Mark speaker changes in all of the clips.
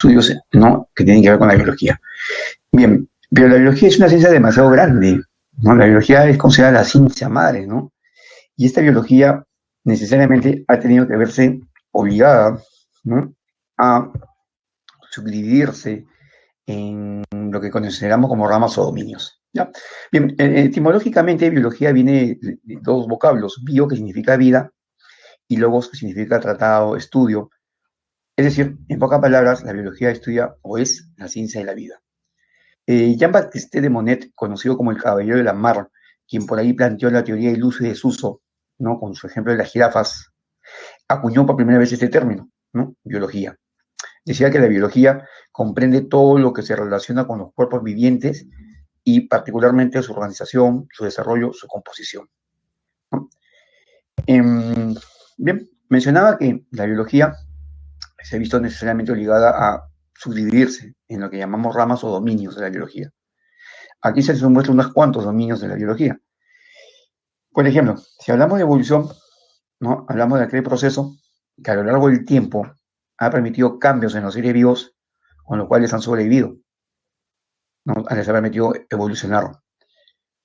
Speaker 1: estudios, ¿no?, que tienen que ver con la biología. Bien, pero la biología es una ciencia demasiado grande, ¿no? La biología es considerada la ciencia madre, ¿no? Y esta biología necesariamente ha tenido que verse obligada, ¿no?, a subdividirse en lo que consideramos como ramas o dominios. ¿Ya? Bien, etimológicamente, biología viene de dos vocablos: bio, que significa vida, y logos, que significa tratado, estudio. Es decir, en pocas palabras, la biología estudia o es la ciencia de la vida. Jean-Baptiste de Monnet, conocido como el Caballero de la Mar, quien por ahí planteó la teoría del uso y desuso, ¿no?, con su ejemplo de las jirafas, acuñó por primera vez este término, ¿no?, biología. Decía que la biología comprende todo lo que se relaciona con los cuerpos vivientes y particularmente su organización, su desarrollo, su composición, ¿no? Bien, mencionaba que la biología se ha visto necesariamente obligada a subdividirse en lo que llamamos ramas o dominios de la biología. Aquí se les muestran unos cuantos dominios de la biología. Por ejemplo, si hablamos de evolución, ¿no?, hablamos de aquel proceso que a lo largo del tiempo ha permitido cambios en los seres vivos con los cuales han sobrevivido, ¿no?, les ha permitido evolucionar,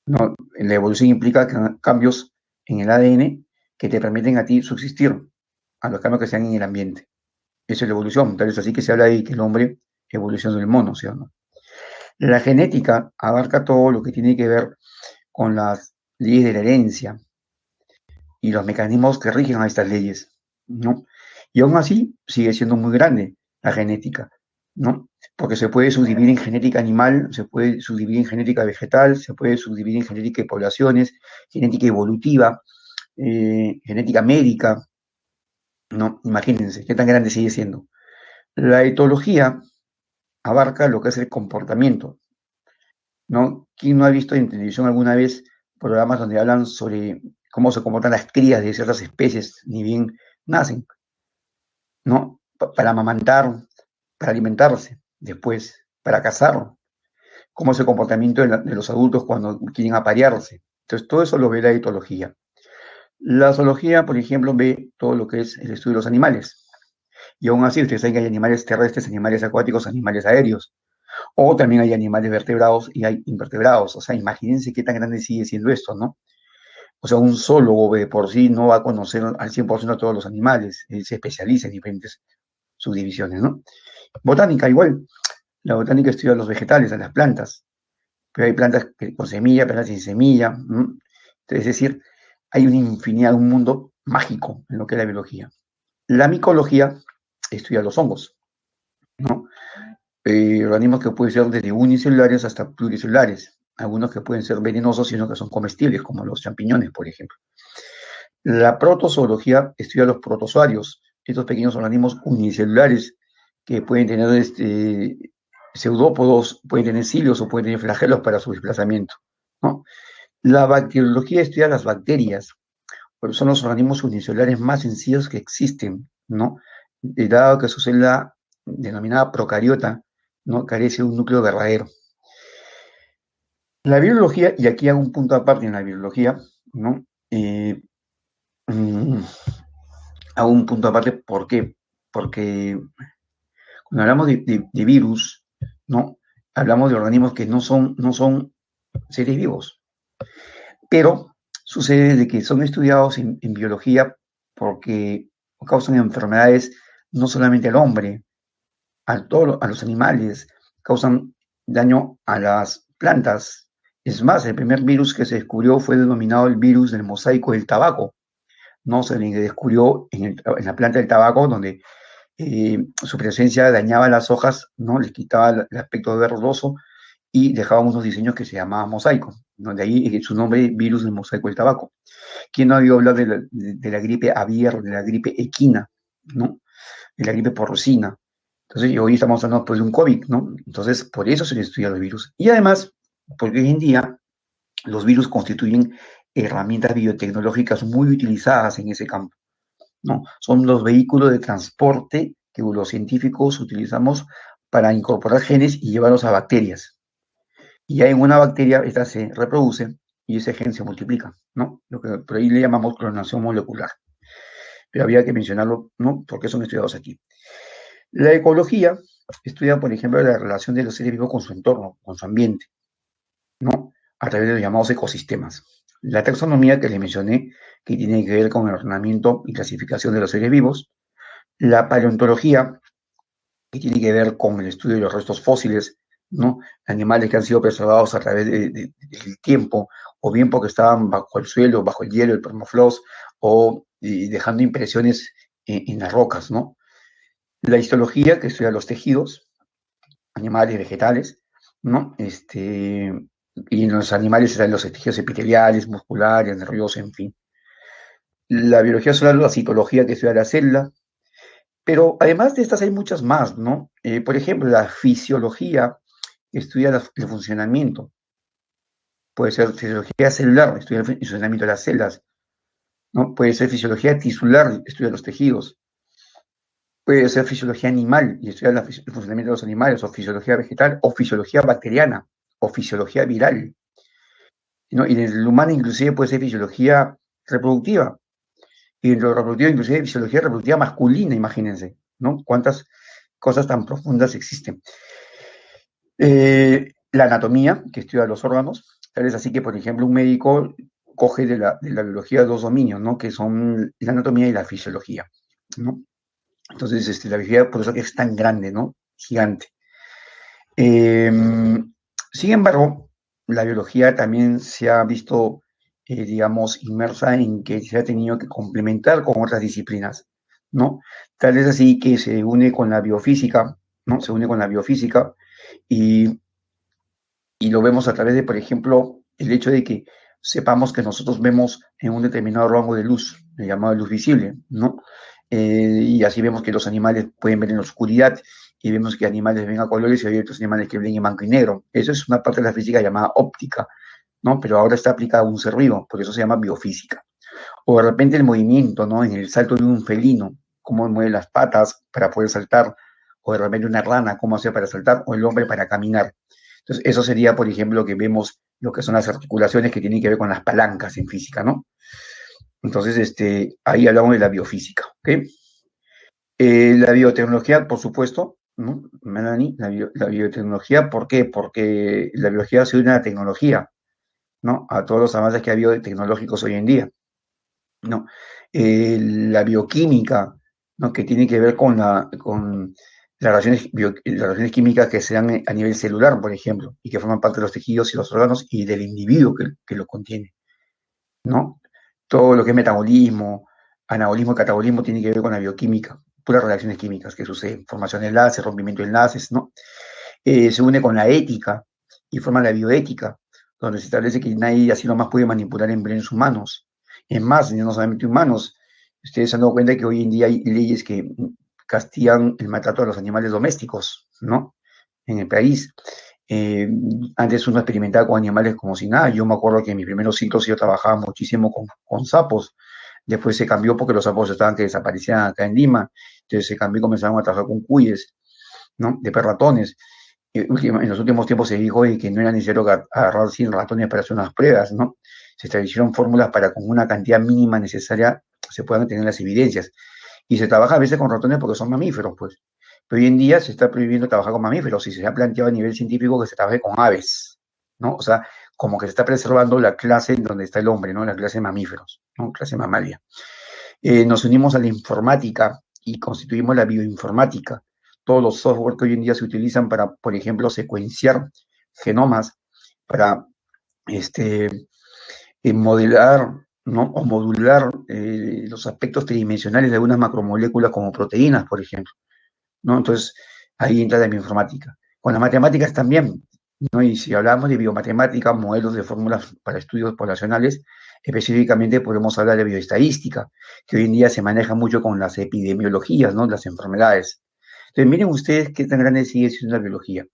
Speaker 1: ¿no? La evolución implica cambios en el ADN que te permiten a ti subsistir a los cambios que se dan en el ambiente. Eso es la evolución. Tal vez así que se habla de que el hombre evolucionó del mono, ¿sí o no? La genética abarca todo lo que tiene que ver con las leyes de la herencia y los mecanismos que rigen a estas leyes, ¿no? Y aún así sigue siendo muy grande la genética, ¿no? Porque se puede subdividir en genética animal, se puede subdividir en genética vegetal, se puede subdividir en genética de poblaciones, genética evolutiva, genética médica, ¿no? Imagínense qué tan grande sigue siendo. La etología abarca lo que es el comportamiento, ¿no? ¿Quién no ha visto en televisión alguna vez programas donde hablan sobre cómo se comportan las crías de ciertas especies, ni bien nacen, ¿no? Para amamantar, para alimentarse, después para cazar, cómo es el comportamiento de los adultos cuando quieren aparearse. Entonces, todo eso lo ve la etología. La zoología, por ejemplo, ve todo lo que es el estudio de los animales. Y aún así, ustedes saben que hay animales terrestres, animales acuáticos, animales aéreos. O también hay animales vertebrados y hay invertebrados. O sea, imagínense qué tan grande sigue siendo esto, ¿no? O sea, un zoólogo de por sí no va a conocer al 100% a todos los animales. Él se especializa en diferentes subdivisiones, ¿no? Botánica, igual. La botánica estudia los vegetales, a las plantas. Pero hay plantas con semilla, plantas sin semilla, ¿no? Entonces, es decir, hay una infinidad, un mundo mágico en lo que es la biología. La micología estudia los hongos, ¿no? Organismos que pueden ser desde unicelulares hasta pluricelulares, algunos que pueden ser venenosos y otros que son comestibles, como los champiñones, por ejemplo. La protozoología estudia los protozoarios, estos pequeños organismos unicelulares que pueden tener pseudópodos, pueden tener cilios o pueden tener flagelos para su desplazamiento, ¿no? La bacteriología estudia las bacterias, porque son los organismos unicelulares más sencillos que existen, ¿no? Dado que su célula denominada procariota, ¿no?, carece de un núcleo verdadero. La biología, y aquí hago un punto aparte en la biología, ¿no? Mm, Hago un punto aparte, ¿por qué? Porque cuando hablamos de virus, ¿no?, hablamos de organismos que no son seres vivos, pero sucede de que son estudiados en biología porque causan enfermedades no solamente al hombre, a los animales, causan daño a las plantas. Es más, el primer virus que se descubrió fue denominado el virus del mosaico del tabaco, ¿no? Se le descubrió en la planta del tabaco, donde su presencia dañaba las hojas, ¿no? Les quitaba el aspecto verdoso y dejaba unos diseños que se llamaban mosaico, ¿no? De ahí su nombre, virus del mosaico del tabaco. ¿Quién no ha oído hablar de la gripe aviar, de la gripe equina, ¿no?, de la gripe porcina? Entonces, y hoy estamos hablando pues, de un COVID, ¿no? Entonces, por eso se le estudia los virus. Y además, porque hoy en día los virus constituyen herramientas biotecnológicas muy utilizadas en ese campo, ¿no? Son los vehículos de transporte que los científicos utilizamos para incorporar genes y llevarlos a bacterias. Y ya en una bacteria, esta se reproduce y ese gen se multiplica, ¿no? Lo que por ahí le llamamos clonación molecular. Pero había que mencionarlo, ¿no?, porque son estudiados aquí. La ecología estudia, por ejemplo, la relación de los seres vivos con su entorno, con su ambiente, ¿no? A través de los llamados ecosistemas. La taxonomía que les mencioné, que tiene que ver con el ordenamiento y clasificación de los seres vivos. La paleontología, que tiene que ver con el estudio de los restos fósiles, ¿no? Animales que han sido preservados a través del tiempo, o bien porque estaban bajo el suelo, bajo el hielo, el permafrost, o dejando impresiones en las rocas, ¿no? La histología, que estudia los tejidos, animales, vegetales, ¿no? Y en los animales están los tejidos epiteliales, musculares, nerviosos, en fin. La biología celular, la citología, que estudia la célula, pero además de estas hay muchas más, ¿no? Por ejemplo, la fisiología estudia el funcionamiento, puede ser fisiología celular, estudia el funcionamiento de las células, ¿no? Puede ser fisiología tisular, estudia los tejidos, puede ser fisiología animal y estudia el funcionamiento de los animales, o fisiología vegetal, o fisiología bacteriana, o fisiología viral, ¿no? Y en el humano inclusive puede ser fisiología reproductiva, y en lo reproductivo inclusive fisiología reproductiva masculina, imagínense, ¿no? Cuántas cosas tan profundas existen. La anatomía, que estudia los órganos, tal vez así que, por ejemplo, un médico coge de la biología dos dominios, ¿no? Que son la anatomía y la fisiología, ¿no? Entonces, la biología, por eso que es tan grande, ¿no? Gigante. Eh, Sin embargo, la biología también se ha visto, digamos, inmersa en que se ha tenido que complementar con otras disciplinas, ¿no? Tal vez así que se une con la biofísica, ¿no? Se une con la biofísica y y lo vemos a través de, por ejemplo, el hecho de que sepamos que nosotros vemos en un determinado rango de luz, el llamado luz visible, ¿no? Y así vemos que los animales pueden ver en la oscuridad y vemos que animales ven a colores y hay otros animales que ven en blanco y negro. Eso es una parte de la física llamada óptica, ¿no? Pero ahora está aplicada a un ser vivo, por eso se llama biofísica. O de repente el movimiento, ¿no? En el salto de un felino, cómo mueve las patas para poder saltar, o de repente una rana, cómo hace para saltar, o el hombre para caminar. Entonces, eso sería, por ejemplo, que vemos lo que son las articulaciones que tienen que ver con las palancas en física, ¿no? Entonces, ahí hablamos de la biofísica, ¿ok? La biotecnología, por supuesto, ¿no? Melanie, la biotecnología, ¿por qué? Porque la biología se une a la tecnología, ¿no? A todos los avances que ha habido tecnológicos hoy en día, ¿no? La bioquímica, ¿no? Que tiene que ver con las reacciones químicas que se dan a nivel celular, por ejemplo, y que forman parte de los tejidos y los órganos y del individuo que lo contiene, ¿no? Todo lo que es metabolismo, anabolismo y catabolismo tiene que ver con la bioquímica, puras reacciones químicas que suceden, formación de enlaces, rompimiento de enlaces, ¿no? Se une con la ética y forma la bioética, donde se establece que nadie así nomás puede manipular embriones humanos. Es más, no solamente humanos, ustedes se han dado cuenta que hoy en día hay leyes que castigan el maltrato a los animales domésticos, ¿no? En el país. Eh, Antes uno experimentaba con animales como si nada. Yo me acuerdo que en mis primeros ciclos yo trabajaba muchísimo con sapos. Después se cambió porque los sapos estaban que desaparecían acá en Lima. Entonces se cambió y comenzaron a trabajar con cuyes, ¿no? De perratones. En los últimos tiempos se dijo que no era necesario agarrar 100 ratones para hacer unas pruebas, ¿no? Se establecieron fórmulas para con una cantidad mínima necesaria se puedan tener las evidencias. Y se trabaja a veces con ratones porque son mamíferos, pues. Pero hoy en día se está prohibiendo trabajar con mamíferos y se ha planteado a nivel científico que se trabaje con aves, ¿no? O sea, como que se está preservando la clase en donde está el hombre, ¿no? La clase de mamíferos, ¿no? Clase mamalia. Nos unimos a la informática y constituimos la bioinformática. Todos los software que hoy en día se utilizan para, por ejemplo, secuenciar genomas, para modelar, ¿no? O modular los aspectos tridimensionales de algunas macromoléculas como proteínas, por ejemplo, ¿no? Entonces, ahí entra la bioinformática. Con las matemáticas también, ¿no? Y si hablamos de biomatemática, modelos de fórmulas para estudios poblacionales, específicamente podemos hablar de bioestadística, que hoy en día se maneja mucho con las epidemiologías, ¿no? Las enfermedades. Entonces, miren ustedes qué tan grande sigue siendo la biología.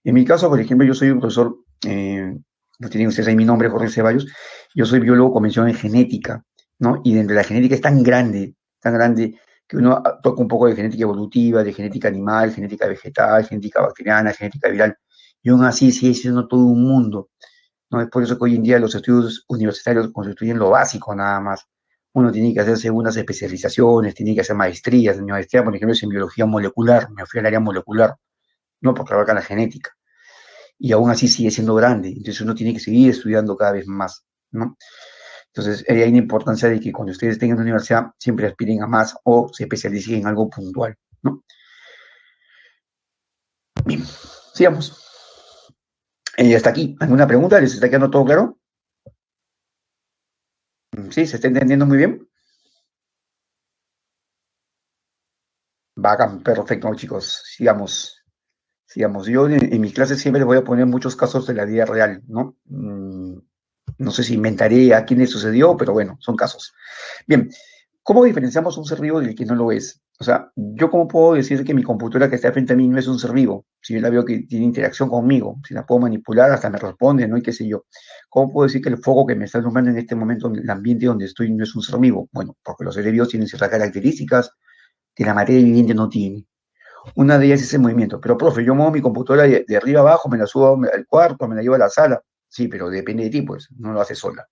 Speaker 1: En mi caso, por ejemplo, yo soy un profesor, no tienen ustedes ahí mi nombre, Jorge Ceballos, yo soy biólogo con mención en genética, ¿no? Y dentro de la genética es tan grande, que uno toca un poco de genética evolutiva, de genética animal, genética vegetal, genética bacteriana, genética viral, y aún así sigue siendo todo un mundo, ¿no? Es por eso que hoy en día los estudios universitarios constituyen lo básico nada más. Uno tiene que hacer segundas especializaciones, tiene que hacer maestrías. Mi maestría, por ejemplo, es en biología molecular, me fui al área molecular, no porque abarca la genética. Y aún así sigue siendo grande, entonces uno tiene que seguir estudiando cada vez más, ¿no? Entonces, hay una importancia de que cuando ustedes estén en la universidad siempre aspiren a más o se especialicen en algo puntual, ¿no? Bien, sigamos. Hasta aquí, ¿alguna pregunta? ¿Les está quedando todo claro? ¿Sí? ¿Se está entendiendo muy bien? Bacán, perfecto, chicos. Sigamos. Sigamos. Yo en mis clases siempre les voy a poner muchos casos de la vida real, ¿no? No sé si inventaré a quién le sucedió, pero bueno, son casos. Bien, ¿cómo diferenciamos un ser vivo del que no lo es? O sea, ¿yo cómo puedo decir que mi computadora que está frente a mí no es un ser vivo? Si yo la veo que tiene interacción conmigo, si la puedo manipular, hasta me responde, ¿no? Y qué sé yo. ¿Cómo puedo decir que el fuego que me está alumbrando en este momento en el ambiente donde estoy no es un ser vivo? Bueno, porque los seres vivos tienen ciertas características que la materia viviente no tiene. Una de ellas es el movimiento. Pero, profe, yo muevo mi computadora de arriba abajo, me la subo al cuarto, me la llevo a la sala. Sí, pero depende de ti, pues, no lo haces sola,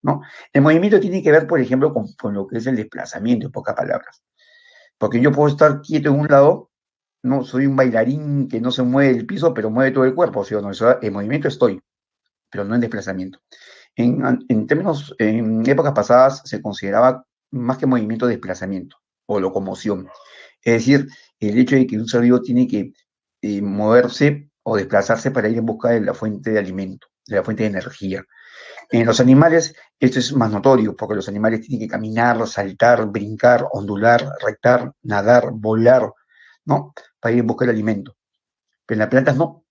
Speaker 1: ¿no? El movimiento tiene que ver, por ejemplo, con lo que es el desplazamiento, en pocas palabras. Porque yo puedo estar quieto en un lado, no soy un bailarín que no se mueve el piso, pero mueve todo el cuerpo, ¿sí o no? Eso, en movimiento estoy, pero no en desplazamiento. En épocas pasadas se consideraba más que movimiento desplazamiento o locomoción. Es decir, el hecho de que un ser vivo tiene que moverse o desplazarse para ir en busca de la fuente de alimento, de la fuente de energía. En los animales esto es más notorio, porque los animales tienen que caminar, saltar, brincar, ondular, rectar, nadar, volar, ¿no? Para ir en busca del alimento. Pero en las plantas no,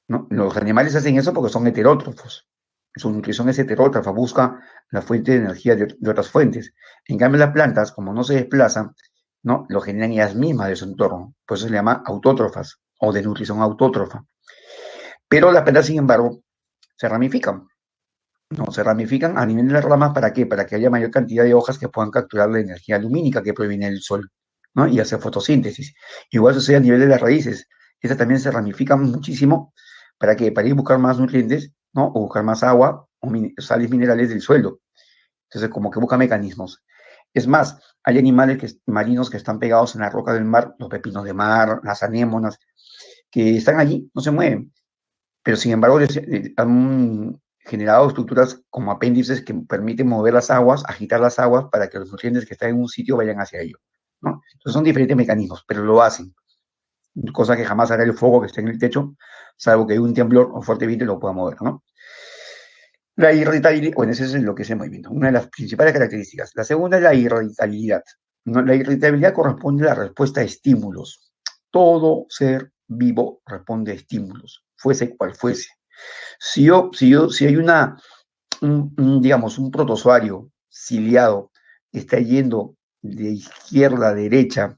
Speaker 1: ¿no? Los animales hacen eso porque son heterótrofos. Su nutrición es heterótrofa, busca la fuente de energía de otras fuentes. En cambio, las plantas, como no se desplazan, ¿no? Lo generan ellas mismas de su entorno. Por eso se llama autótrofas o de nutrición autótrofa. Pero las plantas, sin embargo, se ramifican. No, se ramifican a nivel de las ramas, ¿para qué? Para que haya mayor cantidad de hojas que puedan capturar la energía lumínica que proviene del sol, ¿no? Y hacer fotosíntesis. Igual sucede a nivel de las raíces. Estas también se ramifican muchísimo. ¿Para qué? Para ir a buscar más nutrientes, ¿no? O buscar más agua o sales minerales del suelo. Entonces, como que busca mecanismos. Es más, hay animales marinos que están pegados en la roca del mar, los pepinos de mar, las anémonas, que están allí, no se mueven, pero sin embargo han generado estructuras como apéndices que permiten mover las aguas, agitar las aguas para que los nutrientes que están en un sitio vayan hacia ello, ¿no? Entonces son diferentes mecanismos, pero lo hacen, cosa que jamás hará el fuego que está en el techo, salvo que hay un temblor o fuerte viento y lo pueda mover, ¿no? La irritabilidad, bueno, eso es lo que es el movimiento, una de las principales características. La segunda es la irritabilidad. ¿No? La irritabilidad corresponde a la respuesta a estímulos. Todo ser vivo responde a estímulos, fuese cual fuese. Si hay digamos, un protozoario ciliado que está yendo de izquierda a derecha,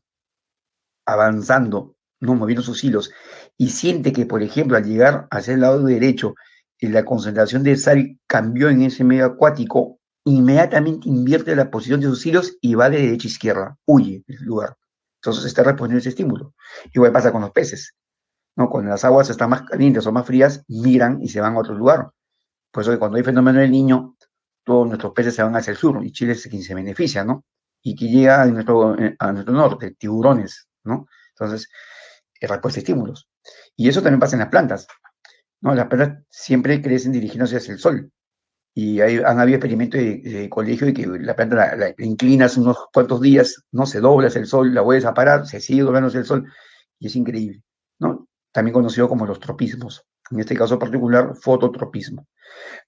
Speaker 1: avanzando, no moviendo sus hilos, y siente que, por ejemplo, al llegar hacia el lado derecho, la concentración de sal cambió en ese medio acuático, inmediatamente invierte la posición de sus hilos y va de derecha a izquierda, huye del lugar. Entonces está respondiendo ese estímulo. Igual pasa con los peces, ¿no? Cuando las aguas están más calientes o más frías, miran y se van a otro lugar. Por eso que cuando hay fenómeno del niño, todos nuestros peces se van hacia el sur y Chile es quien se beneficia, ¿no? Y que llega a nuestro norte, tiburones, ¿no? Entonces, respuesta a estímulos. Y eso también pasa en las plantas, ¿no? Las plantas siempre crecen dirigiéndose hacia el sol. Y han habido experimentos de colegio de que la planta la inclinas unos cuantos días, no se dobla hacia el sol, la vuelves a parar, se sigue doblando hacia el sol, y es increíble, ¿no? También conocido como los tropismos. En este caso particular, fototropismo.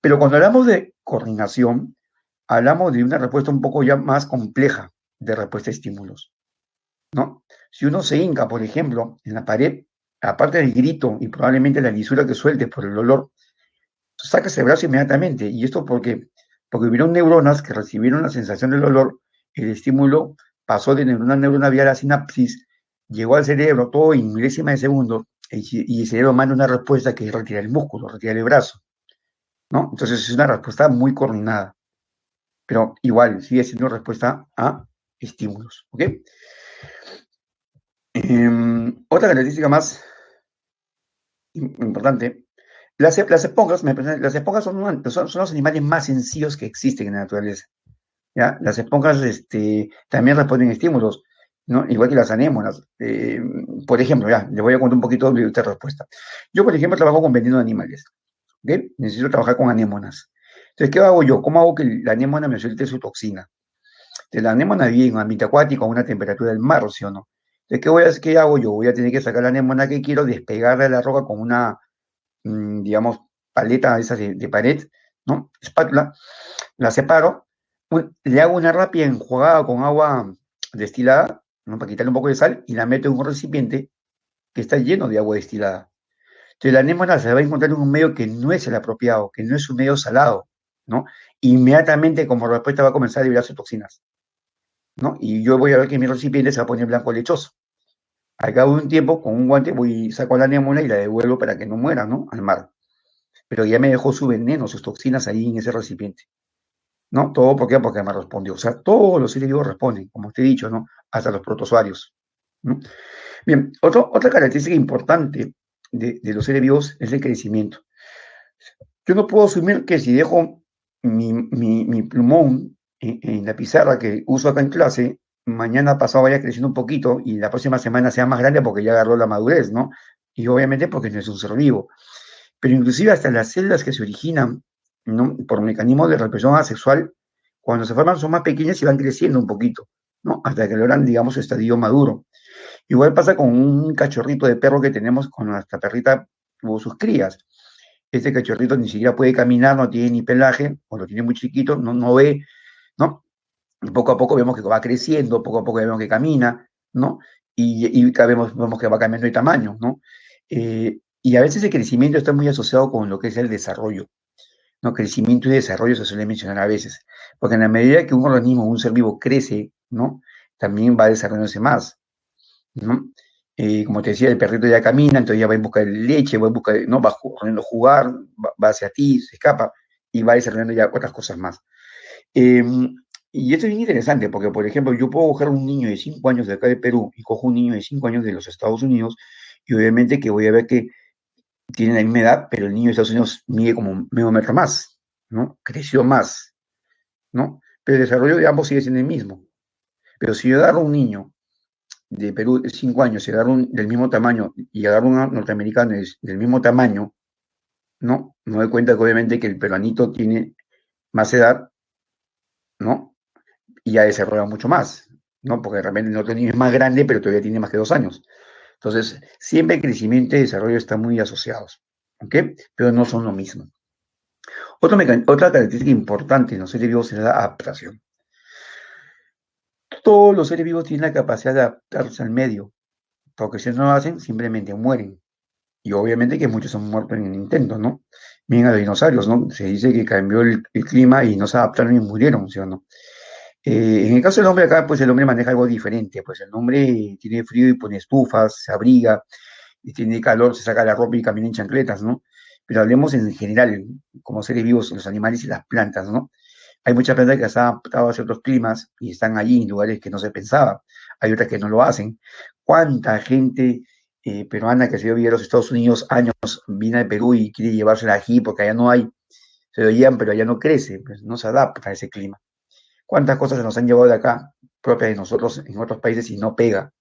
Speaker 1: Pero cuando hablamos de coordinación, hablamos de una respuesta un poco ya más compleja de respuesta a estímulos, ¿no? Si uno se hinca, por ejemplo, en la pared, aparte del grito y probablemente la lisura que suelte por el olor, sacas el brazo inmediatamente. ¿Y esto por qué? Porque hubieron neuronas que recibieron la sensación del olor, el estímulo pasó de una neurona vía la sinapsis, llegó al cerebro todo en milésimas de segundo, y el cerebro manda una respuesta que es retirar el músculo, retirar el brazo, ¿no? Entonces es una respuesta muy coordinada, pero igual sigue siendo respuesta a estímulos, ¿ok? Otra característica más importante, las esponjas son los animales más sencillos que existen en la naturaleza. ¿ya? Las esponjas también responden a estímulos, ¿no? Igual que las anémonas. Por ejemplo, ya, les voy a contar un poquito de esta respuesta. Yo, por ejemplo, trabajo con veneno de animales, ¿ok? Necesito trabajar con anémonas. Entonces, ¿qué hago yo? ¿Cómo hago que la anémona me suelte su toxina? De la anémona vive en un ambiente acuático, a una temperatura del mar, ¿sí o no? Entonces, ¿qué hago yo? Voy a tener que sacar la anémona que quiero, despegarla de la roca con una, digamos, paleta de esas de pared, ¿no? Espátula, la separo, le hago una rápida enjuagada con agua destilada, ¿no? Para quitarle un poco de sal, y la meto en un recipiente que está lleno de agua destilada. Entonces la anémona se va a encontrar en un medio que no es el apropiado, que no es un medio salado, ¿no? Inmediatamente como respuesta va a comenzar a liberar sus toxinas, ¿no? Y yo voy a ver que mi recipiente se va a poner blanco lechoso. Al cabo de un tiempo, con un guante, voy, saco la anémona y la devuelvo para que no muera, ¿no? Al mar. Pero ya me dejó su veneno, sus toxinas ahí en ese recipiente. ¿No? Todo ¿por qué? Porque me respondió. O sea, todos los seres vivos responden, como te he dicho, ¿no? Hasta los protozoarios, ¿no? Bien, otra característica importante de los seres vivos es el crecimiento. Yo no puedo asumir que si dejo mi plumón en la pizarra que uso acá en clase, mañana pasado vaya creciendo un poquito y la próxima semana sea más grande porque ya agarró la madurez, ¿no? Y obviamente porque no es un ser vivo. Pero inclusive hasta las células que se originan, ¿no? Por mecanismos de reproducción asexual, cuando se forman son más pequeñas y van creciendo un poquito, ¿no? Hasta que logran, digamos, su estadio maduro. Igual pasa con un cachorrito de perro que tenemos con nuestra perrita o sus crías. Este cachorrito ni siquiera puede caminar, no tiene ni pelaje, o lo tiene muy chiquito, no ve, ¿no? Y poco a poco vemos que va creciendo, poco a poco vemos que camina, ¿no? Y cada vez vemos que va cambiando de tamaño, ¿no? Y a veces el crecimiento está muy asociado con lo que es el desarrollo, ¿no? Crecimiento y desarrollo se suele mencionar a veces, porque en la medida que un organismo, un ser vivo crece, ¿no? También va desarrollándose más, ¿no? Como te decía, el perrito ya camina, entonces ya va en busca de leche, va en busca de, ¿no? Va corriendo a jugar, va hacia ti, se escapa y va desarrollando ya otras cosas más. Eh, y esto es bien interesante porque, por ejemplo, yo puedo coger un niño de 5 años de acá de Perú y cojo un niño de 5 años de los Estados Unidos y obviamente que voy a ver que tienen la misma edad, pero el niño de Estados Unidos mide como medio metro más, ¿no? Creció más, ¿no? Pero el desarrollo de ambos sigue siendo el mismo. Pero si yo agarro un niño de Perú de 5 años y agarro del mismo tamaño y agarro un norteamericano del mismo tamaño, ¿no? Me doy cuenta que obviamente que el peruanito tiene más edad, ¿no? Y ya desarrolla mucho más, ¿no? Porque de repente el otro niño es más grande, pero todavía tiene más que 2 años. Entonces, siempre crecimiento y desarrollo están muy asociados, ¿ok? Pero no son lo mismo. Otra característica importante en los seres vivos es la adaptación. Todos los seres vivos tienen la capacidad de adaptarse al medio, porque si no lo hacen, simplemente mueren. Y obviamente que muchos han muerto en el intento, ¿no? Miren a los dinosaurios, ¿no? Se dice que cambió el clima y no se adaptaron y murieron, ¿sí o no? En el caso del hombre acá, pues el hombre maneja algo diferente, pues el hombre tiene frío y pone estufas, se abriga, y tiene calor, se saca la ropa y camina en chancletas, ¿no? Pero hablemos en general, como seres vivos, los animales y las plantas, ¿no? Hay muchas plantas que se han adaptado a ciertos climas y están allí en lugares que no se pensaba. Hay otras que no lo hacen. ¿Cuánta gente peruana que se dio vida a los Estados Unidos años viene de Perú y quiere llevársela aquí porque allá no hay? Se lo llevan, pero allá no crece, pues no se adapta a ese clima. ¿Cuántas cosas se nos han llevado de acá, propias de nosotros en otros países y no pega?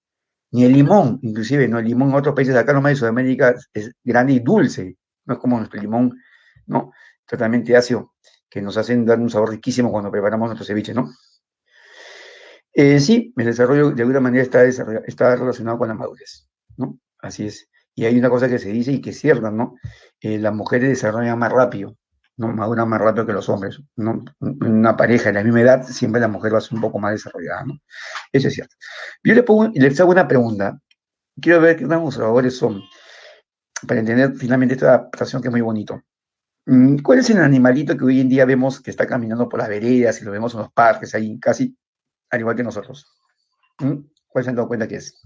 Speaker 1: Ni el limón, inclusive, ¿no? El limón en otros países de acá nomás de Sudamérica es grande y dulce, no es como nuestro limón, ¿no? Totalmente ácido, que nos hacen dar un sabor riquísimo cuando preparamos nuestro ceviche, ¿no? Sí, el desarrollo de alguna manera está relacionado con la madurez, ¿no? Así es. Y hay una cosa que se dice y que es cierta, ¿no? Las mujeres desarrollan más rápido, ¿no? Maduran más rápido que los hombres, ¿no? Una pareja de la misma edad, siempre la mujer va a ser un poco más desarrollada, ¿no? Eso es cierto. Yo les hago una pregunta. Quiero ver qué tan observadores son, para entender finalmente esta adaptación que es muy bonito. ¿Cuál es el animalito que hoy en día vemos que está caminando por las veredas y lo vemos en los parques, ahí casi al igual que nosotros? ¿Cuál se han dado cuenta que es?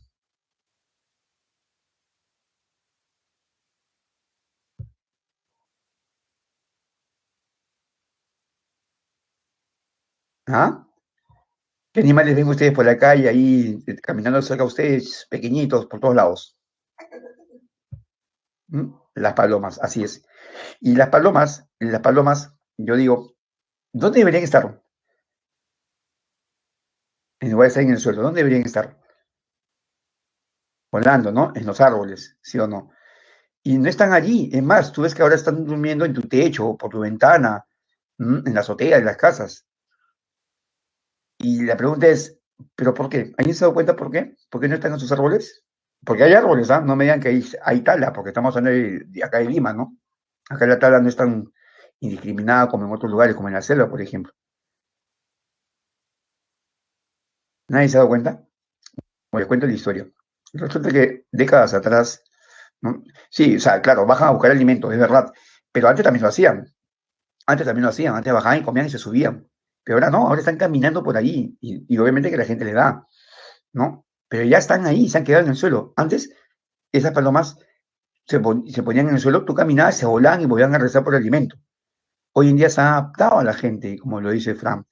Speaker 1: ¿Ah? ¿Qué animales ven ustedes por la calle ahí caminando cerca de ustedes, pequeñitos, por todos lados? Las palomas, así es. Y las palomas, yo digo, ¿dónde deberían estar? en lugar de estar en el suelo. ¿Dónde deberían estar? Volando, ¿no? En los árboles, ¿sí o no? Y no están allí. Es más, tú ves que ahora están durmiendo en tu techo o por tu ventana, en la azotea de las casas. Y la pregunta es, ¿pero por qué? ¿Alguien se ha dado cuenta por qué? ¿Por qué no están en sus árboles? Porque hay árboles, ¿ah? No me digan que hay tala, porque estamos hablando de acá de Lima, ¿no? Acá la tala no es tan indiscriminada como en otros lugares, como en la selva, por ejemplo. ¿Nadie se ha dado cuenta? Bueno, les cuento la historia. Resulta que décadas atrás, ¿no? Sí, o sea, claro, bajan a buscar alimentos, es verdad, pero antes también lo hacían. Antes también lo hacían, antes bajaban y comían y se subían. Pero ahora no, ahora están caminando por ahí y obviamente que la gente le da, ¿no? Pero ya están ahí, se han quedado en el suelo. Antes, esas palomas se ponían en el suelo, tú caminabas, se volaban y volvían a regresar por el alimento. Hoy en día se ha adaptado a la gente, como lo dice Fran,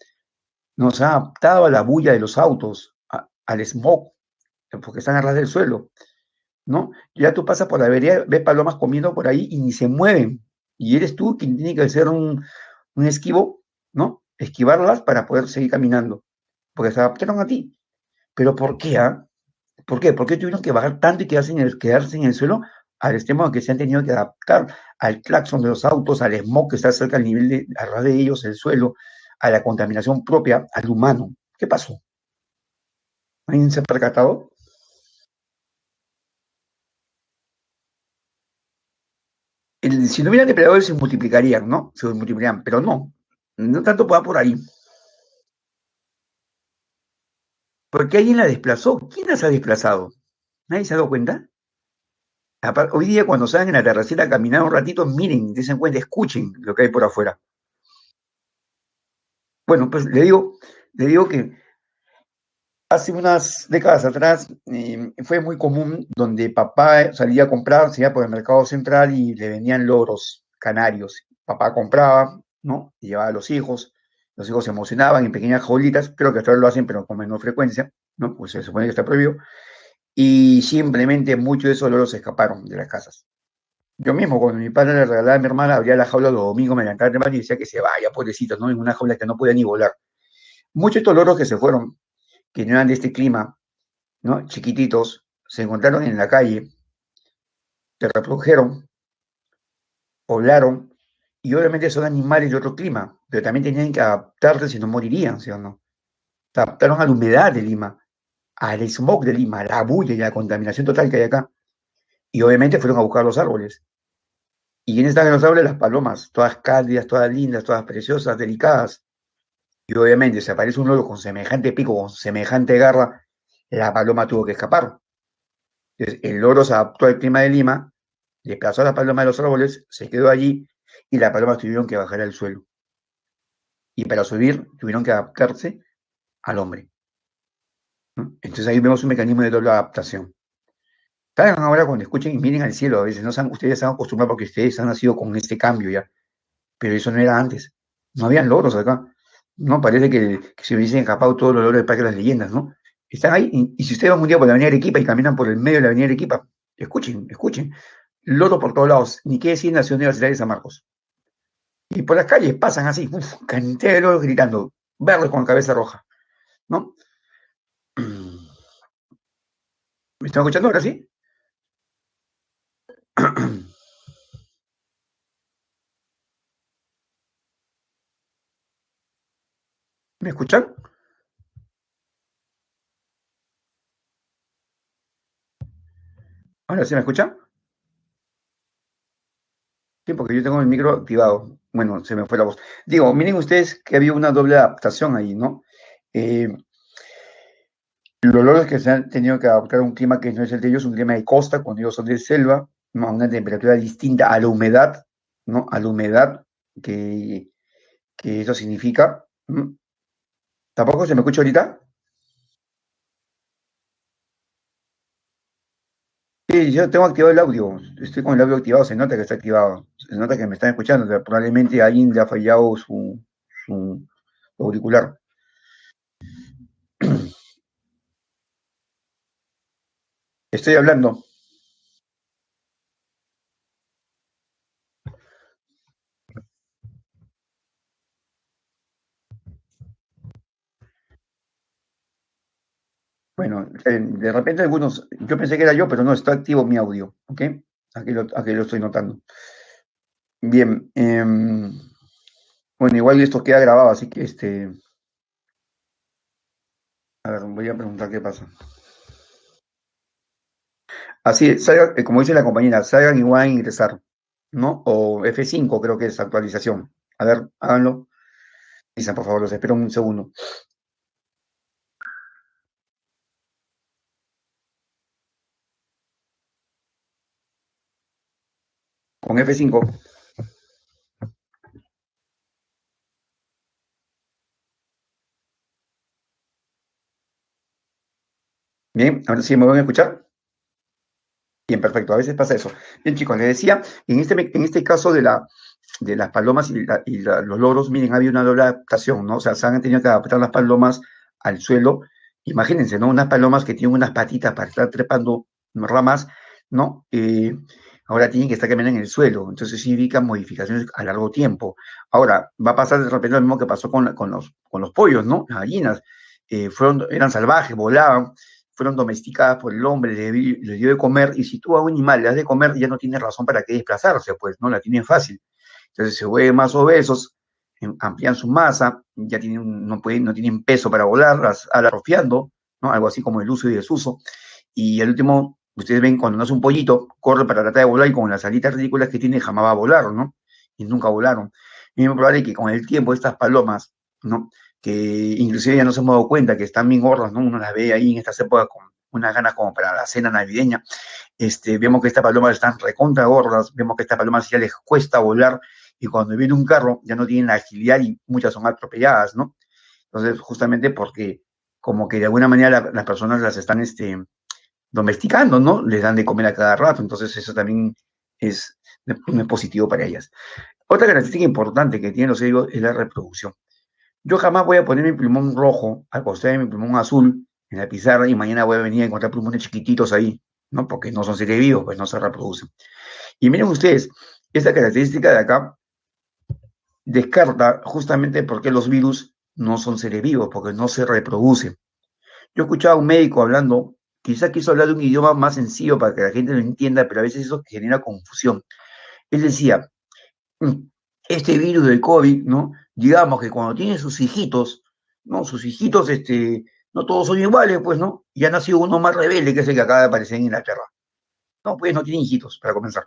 Speaker 1: nos ha adaptado a la bulla de los autos, al smog, porque están a ras del suelo, ¿no? Ya tú pasas por la vereda, ves palomas comiendo por ahí y ni se mueven. Y eres tú quien tiene que hacer un esquivo, ¿no? Esquivarlas para poder seguir caminando, porque se adaptaron a ti. ¿Pero por qué? Ah? ¿Por qué? ¿Por qué tuvieron que bajar tanto y quedarse en el suelo al extremo de que se han tenido que adaptar al claxon de los autos, al smog que está cerca al nivel de, a ras de ellos, el suelo, a la contaminación propia, al humano? ¿Qué pasó? ¿Alguien se ha percatado? Si no hubieran depredadores se multiplicarían, ¿no? Se multiplicarían, pero no. No tanto por ahí. Porque alguien la desplazó. ¿Quién las ha desplazado? ¿Nadie se ha dado cuenta? Hoy día cuando salgan en la terracera a caminar un ratito, miren, den cuenta, escuchen lo que hay por afuera. Bueno, pues le digo que hace unas décadas atrás fue muy común donde papá salía a comprar, se iba por el mercado central y le vendían loros canarios. Papá compraba, ¿no? Y llevaba a los hijos se emocionaban en pequeñas jaulitas, creo que hasta ahora lo hacen, pero con menor frecuencia, ¿no? Pues se supone que está prohibido. Y simplemente muchos de esos loros se escaparon de las casas. Yo mismo, cuando mi padre le regalaba a mi hermana, abría la jaula los domingos, me levantaba temprano y decía que se vaya, pobrecito, ¿no? En una jaula que no podía ni volar. Muchos de estos loros que se fueron, que no eran de este clima, ¿no? Chiquititos, se encontraron en la calle, se reprodujeron, poblaron, y obviamente son animales de otro clima, pero también tenían que adaptarse si no morirían, ¿sí o no? Se adaptaron a la humedad de Lima, al smog de Lima, a la bulla y a la contaminación total que hay acá. Y obviamente fueron a buscar los árboles. ¿Y quiénes están en los árboles? Las palomas, todas cálidas, todas lindas, todas preciosas, delicadas. Y obviamente, si aparece un loro con semejante pico, con semejante garra, la paloma tuvo que escapar. Entonces, el loro se adaptó al clima de Lima, desplazó a la paloma de los árboles, se quedó allí y las palomas tuvieron que bajar al suelo. Y para subir tuvieron que adaptarse al hombre, ¿no? Entonces ahí vemos un mecanismo de doble adaptación. Salgan ahora cuando escuchen y miren al cielo, a veces no ustedes se han acostumbrado porque ustedes han nacido con este cambio ya, pero eso no era antes. No habían loros acá. No, parece que se hubiesen escapado todos los loros del Parque de las Leyendas, ¿no? Están ahí, y si ustedes van un día por la Avenida Arequipa y caminan por el medio de la Avenida Arequipa, escuchen, loro por todos lados, ni qué decir en la ciudad universitaria de San Marcos. Y por las calles pasan así, cantidad de loros gritando, verdes con cabeza roja, ¿no? ¿Me están escuchando ahora sí? ¿Me escuchan? ¿Ahora sí me escuchan? Sí, porque yo tengo el micro activado. Bueno, se me fue la voz. Digo, miren ustedes que había una doble adaptación ahí, ¿no? Eh, los loros que se han tenido que adaptar a un clima que no es el de ellos, un clima de costa, cuando ellos son de selva, ¿no? A una temperatura distinta a la humedad, ¿no? A la humedad que, que eso significa. ¿No? ¿Tampoco se me escucha ahorita? Sí, yo tengo activado el audio, estoy con el audio activado, se nota que está activado, se nota que me están escuchando, o sea, probablemente a alguien le ha fallado su auricular. Estoy hablando. De repente algunos, yo pensé que era yo, pero no, está activo mi audio, ¿ok? Aquí lo estoy notando. Bien, bueno, igual esto queda grabado, así que a ver, voy a preguntar qué pasa. Así es, como dice la compañera, salgan y van a ingresar, ¿no? O F5 creo que es actualización. A ver, háganlo. Dicen, por favor, los espero un segundo. Con F5. Bien, ahora sí me van a escuchar. Bien, perfecto. A veces pasa eso. Bien, chicos, les decía, en este caso de las palomas los loros, miren, había una doble adaptación, ¿no? O sea, se han tenido que adaptar las palomas al suelo. Imagínense, ¿no? Unas palomas que tienen unas patitas para estar trepando ramas, ¿no? Ahora tienen que estar caminando en el suelo. Entonces significa modificaciones a largo tiempo. Ahora, va a pasar de repente lo mismo que pasó con los pollos, ¿no? Las gallinas. Eran salvajes, volaban, fueron domesticadas por el hombre, les dio de comer, y si tú a un animal le das de comer, ya no tiene razón para qué desplazarse, pues, ¿no? La tienen fácil. Entonces se vuelven más obesos, amplían su masa, ya no tienen peso para volar, las alas atrofiando, ¿no? Algo así como el uso y desuso. Y el último, ustedes ven cuando nace un pollito, corre para tratar de volar y con las alitas ridículas que tiene jamás va a volar, ¿no? Y nunca volaron. Y es muy probable que con el tiempo estas palomas, ¿no? Que inclusive ya nos hemos dado cuenta que están bien gordas, ¿no? Uno las ve ahí en estas épocas con unas ganas como para la cena navideña. Vemos que estas palomas están recontra gordas, vemos que estas palomas ya les cuesta volar y cuando viene un carro ya no tienen la agilidad y muchas son atropelladas, ¿no? Entonces, justamente porque como que de alguna manera las personas las están domesticando, ¿no? Les dan de comer a cada rato, entonces eso también es, no es positivo para ellas. Otra característica importante que tienen los cérigos es la reproducción. Yo jamás voy a poner mi plumón rojo al costado de mi plumón azul en la pizarra y mañana voy a venir a encontrar plumones chiquititos ahí, ¿no? Porque no son seres vivos, pues no se reproducen. Y miren ustedes, esta característica de acá descarta justamente por qué los virus no son seres vivos, porque no se reproducen. Yo escuchaba a un médico hablando, quizás quiso hablar de un idioma más sencillo para que la gente lo entienda, pero a veces eso genera confusión. Él decía, este virus del COVID, ¿no? Digamos que cuando tiene sus hijitos, ¿no? Sus hijitos, no todos son iguales, pues, ¿no? Y ha nacido uno más rebelde, que es el que acaba de aparecer en Inglaterra. No, pues no tienen hijitos, para comenzar.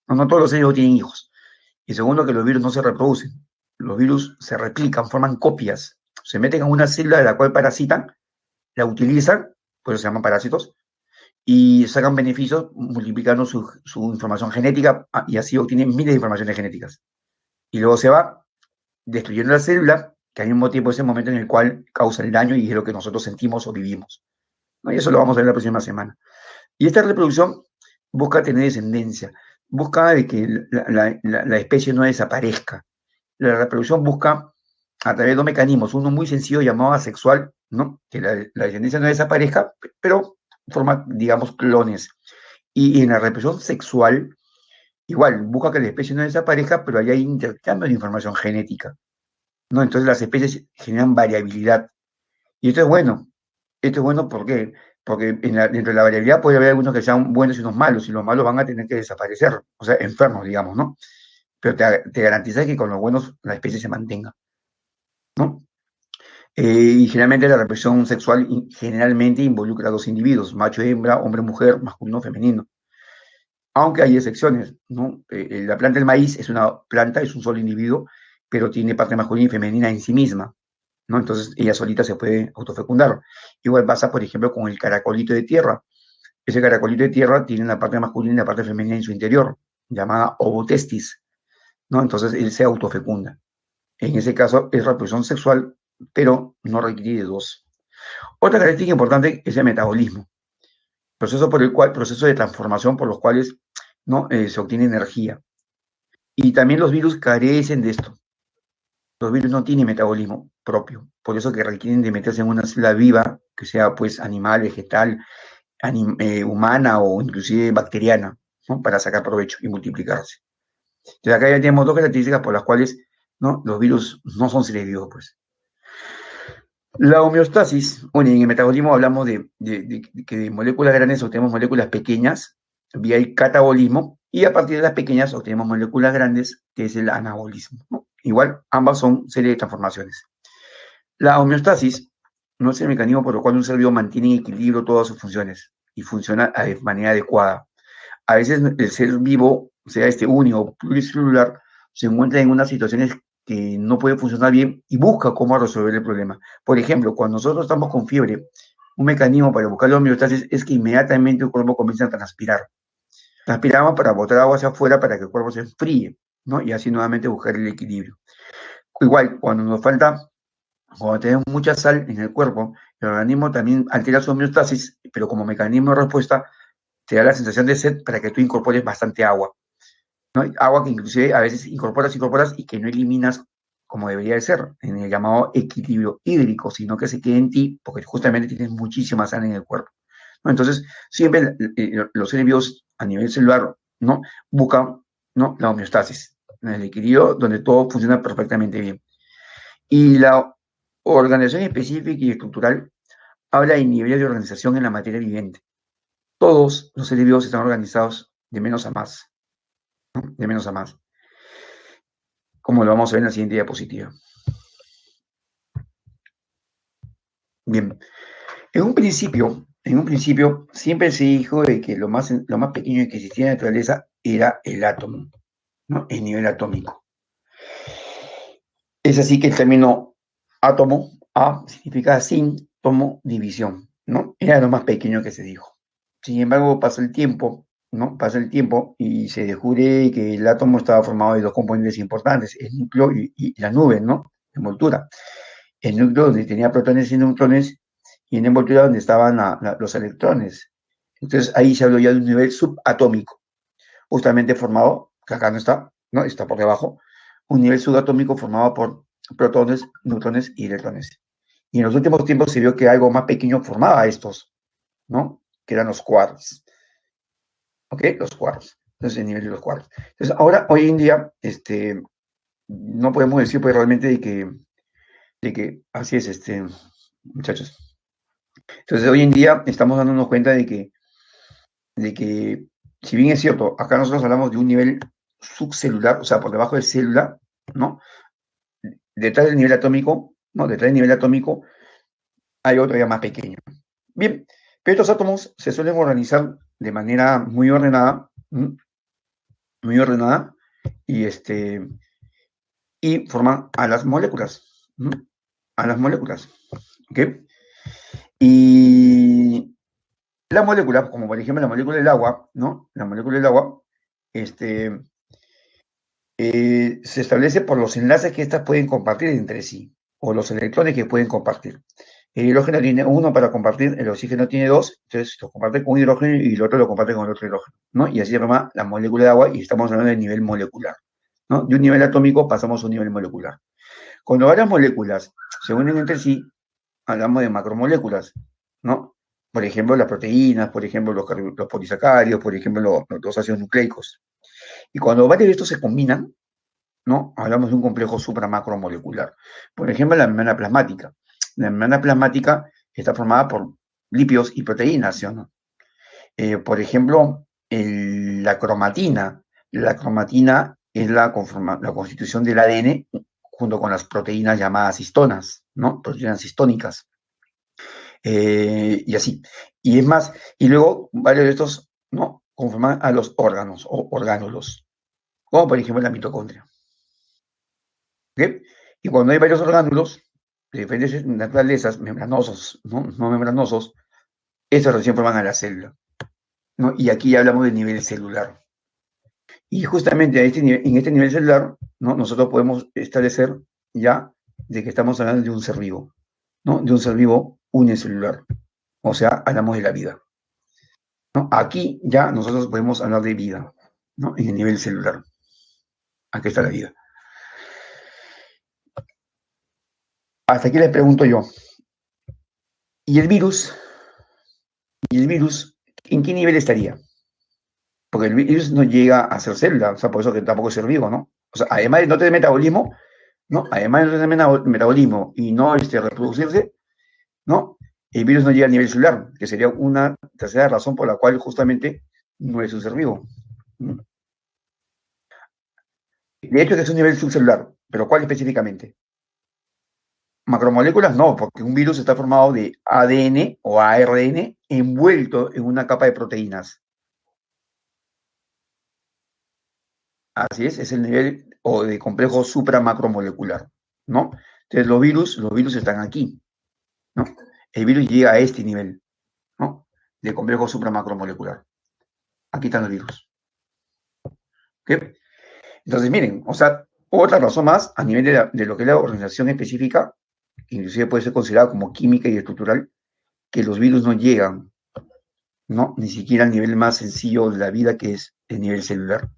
Speaker 1: No, no todos los seres tienen hijos. Y segundo, que los virus no se reproducen. Los virus se replican, forman copias. Se meten en una célula de la cual parasitan, la utilizan, por eso se llaman parásitos, y sacan beneficios multiplicando su información genética y así obtienen miles de informaciones genéticas. Y luego se va destruyendo la célula, que al mismo tiempo es el momento en el cual causa el daño y es lo que nosotros sentimos o vivimos, ¿no? Y eso lo vamos a ver la próxima semana. Y esta reproducción busca tener descendencia, busca de que la especie no desaparezca. La reproducción busca a través de dos mecanismos, uno muy sencillo llamado asexual, ¿no? Que la descendencia no desaparezca, pero forma, digamos, clones. Y en la reproducción sexual, igual, busca que la especie no desaparezca, pero haya intercambio de información genética, ¿no? Entonces las especies generan variabilidad. Y esto es bueno porque dentro de la variabilidad puede haber algunos que sean buenos y unos malos, y los malos van a tener que desaparecer, o sea, enfermos, digamos, ¿no? Pero te garantiza que con los buenos la especie se mantenga, ¿no? Y generalmente la reproducción sexual generalmente involucra a dos individuos, macho y hembra, hombre-mujer, masculino, femenino. Aunque hay excepciones, ¿no? La planta del maíz es una planta, es un solo individuo, pero tiene parte masculina y femenina en sí misma, ¿no? Entonces ella solita se puede autofecundar. Igual pasa, por ejemplo, con el caracolito de tierra. Ese caracolito de tierra tiene la parte masculina y la parte femenina en su interior, llamada ovotestis, ¿no? Entonces él se autofecunda. En ese caso es reproducción sexual, pero no requiere de dos. Otra característica importante es el metabolismo, proceso de transformación por los cuales, ¿no? Se obtiene energía. Y también los virus carecen de esto. Los virus no tienen metabolismo propio, por eso que requieren de meterse en una célula viva, que sea pues animal, vegetal, humana o inclusive bacteriana, ¿no? Para sacar provecho y multiplicarse. Entonces acá ya tenemos dos características por las cuales, ¿no? Los virus no son seres vivos, pues. La homeostasis, bueno, en el metabolismo hablamos de que de moléculas grandes obtenemos moléculas pequeñas vía el catabolismo y a partir de las pequeñas obtenemos moléculas grandes, que es el anabolismo, ¿no? Igual, ambas son serie de transformaciones. La homeostasis no es el mecanismo por el cual un ser vivo mantiene en equilibrio todas sus funciones y funciona de manera adecuada. A veces el ser vivo, sea este único o pluricelular, se encuentra en unas situaciones que no puede funcionar bien y busca cómo resolver el problema. Por ejemplo, cuando nosotros estamos con fiebre, un mecanismo para buscar la homeostasis es que inmediatamente el cuerpo comienza a transpirar. Transpiramos para botar agua hacia afuera para que el cuerpo se enfríe, ¿no? Y así nuevamente buscar el equilibrio. Igual, cuando tenemos mucha sal en el cuerpo, el organismo también altera su homeostasis, pero como mecanismo de respuesta te da la sensación de sed para que tú incorpores bastante agua, ¿no? Agua que inclusive a veces incorporas y que no eliminas como debería de ser, en el llamado equilibrio hídrico, sino que se queda en ti porque justamente tienes muchísima sal en el cuerpo, ¿no? Entonces, siempre los seres vivos a nivel celular, ¿no? Buscan, ¿no? La homeostasis, el equilibrio donde todo funciona perfectamente bien. Y la organización específica y estructural habla de niveles de organización en la materia viviente. Todos los seres vivos están organizados de menos a más, ¿no? De menos a más, como lo vamos a ver en la siguiente diapositiva. Bien, en un principio siempre se dijo de que lo más pequeño que existía en la naturaleza era el átomo, ¿no? El nivel atómico. Es así que el término átomo, A, significa sin, tomo, división, ¿no? Era lo más pequeño que se dijo. Sin embargo, pasa el tiempo, ¿no? Pasa el tiempo y se descubre que el átomo estaba formado de dos componentes importantes, el núcleo y la nube, ¿no? La envoltura. El núcleo donde tenía protones y neutrones y en la envoltura donde estaban los electrones. Entonces ahí se habló ya de un nivel subatómico, justamente formado, que acá no está, ¿no? Está por debajo, un nivel subatómico formado por protones, neutrones y electrones. Y en los últimos tiempos se vio que algo más pequeño formaba estos, ¿no? Que eran los quarks. ¿Ok? Los quarks. Entonces, el nivel de los quarks. Entonces, ahora, hoy en día, no podemos decir pues realmente de que así es, muchachos. Entonces, hoy en día estamos dándonos cuenta de que, si bien es cierto, acá nosotros hablamos de un nivel subcelular, o sea, por debajo de célula, ¿no? Detrás del nivel atómico, ¿no? Detrás del nivel atómico hay otro ya más pequeño. Bien, pero estos átomos se suelen organizar de manera muy ordenada, y forman a las moléculas, ¿no? A las moléculas, ¿ok? Y la molécula, como por ejemplo la molécula del agua, ¿no? La molécula del agua, este, se establece por los enlaces que éstas pueden compartir entre sí, o los electrones que pueden compartir. El hidrógeno tiene uno para compartir, el oxígeno tiene dos, entonces lo comparte con un hidrógeno y el otro lo comparte con el otro hidrógeno, ¿no? Y así se llama la molécula de agua y estamos hablando de nivel molecular, ¿no? De un nivel atómico pasamos a un nivel molecular. Cuando varias moléculas se unen entre sí, hablamos de macromoléculas, ¿no? Por ejemplo, las proteínas, por ejemplo, los polisacáridos, por ejemplo, los ácidos nucleicos. Y cuando varios de estos se combinan, ¿no? Hablamos de un complejo supramacromolecular. Por ejemplo, la membrana plasmática. La membrana plasmática está formada por lípidos y proteínas, ¿sí o no? Por ejemplo, la cromatina. La cromatina es la constitución del ADN junto con las proteínas llamadas histonas, ¿no? Proteínas histónicas. Y así. Y es más, y luego varios de estos, ¿no? Conforman a los órganos o orgánulos, como por ejemplo la mitocondria. ¿Ok? Y cuando hay varios orgánulos de diferentes naturalezas, membranosos, ¿no? No membranosos, estos recién forman a la célula, ¿no? Y aquí ya hablamos del nivel celular. Y justamente en este nivel celular, ¿no? Nosotros podemos establecer ya de que estamos hablando de un ser vivo, ¿no? De un ser vivo unicelular. O sea, hablamos de la vida, ¿no? Aquí ya nosotros podemos hablar de vida, ¿no? En el nivel celular. Aquí está la vida. Hasta aquí les pregunto yo. ¿Y el virus? ¿Y el virus en qué nivel estaría? Porque el virus no llega a ser célula, o sea, por eso que tampoco es ser vivo, ¿no? O sea, además de no tener metabolismo, ¿no? Además de no tener metabolismo y no reproducirse, ¿no? El virus no llega a nivel celular, que sería una tercera razón por la cual justamente no es un ser vivo. De hecho, es un nivel subcelular, pero ¿cuál específicamente? Macromoléculas no, porque un virus está formado de ADN o ARN envuelto en una capa de proteínas. Así es el nivel o de complejo supramacromolecular, ¿no? Entonces los virus están aquí, ¿no? El virus llega a este nivel, ¿no? De complejo supramacromolecular. Aquí están los virus. ¿Ok? Entonces, miren, o sea, otra razón más a nivel de lo que es la organización específica, que inclusive puede ser considerada como química y estructural, que los virus no llegan, ¿no? Ni siquiera al nivel más sencillo de la vida, que es el nivel celular.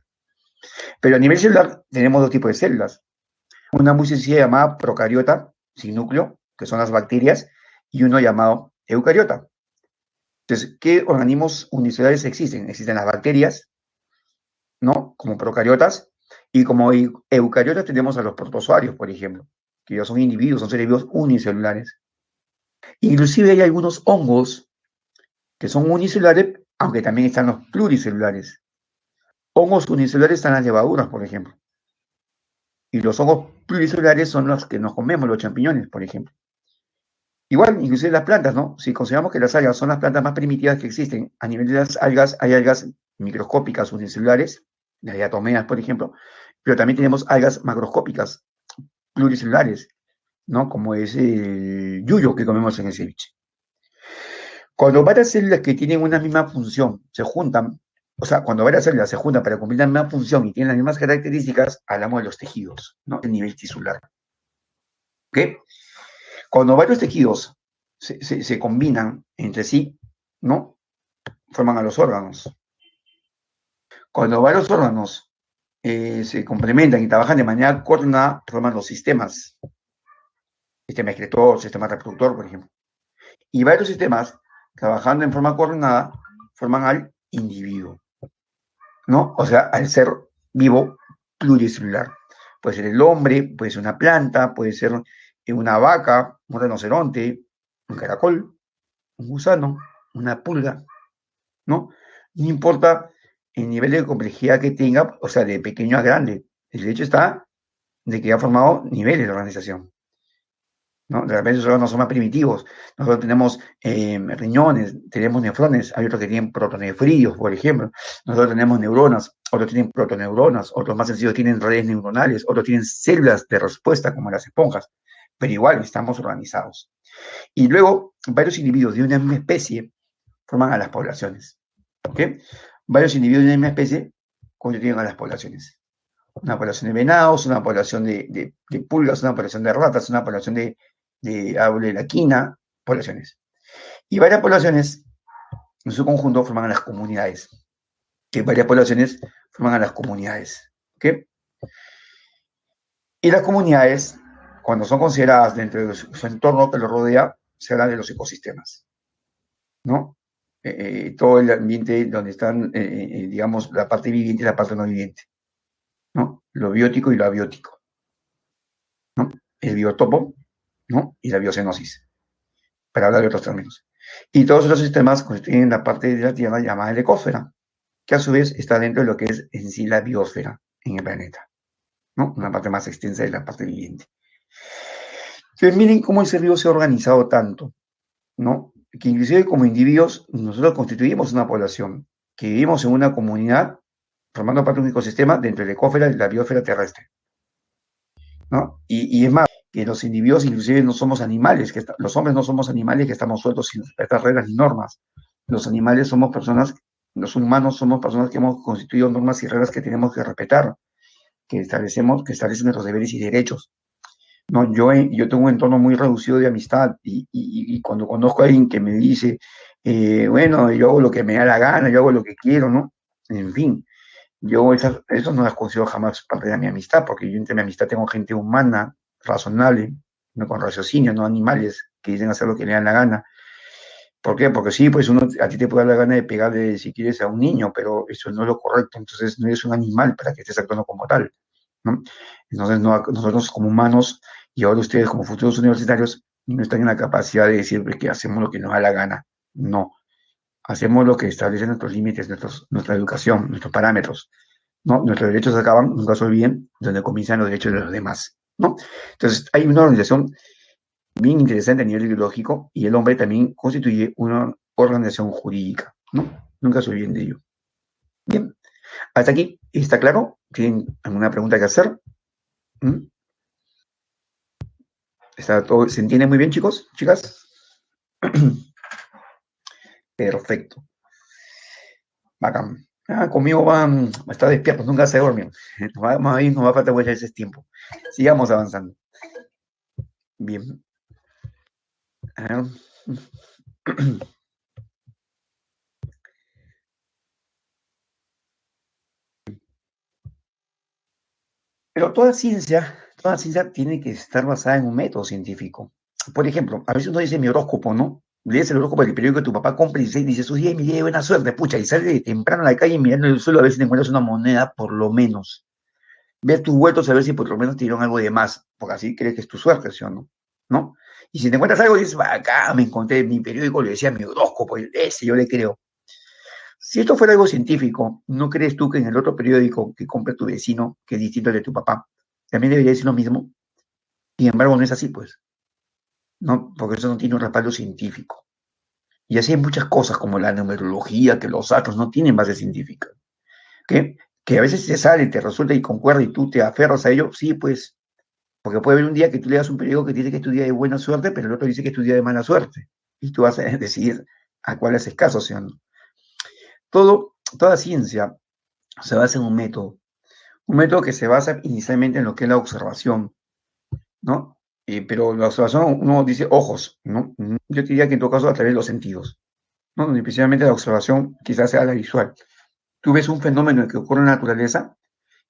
Speaker 1: Pero a nivel celular tenemos dos tipos de células. Una muy sencilla llamada procariota, sin núcleo, que son las bacterias, y uno llamado eucariota. Entonces, ¿qué organismos unicelulares existen? Existen las bacterias, ¿no? Como procariotas, y como eucariotas tenemos a los protozoarios, por ejemplo, que ya son individuos, son seres vivos unicelulares. Inclusive hay algunos hongos que son unicelulares, aunque también están los pluricelulares. Hongos unicelulares están las levaduras, por ejemplo. Y los hongos pluricelulares son los que nos comemos, los champiñones, por ejemplo. Igual, inclusive las plantas, ¿no? Si consideramos que las algas son las plantas más primitivas que existen, a nivel de las algas, hay algas microscópicas unicelulares, las diatomeas, por ejemplo, pero también tenemos algas macroscópicas, pluricelulares, ¿no? Como es el yuyo que comemos en el ceviche. Cuando varias células que tienen una misma función se juntan, o sea, cuando varias células se juntan para cumplir la misma función y tienen las mismas características, hablamos de los tejidos, ¿no? El nivel tisular. ¿Ok? Cuando varios tejidos se combinan entre sí, ¿no? Forman a los órganos. Cuando varios órganos se complementan y trabajan de manera coordinada, forman los sistemas. Sistema excretor, sistema reproductor, por ejemplo. Y varios sistemas, trabajando en forma coordinada, forman al individuo, ¿no? O sea, al ser vivo pluricelular. Puede ser el hombre, puede ser una planta, puede ser una vaca, un rinoceronte, un caracol, un gusano, una pulga, ¿no? No importa el nivel de complejidad que tenga, o sea, de pequeño a grande. El hecho está de que ha formado niveles de organización, ¿no? De repente los órganos son más primitivos. Nosotros tenemos riñones, tenemos nefrones, hay otros que tienen protonefrios, por ejemplo. Nosotros tenemos neuronas, otros tienen protoneuronas, otros más sencillos tienen redes neuronales, otros tienen células de respuesta como las esponjas, pero igual estamos organizados. Y luego, varios individuos de una misma especie forman a las poblaciones. ¿Ok? Varios individuos de una misma especie constituyen a las poblaciones. Una población de venados, una población de pulgas, una población de ratas, una población de árbol de la quina, poblaciones. Y varias poblaciones, en su conjunto, forman a las comunidades. Que varias poblaciones forman a las comunidades. ¿Ok? Y las comunidades, cuando son consideradas dentro de su entorno que los rodea, se habla de los ecosistemas, ¿no? Todo el ambiente donde están, digamos, la parte viviente y la parte no viviente, ¿no? Lo biótico y lo abiótico, ¿no? El biotopo, ¿no? Y la biocenosis, para hablar de otros términos. Y todos los sistemas constituyen la parte de la Tierra llamada el ecosfera, que a su vez está dentro de lo que es en sí la biosfera en el planeta, ¿no? Una parte más extensa de la parte viviente. Entonces, miren cómo el ser vivo se ha organizado tanto, ¿no? Que inclusive como individuos nosotros constituimos una población, que vivimos en una comunidad formando parte de un ecosistema dentro del ecósfera y la biosfera terrestre, ¿no? Y es más, que los individuos inclusive no somos animales, que los hombres no somos animales que estamos sueltos sin respetar reglas ni normas. Los animales somos personas, los humanos somos personas que hemos constituido normas y reglas que tenemos que respetar, que establecen nuestros deberes y derechos. No, yo tengo un entorno muy reducido de amistad y cuando conozco a alguien que me dice, bueno, yo hago lo que me da la gana, yo hago lo que quiero, ¿no? En fin, yo eso no las considero jamás parte de mi amistad, porque yo entre mi amistad tengo gente humana, razonable, no con raciocinio, no animales que dicen hacer lo que le dan la gana. ¿Por qué? Porque sí, pues a ti te puede dar la gana de pegarle si quieres a un niño, pero eso no es lo correcto, entonces no eres un animal para que estés actuando como tal, ¿no? Entonces nosotros como humanos y ahora ustedes como futuros universitarios no están en la capacidad de decir pues, que hacemos lo que nos da la gana. No, hacemos lo que establece nuestros límites, nuestra educación, nuestros parámetros. ¿No? Nuestros derechos acaban, nunca se olviden, donde comienzan los derechos de los demás. ¿No? Entonces, hay una organización bien interesante a nivel ideológico y el hombre también constituye una organización jurídica. ¿No? Nunca se olviden de ello. Bien, hasta aquí, ¿está claro? ¿Tienen alguna pregunta que hacer? ¿Mm? ¿Está todo, ¿se entiende muy bien, chicos? ¿Chicas? Perfecto. Bacán. Conmigo van, está despierto, nunca se duermen. Más bien nos va a faltar muchas veces tiempo. Sigamos avanzando. Bien. Pero toda ciencia tiene que estar basada en un método científico. Por ejemplo, a veces uno dice mi horóscopo, ¿no? Lees el horóscopo del periódico que tu papá compra y dices, oye, mi día de buena suerte, pucha, y sale de temprano a la calle mirando el suelo a ver si te encuentras una moneda, por lo menos. Ver tus vueltos a ver si por lo menos te dieron algo de más, porque así crees que es tu suerte, ¿sí o no? ¿No? Y si te encuentras algo, dices, acá me encontré mi periódico, le decía mi horóscopo, ese yo le creo. Si esto fuera algo científico, ¿no crees tú que en el otro periódico que compra tu vecino, que es distinto al de tu papá, también debería decir lo mismo? Sin embargo, no es así, pues, ¿no? Porque eso no tiene un respaldo científico. Y así hay muchas cosas como la numerología, que los astros no tienen base científica. Que a veces te sale, te resulta y concuerda y tú te aferras a ello, sí, pues, porque puede haber un día que tú leas un periódico que dice que es tu día de buena suerte, pero el otro dice que es tu día de mala suerte. Y tú vas a decidir a cuál haces caso, ¿sí o no? Toda ciencia se basa en un método que se basa inicialmente en lo que es la observación, ¿no? Pero la observación, uno dice ojos, ¿no? Yo diría que en todo caso a través de los sentidos, ¿no? Especialmente la observación quizás sea la visual. Tú ves un fenómeno que ocurre en la naturaleza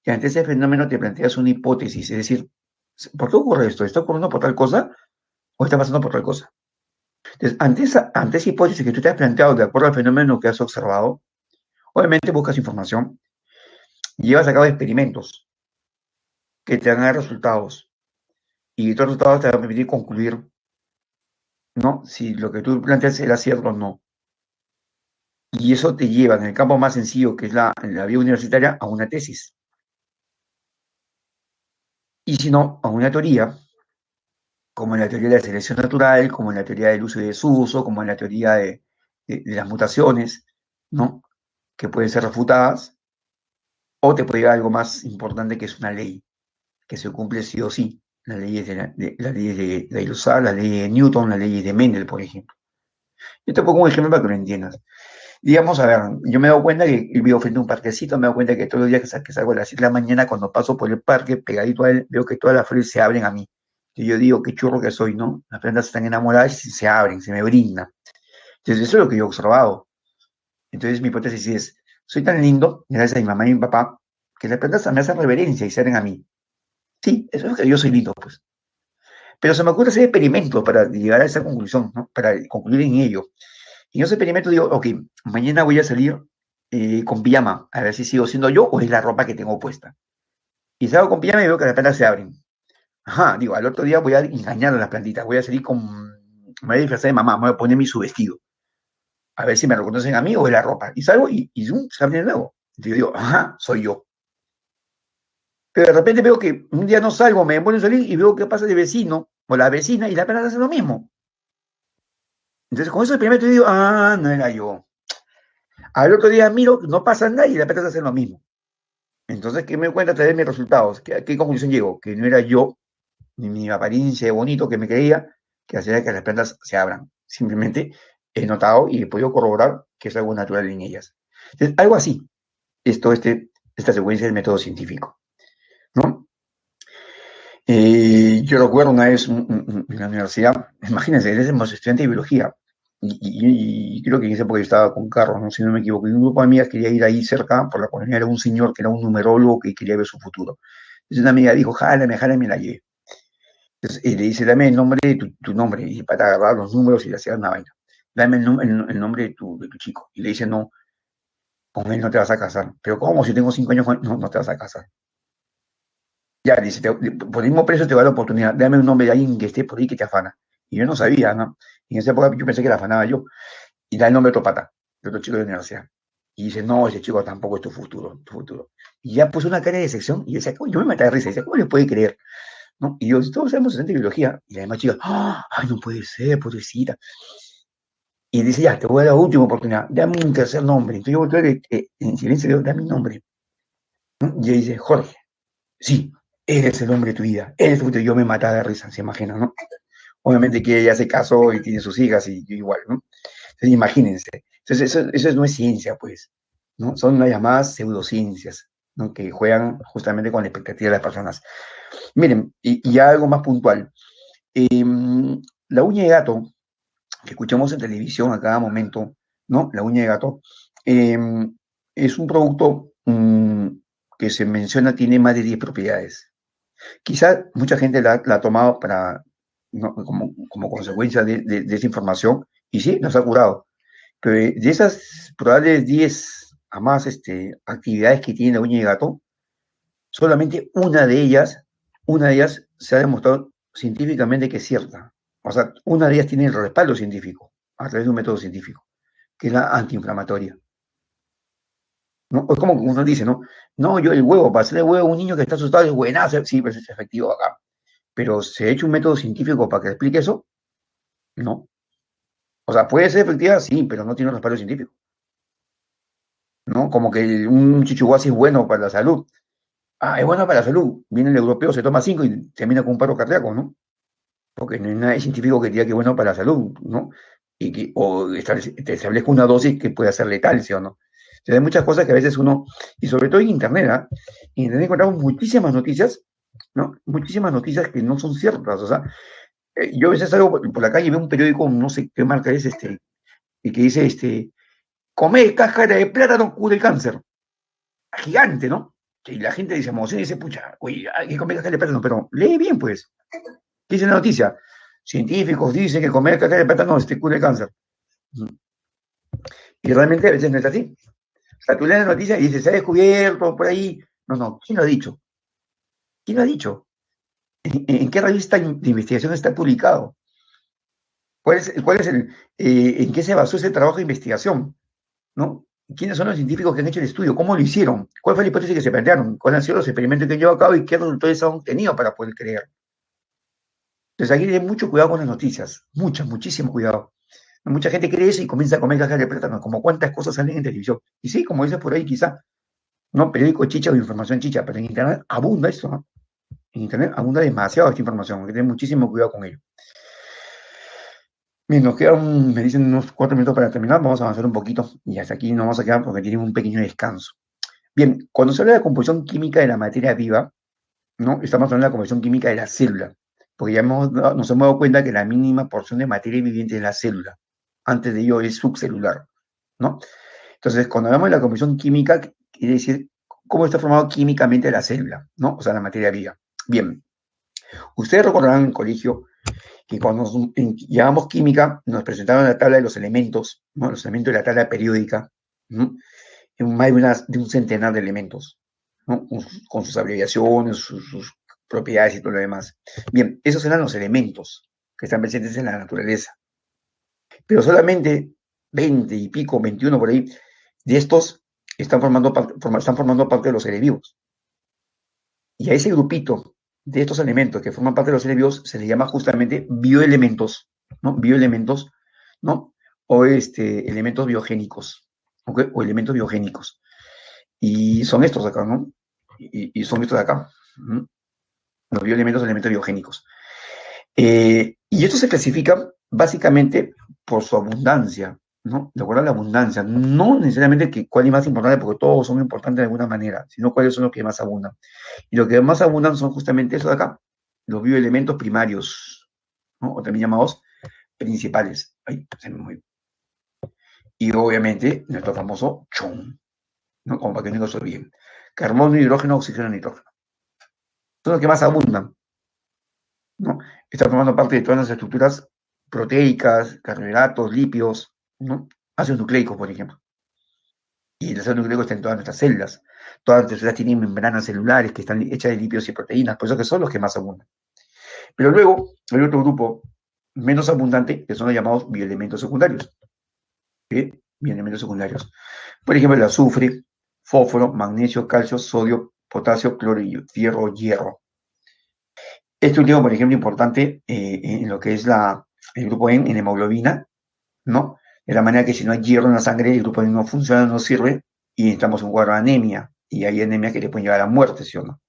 Speaker 1: y ante ese fenómeno te planteas una hipótesis, es decir, ¿por qué ocurre esto? ¿Está ocurriendo por tal cosa o está pasando por tal cosa? Entonces, ante esa hipótesis que tú te has planteado de acuerdo al fenómeno que has observado, obviamente buscas información y llevas a cabo experimentos que te dan resultados y estos resultados te van a permitir concluir, ¿no? Si lo que tú planteas era cierto o no. Y eso te lleva, en el campo más sencillo, que es la vía universitaria, a una tesis. Y si no, a una teoría, como en la teoría de la selección natural, como en la teoría del uso y desuso, como en la teoría de las mutaciones, ¿no? Que pueden ser refutadas, o te puede llevar a algo más importante que es una ley, que se cumple sí o sí. Las leyes la ley de Ilusar, la ley de Newton, la ley de Mendel, por ejemplo. Yo te pongo un ejemplo para que lo entiendas. Digamos, a ver, yo me he dado cuenta que vivo frente a un parquecito, me he dado cuenta que todos los días que salgo a las 7 de la mañana, cuando paso por el parque, pegadito a él, veo que todas las flores se abren a mí. Y yo digo, qué churro que soy, ¿no? Las plantas están enamoradas y se abren, se me brindan. Entonces, eso es lo que yo he observado. Entonces, mi hipótesis es, soy tan lindo, gracias a mi mamá y mi papá, que las plantas me hacen reverencia y se abren a mí. Sí, eso es que yo soy lindo, pues. Pero se me ocurre hacer experimentos para llegar a esa conclusión, ¿no? Para concluir en ello. Y en ese experimento digo, ok, mañana voy a salir con pijama, a ver si sigo siendo yo o es la ropa que tengo puesta. Y salgo con pijama y veo que las plantas se abren. Ajá, digo, al otro día voy a engañar a las plantitas, voy a salir me voy a disfrazar de mamá, me voy a poner mi su vestido, a ver si me reconocen a mí o es la ropa. Y salgo y zoom, se abre de nuevo. Y yo digo, ajá, soy yo. Pero de repente veo que un día no salgo, me vuelvo a salir y veo que pasa el vecino o la vecina y la planta hace lo mismo. Entonces con eso experimento digo, no era yo. Al otro día miro, no pasa nada y la planta hace lo mismo. Entonces, ¿qué me cuenta a través de mis resultados? ¿A qué conclusión llego? Que no era yo, ni mi apariencia de bonito que me creía, que hacía que las plantas se abran. Simplemente he notado y he podido corroborar que es algo natural en ellas. Entonces, algo así es esta secuencia del método científico, ¿no? Yo recuerdo una vez en la universidad, imagínense, éramos estudiantes de biología, y creo que en ese época yo estaba con Carlos, ¿no? Si no me equivoco, y un grupo de amigas quería ir ahí cerca, por la colonia era un señor que era un numerólogo que quería ver su futuro. Entonces una amiga dijo, jálame, la llevé. Entonces le dice, dame el nombre de tu nombre, y para agarrar los números y le hacía una vaina. Dame el nombre de tu chico. Y le dice, no, con él no te vas a casar. Pero ¿cómo? Si tengo 5 años, no te vas a casar. Ya, dice, por el mismo precio te va la oportunidad. Dame un nombre de alguien que esté por ahí que te afana. Y yo no sabía, ¿no? Y en esa época yo pensé que la afanaba yo. Y da el nombre de otro pata, de otro chico de la universidad. Y dice, no, ese chico tampoco es tu futuro, tu futuro. Y ya puso una cara de decepción y decía, yo me maté de risa, y decía, ¿cómo le puede creer? ¿No? Y yo, si todos sabemos estudiante de biología, y la demás chica, ¡ah! Ay, no puede ser, pobrecita. Y dice, ya, te voy a dar la última oportunidad, dame un tercer nombre. Entonces yo volteo en silencio le digo, dame mi nombre. ¿No? Y ella dice, Jorge, sí, eres el hombre de tu vida, eres tu futuro. Yo me mataba de risa, se imagina, ¿no? Obviamente que ella se casó y tiene sus hijas y yo igual, ¿no? Entonces imagínense. Entonces eso no es ciencia, pues, ¿no? Son las llamadas pseudociencias, ¿no? Que juegan justamente con la expectativa de las personas. Miren, y ya algo más puntual. Eh, la uña de gato, que escuchamos en televisión a cada momento, ¿no? La uña de gato, eh, es un producto que se menciona tiene más de 10 propiedades. Quizá mucha gente la ha tomado para, ¿no? como consecuencia de esa información, y sí, nos ha curado. Pero de esas probables 10 a más actividades que tiene la uña de gato, solamente una de ellas se ha demostrado científicamente que es cierta. O sea, una de ellas tiene el respaldo científico, a través de un método científico, que es la antiinflamatoria. ¿No? Es como uno dice, ¿no? No, yo el huevo, para hacer el huevo a un niño que está asustado es buenazo, sí, pues es efectivo acá. Pero ¿se ha hecho un método científico para que explique eso? No. O sea, puede ser efectiva, sí, pero no tiene un respaldo científico. ¿No? Como que un chichuguasi es bueno para la salud. Ah, es bueno para la salud. Viene el europeo, se toma 5 y termina con un paro cardíaco, ¿no? Porque no hay nada científico que diga que es bueno para la salud, ¿no? Y que, o te establezca una dosis que pueda ser letal, ¿sí o no? Entonces hay muchas cosas que a veces uno, y sobre todo en Internet, ¿ah? En Internet encontramos muchísimas noticias, ¿no? Muchísimas noticias que no son ciertas, o sea, yo a veces salgo por la calle y veo un periódico, no sé qué marca es, y que dice, comer cáscara de plátano cura el cáncer. Gigante, ¿no? Y la gente dice, emociona y dice, pucha, oye, hay que comer cáscara de plátano, pero lee bien, pues. ¿Qué dice la noticia? Científicos dicen que comer cáscara de plátano cura el cáncer. Y realmente a veces no es así. O sea, tú lees la noticia y dices, se ha descubierto por ahí. No, no, ¿quién lo ha dicho? ¿Quién lo ha dicho? ¿En qué revista de investigación está publicado? ¿En qué se basó ese trabajo de investigación? ¿No? ¿Quiénes son los científicos que han hecho el estudio? ¿Cómo lo hicieron? ¿Cuál fue la hipótesis que se plantearon? ¿Cuáles han sido los experimentos que han llevado a cabo y qué resultados han obtenido para poder creer? Entonces aquí hay mucho cuidado con las noticias, muchísimo cuidado. Mucha gente cree eso y comienza a comer cajas de plátano, como cuántas cosas salen en televisión. Y sí, como dices por ahí, quizá, no periódico chicha o información chicha, pero en Internet abunda esto, ¿no? En Internet abunda demasiado esta información, hay que tener muchísimo cuidado con ello. Bien, me dicen unos 4 minutos para terminar, vamos a avanzar un poquito y hasta aquí nos vamos a quedar porque tienen un pequeño descanso. Bien, cuando se habla de la composición química de la materia viva, ¿no? Estamos hablando de la composición química de la célula, porque ya nos hemos dado cuenta que la mínima porción de materia viviente es la célula. Antes de ello es subcelular, ¿no? Entonces, cuando hablamos de la composición química, quiere decir cómo está formado químicamente la célula, ¿no? O sea, la materia viva. Bien, ustedes recordarán en el colegio que cuando llevamos química nos presentaron la tabla de los elementos, ¿no? Los elementos de la tabla periódica, ¿no? En más de un centenar de elementos, ¿no? Con sus abreviaciones, sus propiedades y todo lo demás. Bien, esos eran los elementos que están presentes en la naturaleza. Pero solamente 20 y pico, 21 por ahí, de estos están formando parte de los seres vivos. Y a ese grupito de estos elementos que forman parte de los seres vivos se les llama justamente bioelementos, ¿no? Bioelementos, ¿no? O elementos biogénicos, ¿okay? O elementos biogénicos. Y son estos de acá, ¿no? Y son estos de acá. ¿No? Los bioelementos, elementos biogénicos. Y esto se clasifica básicamente por su abundancia, ¿no? De acuerdo a la abundancia. No necesariamente cuál es más importante, porque todos son importantes de alguna manera, sino cuáles son los que más abundan. Y los que más abundan son justamente esos de acá, los bioelementos primarios, ¿no? O también llamados principales. Ay, se me movió. Y obviamente nuestro famoso chon, ¿no? Como para que no se olviden. Carbono, hidrógeno, oxígeno, nitrógeno. Son los que más abundan, ¿no? Están formando parte de todas las estructuras proteicas, carbohidratos, lípidos, ¿no? Ácidos nucleicos, por ejemplo. Y el ácido nucleico está en todas nuestras células. Todas nuestras células tienen membranas celulares que están hechas de lípidos y proteínas, por eso que son los que más abundan. Pero luego hay otro grupo menos abundante, que son los llamados bioelementos secundarios. Bioelementos secundarios. Por ejemplo, el azufre, fósforo, magnesio, calcio, sodio, potasio, cloro, fierro, hierro. Este último, por ejemplo, importante en lo que es el grupo N en hemoglobina, ¿no? De la manera que si no hay hierro en la sangre, el grupo N no funciona, no sirve, y necesitamos un cuadro de anemia. Y hay anemia que le pueden llevar a la muerte, ¿sí o no?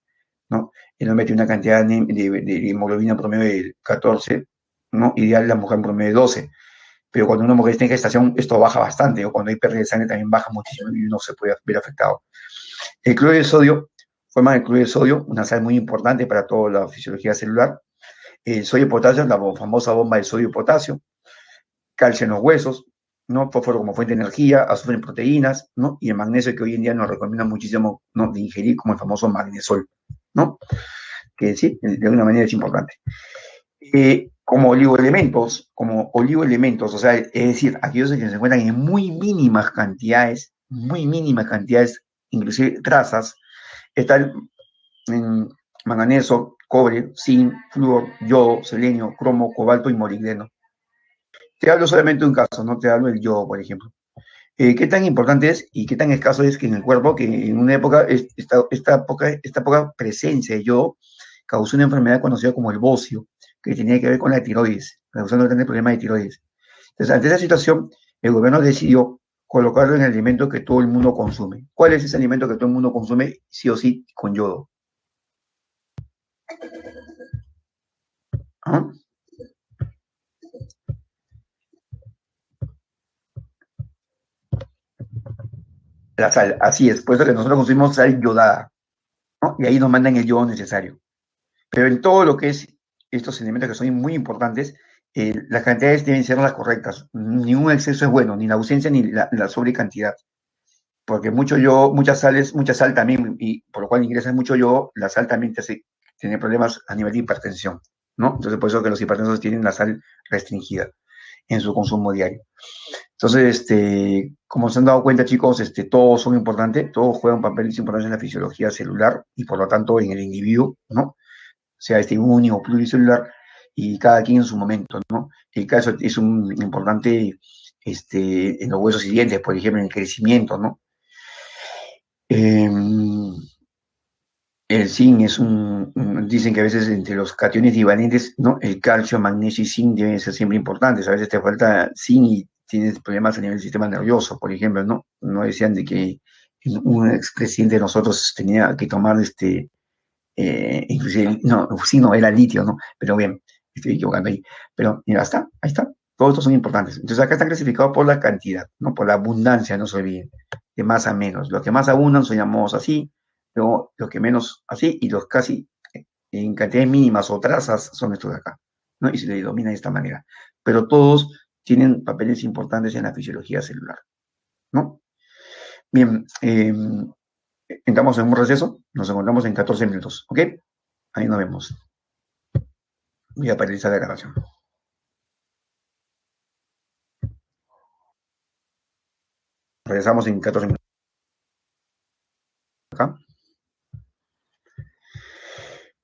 Speaker 1: ¿No? El hombre tiene una cantidad de hemoglobina promedio de 14, ¿no? Ideal la mujer en promedio de 12. Pero cuando una mujer está en gestación, esto baja bastante, o cuando hay pérdida de sangre también baja muchísimo y uno se puede ver afectado. El cloruro de sodio forma el cloruro de sodio, una sal muy importante para toda la fisiología celular. El sodio y potasio, la famosa bomba de sodio y potasio. Calcio en los huesos, ¿no? Fósforo como fuente de energía, azufre en proteínas, ¿no? Y el magnesio que hoy en día nos recomienda muchísimo, ¿no?, de ingerir, como el famoso magnesol, ¿no? Que sí, de alguna manera es importante. Como oligoelementos, o sea, es decir, aquellos que se encuentran en muy mínimas cantidades, inclusive trazas, están en manganeso, cobre, zinc, flúor, yodo, selenio, cromo, cobalto y molibdeno. Te hablo solamente de un caso, no te hablo del yodo, por ejemplo. ¿Qué tan importante es y qué tan escaso es que en el cuerpo, que en una época, esta poca presencia de yodo causó una enfermedad conocida como el bocio, que tenía que ver con la tiroides, causando tener problemas de tiroides? Entonces, ante esa situación, el gobierno decidió colocarlo en el alimento que todo el mundo consume. ¿Cuál es ese alimento que todo el mundo consume, sí o sí, con yodo? ¿Ah? La sal, así es, por eso que nosotros consumimos sal yodada, ¿no? Y ahí nos mandan el yodo necesario. Pero en todo lo que es estos elementos que son muy importantes, las cantidades deben ser las correctas. Ningún exceso es bueno, ni la ausencia ni la sobrecantidad. Porque mucha sal también, y por lo cual ingresas mucho yodo, la sal también te hace tener problemas a nivel de hipertensión, ¿no? Entonces, por eso que los hipertensos tienen la sal restringida en su consumo diario. Entonces, como se han dado cuenta, chicos, todos son importantes, todos juegan un papel importante en la fisiología celular y por lo tanto en el individuo, ¿no? Sea único o pluricelular, y cada quien en su momento, ¿no? El caso es un importante en los huesos y dientes, por ejemplo, en el crecimiento, ¿no? Eh, el zinc dicen que a veces entre los cationes divalentes, ¿no? El calcio, magnesio y zinc deben ser siempre importantes. A veces te falta zinc y tienes problemas a nivel del sistema nervioso, por ejemplo, ¿no? No decían de que un expresidente de nosotros tenía que tomar inclusive, no, sí, no, era litio, ¿no? Pero bien, estoy equivocando ahí. Pero mira, ahí está. Todos estos son importantes. Entonces acá están clasificados por la cantidad, ¿no? Por la abundancia, no se olviden. De más a menos. Los que más abundan son llamados así, luego los que menos así, y los casi en cantidades mínimas o trazas son estos de acá, ¿no? Y se le denomina de esta manera. Pero todos tienen papeles importantes en la fisiología celular, ¿no? Bien, entramos en un receso, nos encontramos en 14 minutos, ¿ok? Ahí nos vemos. Voy a paralizar la grabación. Regresamos en 14 minutos. Acá.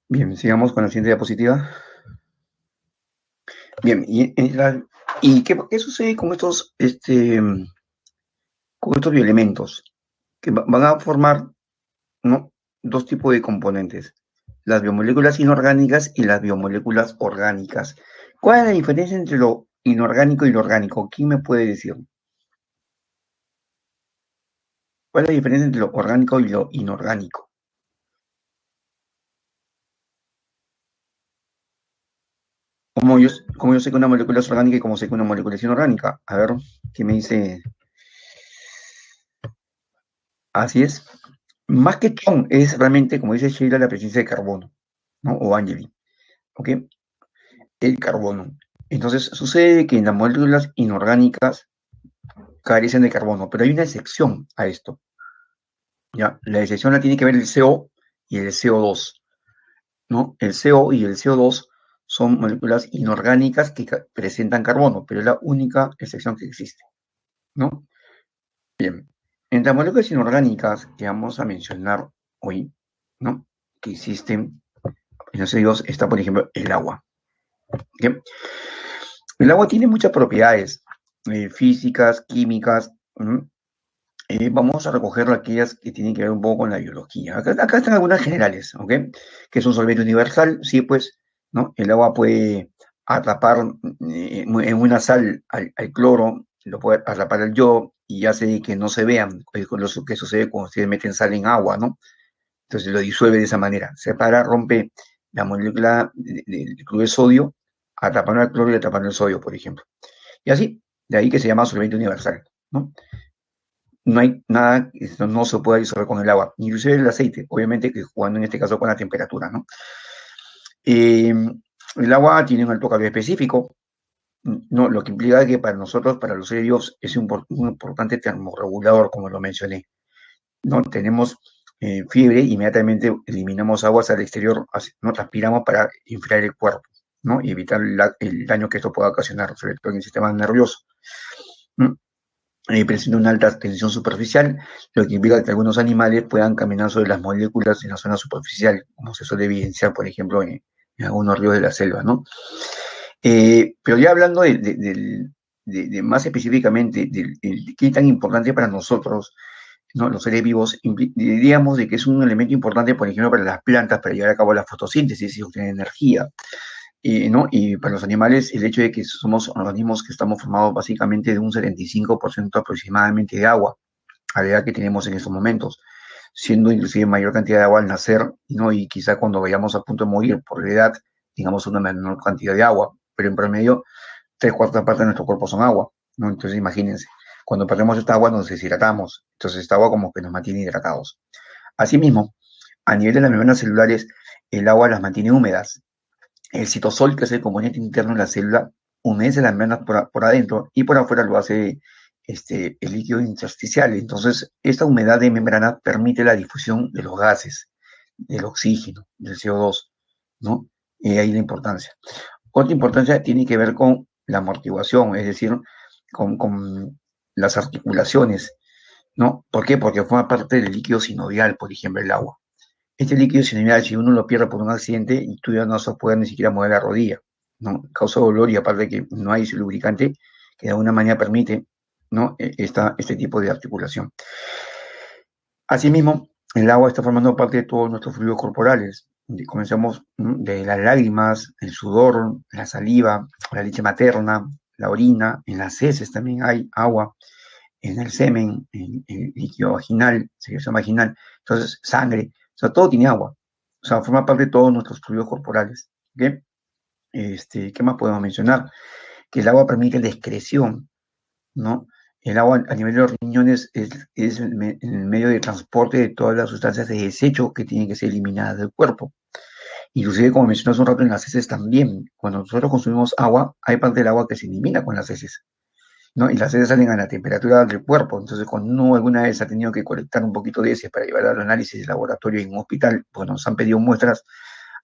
Speaker 1: Bien, sigamos con la siguiente diapositiva. Bien, ¿y qué sucede con estos bioelementos? Que van a formar, ¿no?, dos tipos de componentes: las biomoléculas inorgánicas y las biomoléculas orgánicas. ¿Cuál es la diferencia entre lo inorgánico y lo orgánico? ¿Quién me puede decir? ¿Cuál es la diferencia entre lo orgánico y lo inorgánico? ¿Cómo yo sé que una molécula es orgánica y cómo sé que una molécula es inorgánica? A ver, ¿qué me dice? Así es. Más que Chon, es realmente, como dice Sheila, la presencia de carbono, ¿no? O Angeli, ¿ok? El carbono. Entonces, sucede que en las moléculas inorgánicas carecen de carbono, pero hay una excepción a esto, ¿ya? La excepción la tiene que ver el CO y el CO2, ¿no? El CO y el CO2 son moléculas inorgánicas que presentan carbono, pero es la única excepción que existe, ¿no? Bien, entre las moléculas inorgánicas que vamos a mencionar hoy, ¿no?, que existen en los CO2 está, por ejemplo, el agua. ¿Okay? El agua tiene muchas propiedades físicas, químicas. Vamos a recoger aquellas que tienen que ver un poco con la biología. Acá están algunas generales, ¿ok? Que es un solvente universal, sí, pues, ¿no? El agua puede atrapar en una sal al cloro, lo puede atrapar al yodo y hace que no se vean, con lo que sucede cuando ustedes meten sal en agua, ¿no? Entonces lo disuelve de esa manera. Separa, rompe la molécula del cloruro de sodio, atrapando al cloro y atrapando el sodio, por ejemplo. Y así, de ahí que se llama solvente universal, ¿no? No hay nada, esto no se puede disolver con el agua, inclusive el aceite, obviamente que jugando en este caso con la temperatura, ¿no? Eh, el agua tiene un alto calor específico, ¿no? Lo que implica que para nosotros, para los seres vivos, es un importante termorregulador, como lo mencioné, ¿no? Tenemos fiebre, inmediatamente eliminamos aguas al exterior, no transpiramos para enfriar el cuerpo, ¿no? Y evitar el daño que esto pueda ocasionar, sobre todo en el sistema nervioso. ¿No? Presenta una alta tensión superficial, lo que implica que algunos animales puedan caminar sobre las moléculas en la zona superficial, como se suele evidenciar, por ejemplo, en algunos ríos de la selva, ¿no? Pero ya hablando de más específicamente de qué tan importante para nosotros, ¿no? Los seres vivos, diríamos de que es un elemento importante, por ejemplo, para las plantas, para llevar a cabo la fotosíntesis y obtener energía. ¿No? Y para los animales, el hecho de que somos organismos que estamos formados básicamente de un 75% aproximadamente de agua, a la edad que tenemos en estos momentos, siendo inclusive mayor cantidad de agua al nacer, ¿no? Y quizá cuando vayamos a punto de morir por la edad, tengamos una menor cantidad de agua, pero en promedio, tres cuartas partes de nuestro cuerpo son agua, ¿no? Entonces imagínense, cuando perdemos esta agua nos deshidratamos, entonces esta agua como que nos mantiene hidratados. Asimismo, a nivel de las membranas celulares, el agua las mantiene húmedas, el citosol, que es el componente interno de la célula, humedece las membranas por adentro y por afuera lo hace el líquido intersticial. Entonces, esta humedad de membrana permite la difusión de los gases, del oxígeno, del CO2, ¿no? Y ahí la importancia. Otra importancia tiene que ver con la amortiguación, es decir, con las articulaciones, ¿no? ¿Por qué? Porque forma parte del líquido sinovial, por ejemplo, el agua. Este líquido sinovial, si uno lo pierde por un accidente, y tú ya no se puede ni siquiera mover la rodilla, ¿no? Causa dolor y aparte de que no hay ese lubricante que de alguna manera permite, ¿no? Este tipo de articulación. Asimismo, el agua está formando parte de todos nuestros fluidos corporales. Comenzamos de las lágrimas, el sudor, la saliva, la leche materna, la orina, en las heces también hay agua, en el semen, en el líquido vaginal, secreción vaginal, entonces sangre, o sea, todo tiene agua, o sea, forma parte de todos nuestros fluidos corporales. ¿Okay? ¿Qué más podemos mencionar? Que el agua permite la excreción, ¿no? El agua a nivel de los riñones es el medio de transporte de todas las sustancias de desecho que tienen que ser eliminadas del cuerpo. Inclusive, como mencioné hace un rato, en las heces también. Cuando nosotros consumimos agua, hay parte del agua que se elimina con las heces, ¿no? Y las heces salen a la temperatura del cuerpo. Entonces, cuando uno alguna vez ha tenido que colectar un poquito de heces para llevar al análisis de laboratorio en un hospital, pues nos han pedido muestras,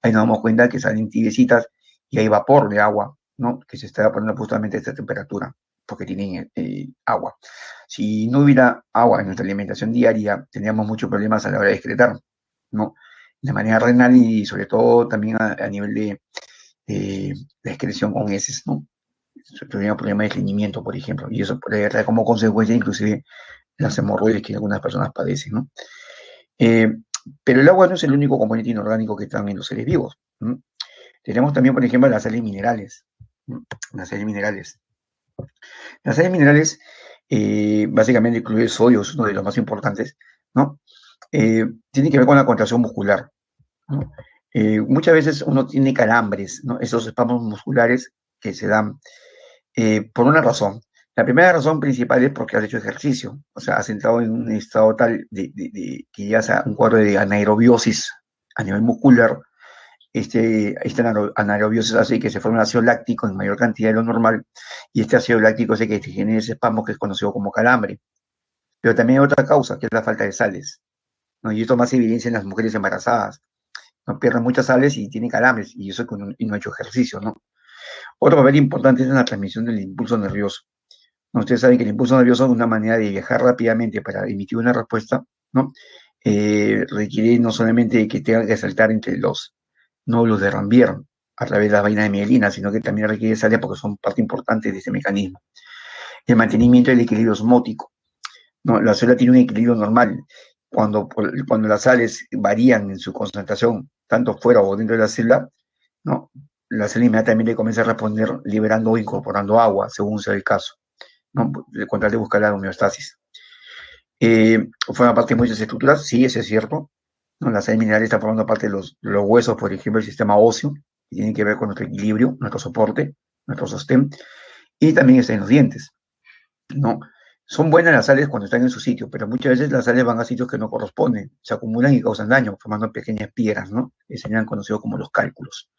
Speaker 1: ahí nos damos cuenta que salen tibiecitas y hay vapor de agua, ¿no? Que se está poniendo justamente a esta temperatura, porque tienen agua. Si no hubiera agua en nuestra alimentación diaria, tendríamos muchos problemas a la hora de excretar, ¿no? De manera renal y sobre todo también a nivel de la excreción con heces, ¿no? Tuvieron problemas de estreñimiento, por ejemplo, y eso puede traer como consecuencia inclusive las hemorroides que algunas personas padecen, ¿no? Eh, pero el agua no es el único componente inorgánico que están en los seres vivos. ¿No? Tenemos también, por ejemplo, las sales minerales. ¿No? Las sales minerales. Las sales minerales básicamente incluye sodio, es uno de los más importantes, ¿no? Tiene que ver con la contracción muscular, ¿no? Muchas veces uno tiene calambres, ¿no? Esos espasmos musculares que se dan por una razón. La primera razón principal es porque has hecho ejercicio, o sea, has entrado en un estado tal de que llegas a un cuadro de anaerobiosis a nivel muscular. Este anaerobiosis hace que se forme un ácido láctico en mayor cantidad de lo normal, y este ácido láctico hace que te genere ese espasmo que es conocido como calambre. Pero también hay otra causa, que es la falta de sales, ¿no? Y esto más se evidencia en las mujeres embarazadas, no pierden muchas sales y tienen calambres, y eso y no ha hecho ejercicio, ¿no? Otro papel importante es en la transmisión del impulso nervioso. Ustedes saben que el impulso nervioso es una manera de viajar rápidamente para emitir una respuesta, ¿no? Requiere no solamente que tenga que saltar entre los nódulos de Rambier, a través de las vainas de mielina, sino que también requiere sales porque son parte importante de este mecanismo. El mantenimiento del equilibrio osmótico, ¿no? La célula tiene un equilibrio normal. Cuando las sales varían en su concentración, tanto fuera o dentro de la célula, ¿no? La célula inmediatamente comienza a responder liberando o incorporando agua, según sea el caso, ¿no? Con tal de buscar la homeostasis. Forma parte de muchas estructuras, sí, eso es cierto, ¿no? La sal mineral está formando parte de los huesos, por ejemplo, el sistema óseo, que tiene que ver con nuestro equilibrio, nuestro soporte, nuestro sostén, y también está en los dientes, ¿no? Son buenas las sales cuando están en su sitio, pero muchas veces las sales van a sitios que no corresponden, se acumulan y causan daño, formando pequeñas piedras, ¿no? Que serían conocidos como los cálculos.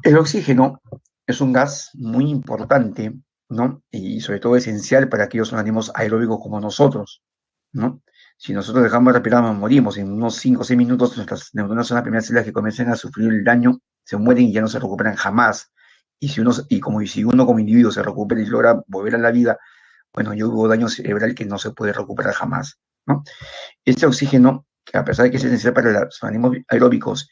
Speaker 1: El oxígeno es un gas muy importante, ¿no? Y sobre todo esencial para aquellos organismos aeróbicos como nosotros, ¿no? Si nosotros dejamos de respirar, nos morimos. En unos 5 o 6 minutos, nuestras neuronas son las primeras células que comienzan a sufrir el daño, se mueren y ya no se recuperan jamás. Y si uno como individuo se recupera y logra volver a la vida, bueno, ya hubo daño cerebral que no se puede recuperar jamás, ¿no? Este oxígeno, que a pesar de que es esencial para los organismos aeróbicos,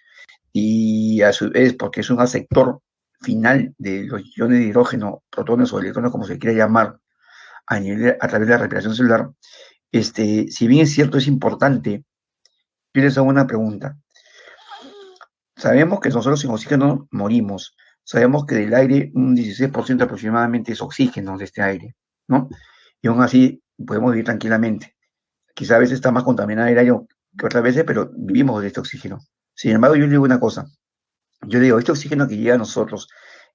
Speaker 1: y a su vez, porque es un aceptor final de los iones de hidrógeno, protones o electrones, como se quiera llamar, a través de la respiración celular, si bien es cierto, es importante, yo les hago una pregunta. Sabemos que nosotros sin oxígeno morimos. Sabemos que del aire un 16% aproximadamente es oxígeno de este aire, ¿no? Y aún así podemos vivir tranquilamente. Quizá a veces está más contaminado el aire que otras veces, pero vivimos de este oxígeno. Sin embargo, yo le digo una cosa. Yo digo, este oxígeno que llega a nosotros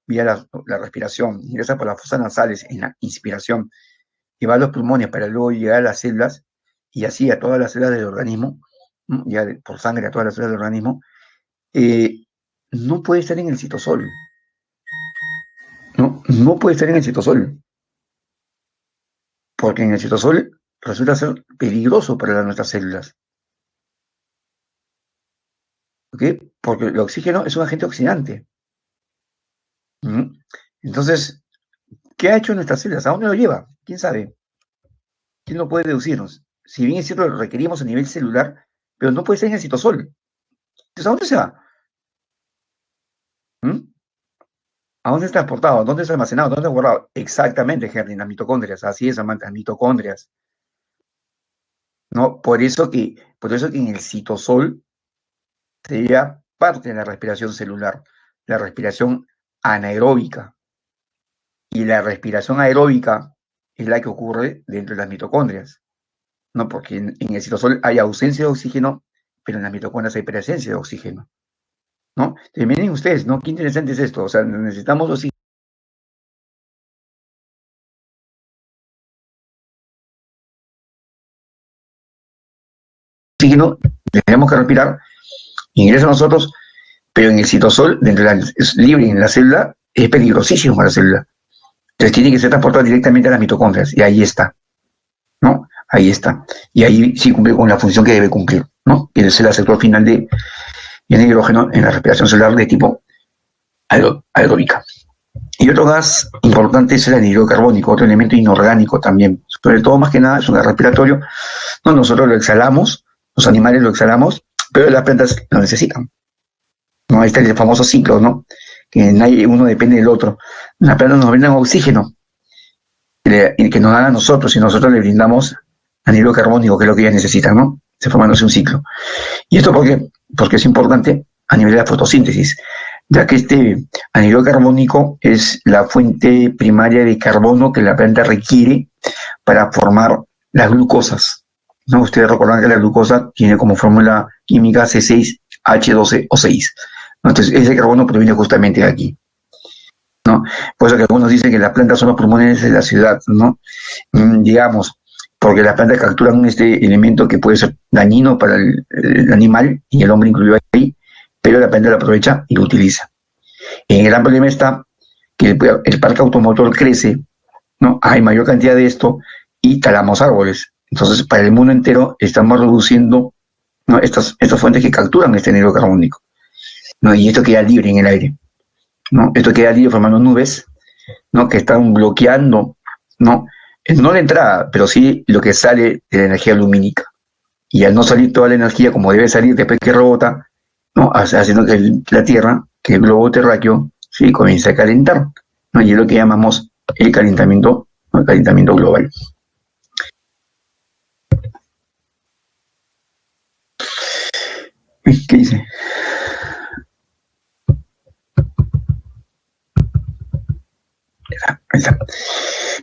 Speaker 1: vía la respiración, ingresa por las fosas nasales en la inspiración y va a los pulmones para luego llegar a las células y así a todas las células del organismo, ya por sangre a todas las células del organismo, no puede estar en el citosol. No puede estar en el citosol. Porque en el citosol resulta ser peligroso para nuestras células. ¿Ok? Porque el oxígeno es un agente oxidante. Entonces, ¿qué ha hecho nuestras células? ¿A dónde lo lleva? ¿Quién sabe? ¿Quién lo puede deducirnos? Si bien es cierto, lo requerimos a nivel celular, pero no puede ser en el citosol. Entonces, ¿a dónde se va? ¿A dónde está transportado? ¿Dónde está almacenado? ¿Dónde está guardado? Exactamente, Henry, en las mitocondrias. Así es, Samantha, las mitocondrias. ¿No? Por eso que en el citosol sería parte de la respiración celular, la respiración anaeróbica. Y la respiración aeróbica es la que ocurre dentro de las mitocondrias, ¿no? Porque en el citosol hay ausencia de oxígeno, pero en las mitocondrias hay presencia de oxígeno, ¿no? Entonces, miren ustedes, ¿no? Qué interesante es esto. O sea, necesitamos oxígeno, tenemos que respirar, ingresa a nosotros, pero en el citosol, dentro de es libre en la célula, es peligrosísimo para la célula. Entonces tiene que ser transportado directamente a las mitocondrias, y ahí está, ¿no? Ahí está. Y ahí sí cumple con la función que debe cumplir, ¿no? Que es el aceptor final de hidrógeno en la respiración celular de tipo aeróbica. Y otro gas importante es el anhídrido carbónico, otro elemento inorgánico también. Sobre todo, más que nada, es un gas respiratorio. No, nosotros lo exhalamos, los animales lo exhalamos, pero las plantas lo necesitan. ¿No? Ahí está el famoso ciclo, ¿no? Que uno depende del otro. Las plantas nos brindan oxígeno, que nos dan a nosotros, y nosotros le brindamos anhídrido carbónico, que es lo que ellas necesitan, ¿no? Se formándose un ciclo. ¿Y esto por qué? Porque es importante a nivel de la fotosíntesis, ya que este anhídrido carbónico es la fuente primaria de carbono que la planta requiere para formar las glucosas, ¿no? Ustedes recordarán que la glucosa tiene como fórmula química C6H12O6. ¿No? Entonces, ese carbono proviene justamente de aquí, ¿no? Por eso que algunos dicen que las plantas son los pulmones de la ciudad, ¿no? Digamos, porque las plantas capturan este elemento que puede ser dañino para el animal, y el hombre incluido ahí, pero la planta lo aprovecha y lo utiliza. El gran problema está que el parque automotor crece, ¿no? Hay mayor cantidad de esto y talamos árboles. Entonces, para el mundo entero estamos reduciendo, ¿no? estas fuentes que capturan este anhídrido carbónico, ¿no? Y esto queda libre en el aire, ¿no? Esto queda libre formando nubes, ¿no? Que están bloqueando, ¿no? No la entrada, pero sí lo que sale de la energía lumínica. Y al no salir toda la energía como debe salir después que rebota, ¿no? Haciendo que la Tierra que el globo terráqueo, ¿sí?, comienza a calentar, ¿no? Y es lo que llamamos el calentamiento, ¿no?, el calentamiento global. ¿Qué dice? Ahí está.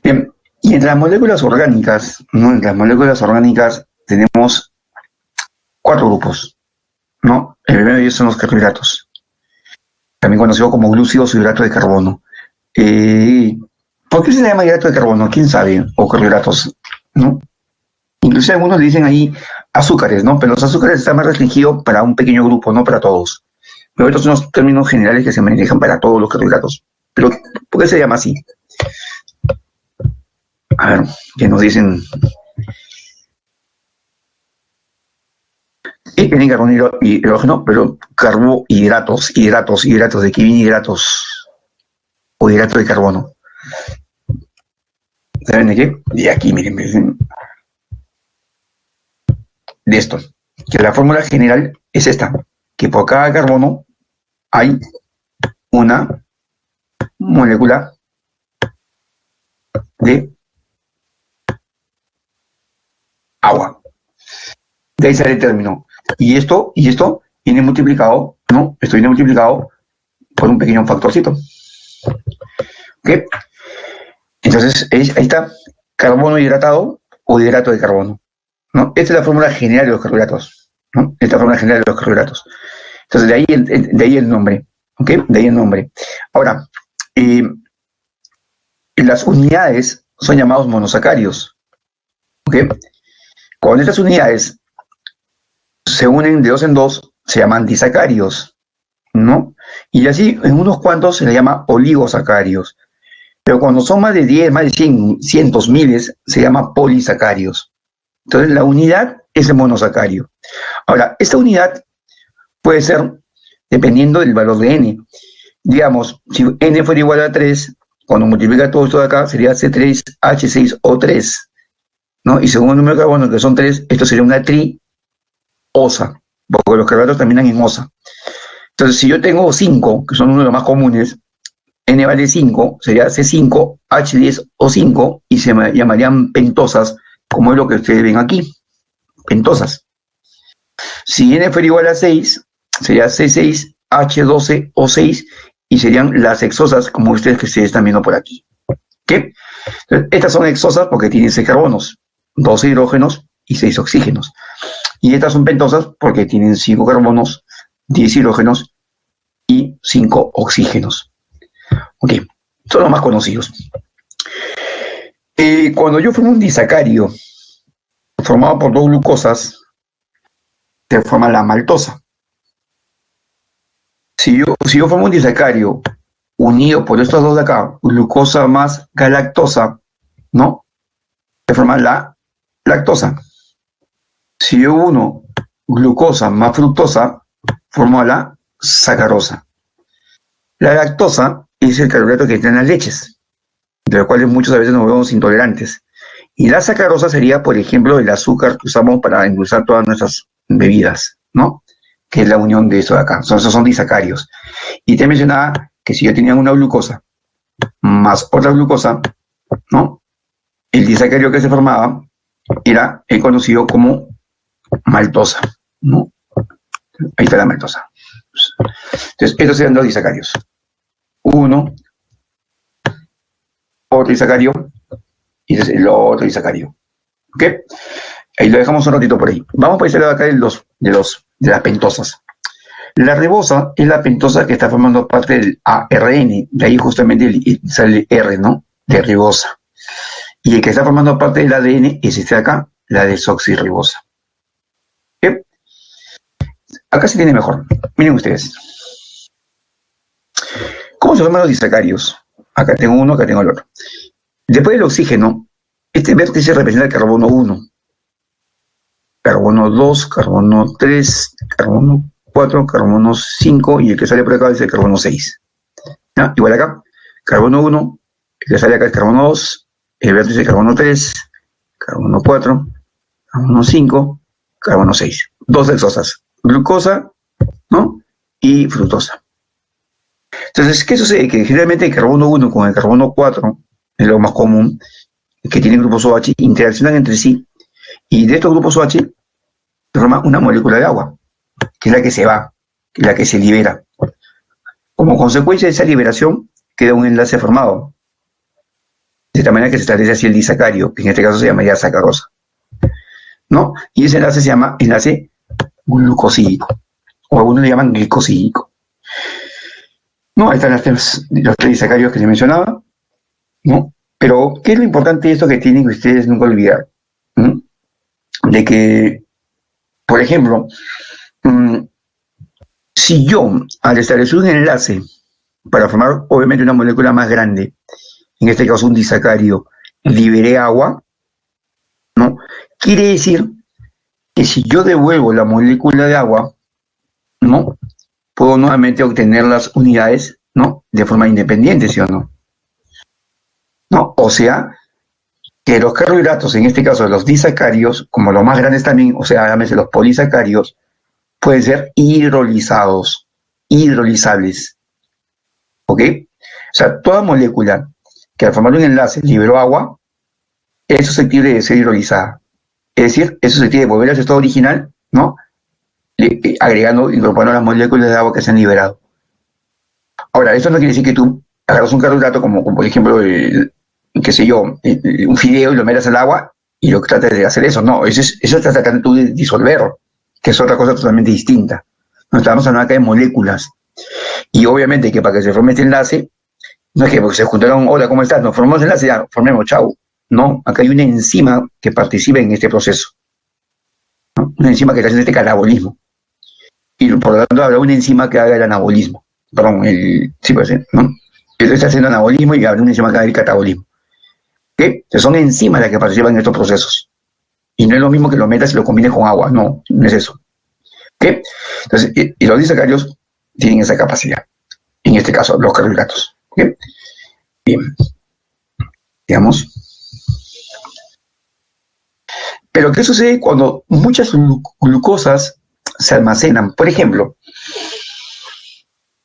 Speaker 1: Bien, y entre las moléculas orgánicas, ¿no?, entre las moléculas orgánicas tenemos 4 grupos, ¿no? El primero de ellos son los carbohidratos, también conocido como glúcidos o hidratos de carbono. ¿Por qué se le llama hidrato de carbono? ¿Quién sabe? O carbohidratos, ¿no? Incluso algunos le dicen ahí azúcares, ¿no? Pero los azúcares están más restringidos para un pequeño grupo, no para todos. Pero estos son los términos generales que se manejan para todos los carbohidratos. Pero, ¿por qué se llama así? A ver, ¿qué nos dicen? Tienen carbono y hidrógeno, pero carbohidratos, hidratos, ¿de qué vienen hidratos? O hidratos de carbono. ¿Saben de qué? De aquí, miren, de esto. Que la fórmula general es esta, que por cada carbono hay una molécula de agua. De ahí sale el término. Y esto viene multiplicado, ¿no? Esto viene multiplicado por un pequeño factorcito. ¿Ok? Entonces, ahí está, carbono hidratado o hidrato de carbono, ¿no? Esta es la fórmula general de los carbohidratos, ¿no? Esta es la fórmula general de los carbohidratos. Entonces, de ahí el nombre, ¿ok? De ahí el nombre. Ahora, las unidades son llamados monosacáridos, ¿ok? Cuando estas unidades se unen de 2 en 2, se llaman disacáridos, ¿no? Y así, en unos cuantos se les llama oligosacáridos. Pero cuando son más de 10, más de 100, cientos, miles, se llama polisacáridos. Entonces, la unidad es el monosacárido. Ahora, esta unidad puede ser dependiendo del valor de n. Digamos, si n fuera igual a 3, cuando multiplica todo esto de acá, sería C3H6O3, ¿no? Y según el número de carbono, que son 3, esto sería una triosa, porque los carbohidratos terminan en osa. Entonces, si yo tengo 5, que son uno de los más comunes, n vale 5, sería C5H10O5, y se llamarían pentosas, como es lo que ustedes ven aquí, pentosas. Si n fuera igual a 6, sería C6H12O6, y serían las hexosas, como ustedes que ustedes están viendo por aquí. ¿Qué? Estas son hexosas porque tienen 6 carbonos, 2 hidrógenos y 6 oxígenos. Y estas son pentosas porque tienen 5 carbonos, 10 hidrógenos y 5 oxígenos. Ok, son los más conocidos. Cuando yo formo un disacario formado por 2 glucosas, se forma la maltosa. Si yo formo un disacario unido por estos dos de acá, glucosa más galactosa, ¿no? Se forma la lactosa. Si yo uno glucosa más fructosa, formo la sacarosa. La lactosa es el carbohidrato que está en las leches, de los cuales muchos a veces nos vemos intolerantes. Y la sacarosa sería, por ejemplo, el azúcar que usamos para endulzar todas nuestras bebidas, ¿no? Que es la unión de eso de acá. Esos son disacarios. Y te mencionaba que si yo tenía una glucosa más otra glucosa, ¿no? El disacario que se formaba era el conocido como maltosa, ¿no? Ahí está la maltosa. Entonces, estos serían los disacarios. Uno, otro disacario, y el otro disacario. ¿Ok? Ahí lo dejamos un ratito por ahí. Vamos por este lado acá de las pentosas. La ribosa es la pentosa que está formando parte del ARN, de ahí justamente sale el R, ¿no? De ribosa. Y el que está formando parte del ADN es este de acá, la desoxirribosa. ¿Ok? Acá se tiene mejor. Miren ustedes. ¿Cómo se forman los disacarios? Acá tengo uno, acá tengo el otro. Después del oxígeno, este vértice representa el carbono 1, carbono 2, carbono 3, carbono 4, carbono 5, y el que sale por acá es el carbono 6. ¿Ya? Igual acá, carbono 1, el que sale acá es carbono 2, el vértice carbono 3, carbono 4, carbono 5, carbono 6. Dos hexosas, glucosa, ¿no? Y fructosa. Entonces, ¿qué sucede? Que generalmente el carbono 1 con el carbono 4 es lo más común, que tienen grupos OH, interaccionan entre sí, y de estos grupos OH se forma una molécula de agua, que es la que se va, que es la que se libera. Como consecuencia de esa liberación, queda un enlace formado, de esta manera que se establece así el disacario, que en este caso se llamaría sacarosa, ¿no? Y ese enlace se llama enlace glucosídico, o algunos le llaman glicosídico. ¿No? Ahí están los tres disacarios que les mencionaba, ¿no? Pero, ¿qué es lo importante de esto que tienen que ustedes nunca olvidar? ¿Mm? De que, por ejemplo, si yo, al establecer un enlace para formar, obviamente, una molécula más grande, en este caso un disacario, liberé agua, ¿no? Quiere decir que si yo devuelvo la molécula de agua, ¿no? Puedo nuevamente obtener las unidades, ¿no? De forma independiente, ¿sí o no? ¿No? O sea, que los carbohidratos, en este caso los disacarios, como los más grandes también, o sea, llámese los polisacarios, pueden ser hidrolizables, ¿ok? O sea, toda molécula que al formar un enlace liberó agua es susceptible de ser hidrolizada. Es decir, es susceptible de volver a su estado original, ¿no? Agregando, incorporando las moléculas de agua que se han liberado. Ahora, esto no quiere decir que tú agarras un carbohidrato como por ejemplo, qué sé yo, un fideo y lo metas al agua y lo que tratas de hacer eso. No, eso estás tratando tú de disolver, que es otra cosa totalmente distinta. No estamos hablando acá de moléculas. Y obviamente que para que se forme este enlace, no es que porque se juntaron, hola, ¿cómo estás? Nos formamos enlace, ya, formemos, chau. No, acá hay una enzima que participa en este proceso, ¿no? Una enzima que está haciendo este catabolismo. Y por lo tanto habrá una enzima que haga el anabolismo. Perdón, sí puede ser, ¿no? Él está haciendo anabolismo y habrá una enzima que haga el catabolismo. ¿Qué? Entonces son enzimas las que participan en estos procesos. Y no es lo mismo que lo metas y lo combines con agua, no, no es eso. ¿Qué? Entonces, y los disacarios tienen esa capacidad. En este caso, los carbohidratos. ¿Okay? Bien, digamos. Pero, ¿qué sucede cuando muchas glucosas se almacenan? Por ejemplo,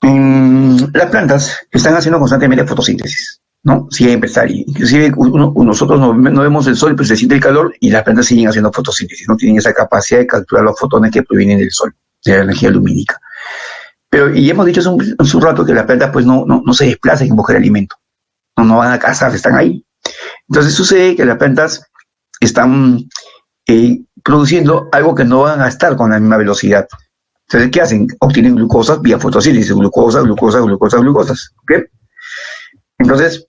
Speaker 1: las plantas están haciendo constantemente fotosíntesis, ¿no? Siempre está ahí. Inclusive nosotros no vemos el sol, pero se siente el calor y las plantas siguen haciendo fotosíntesis, no tienen esa capacidad de capturar los fotones que provienen del sol, de la energía lumínica. Pero, y hemos dicho hace un rato que las plantas pues no se desplazan en buscar alimento, no van a cazar, están ahí. Entonces sucede que las plantas están produciendo algo que no van a estar con la misma velocidad. Entonces, ¿qué hacen? Obtienen glucosas vía fotosíntesis, glucosas. ¿Okay? Entonces,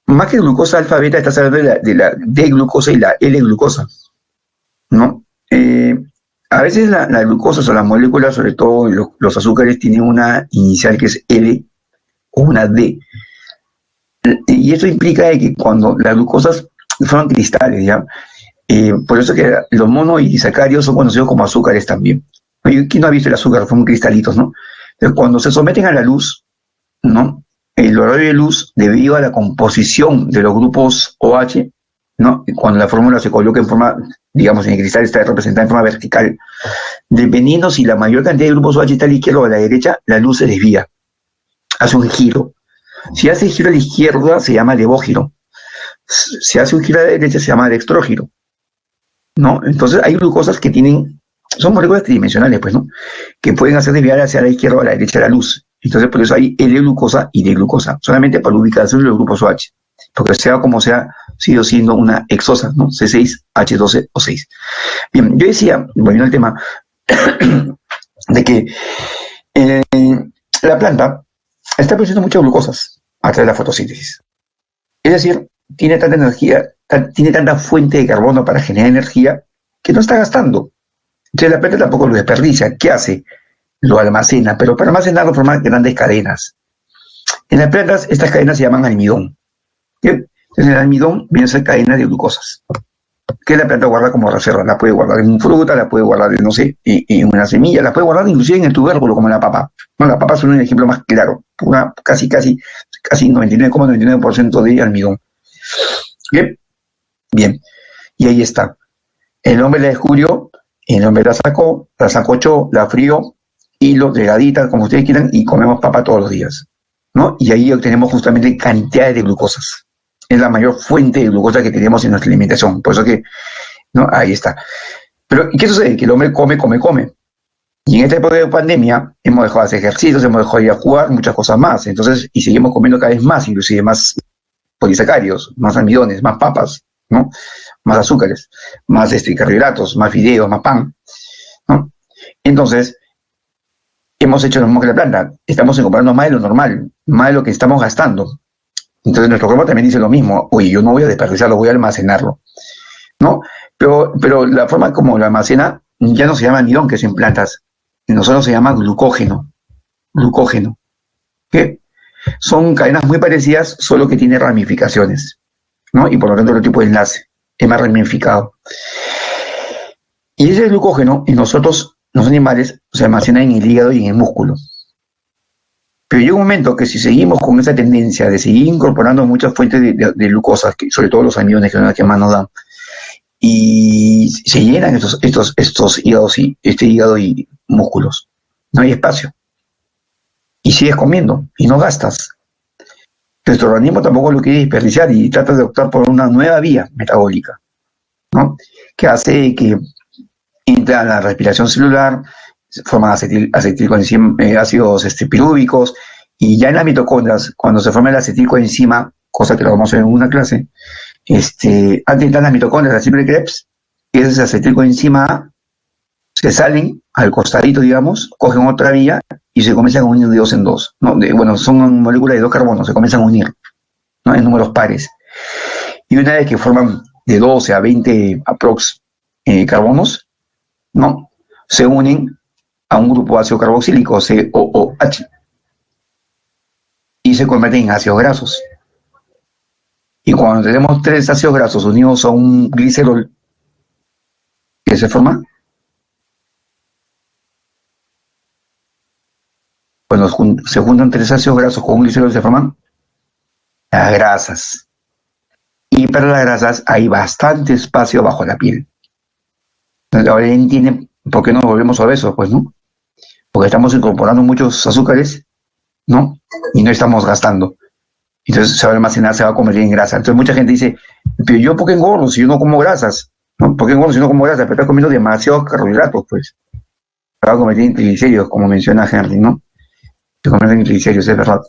Speaker 1: más que glucosa alfa beta, estás hablando de la D-glucosa y la L-glucosa, ¿no? A veces la glucosa o las moléculas, sobre todo los azúcares, tienen una inicial que es L o una D. Y eso implica que cuando las glucosas forman cristales, ¿ya? Por eso que los monoisacarios son conocidos como azúcares también. ¿Quién no ha visto el azúcar? Son cristalitos, ¿no? Entonces, cuando se someten a la luz, ¿no? El horario de luz, debido a la composición de los grupos OH, ¿no? Cuando la fórmula se coloca en forma, digamos, en el cristal está representada en forma vertical, dependiendo si la mayor cantidad de grupos OH está a la izquierda o a la derecha, la luz se desvía, hace un giro. Si hace giro a la izquierda, se llama levógiro. Si hace un giro a la derecha, se llama dextrógiro, ¿no? Entonces hay glucosas que son moléculas tridimensionales, pues, ¿no? Que pueden hacer desviar hacia la izquierda o a la derecha la luz. Entonces, por eso hay L-glucosa y D-glucosa, solamente para ubicación de los grupos OH, porque sea como sea, sigue siendo una hexosa, ¿no? C6H12 o 6. Bien, yo decía, volviendo al tema, de que la planta está produciendo muchas glucosas a través de la fotosíntesis. Es decir, tiene tanta energía, tiene tanta fuente de carbono para generar energía que no está gastando. Entonces la planta tampoco lo desperdicia. ¿Qué hace? Lo almacena, pero para almacenarlo forma grandes cadenas. En las plantas estas cadenas se llaman almidón. ¿Bien? Entonces el almidón viene a ser cadena de glucosas, que la planta guarda como reserva. La puede guardar en fruta, la puede guardar, no sé, en una semilla, la puede guardar inclusive en el tubérculo, como la papa. No, la papa es un ejemplo más claro. Casi 99,99% de almidón. ¿Bien? Bien. Y ahí está. El hombre la descubrió Y el hombre la sacochó, la frió, y lo delgadita, como ustedes quieran, y comemos papa todos los días, ¿no? Y ahí obtenemos justamente cantidades de glucosas. Es la mayor fuente de glucosa que tenemos en nuestra alimentación. Por eso que, ¿no? Ahí está. Pero, ¿y qué sucede? Que el hombre come, come, come. Y en esta época de pandemia hemos dejado de hacer ejercicios, hemos dejado de ir a jugar, muchas cosas más. Entonces, y seguimos comiendo cada vez más, inclusive más polisacarios, más almidones, más papas, ¿no? Más azúcares, más carbohidratos, más fideos, más pan, ¿no? Entonces, hemos hecho lo mismo que la planta. Estamos incorporando más de lo normal, más de lo que estamos gastando. Entonces, nuestro cuerpo también dice lo mismo. Oye, yo no voy a desperdiciarlo, voy a almacenarlo, ¿no? Pero la forma como lo almacena ya no se llama almidón, que es en plantas. En nosotros se llama glucógeno. Glucógeno. Que son cadenas muy parecidas, solo que tiene ramificaciones, ¿no? Y por lo tanto, otro tipo de enlace es más ramificado. Y ese glucógeno en nosotros, los animales, se almacena en el hígado y en el músculo. Pero llega un momento que si seguimos con esa tendencia de seguir incorporando muchas fuentes de glucosa, sobre todo los almidones, que son las que más nos dan, y se llenan estos hígados y este hígado y músculos, no hay espacio. Y sigues comiendo y no gastas. Nuestro organismo tampoco lo quiere desperdiciar y trata de optar por una nueva vía metabólica, ¿no? Que hace que entra a la respiración celular, forman ácidos pirúvicos, y ya en las mitocondrias, cuando se forma el acetilcoenzima, cosa que lo vamos a ver en una clase, antes de entrar las mitocondrias, la simple Krebs, ese acetilcoenzima A, se salen al costadito, digamos, cogen otra vía y se comienzan a unir de dos en dos, ¿no? Bueno, son moléculas de 2 carbonos, se comienzan a unir, ¿no? En números pares. Y una vez que forman de 12 a 20 aprox carbonos, ¿no? Se unen a un grupo ácido carboxílico, COOH, y se convierten en ácidos grasos. Y cuando tenemos 3 ácidos grasos unidos a un glicerol, ¿qué se forma? Cuando se juntan 3 ácidos grasos con un glicerol, se forman las grasas. Y para las grasas hay bastante espacio bajo la piel. Entonces, ahora entienden por qué nos volvemos obesos, pues, ¿no? Porque estamos incorporando muchos azúcares, ¿no? Y no estamos gastando. Entonces se va a almacenar, se va a convertir en grasa. Entonces mucha gente dice, pero yo ¿por qué engordo si yo no como grasas? ¿No? ¿Por qué engordo si no como grasas? Pero estás comiendo demasiados carbohidratos, pues. Se va a convertir en triglicéridos, como menciona Henry, ¿no? Se convierten en triglicéridos, es verdad.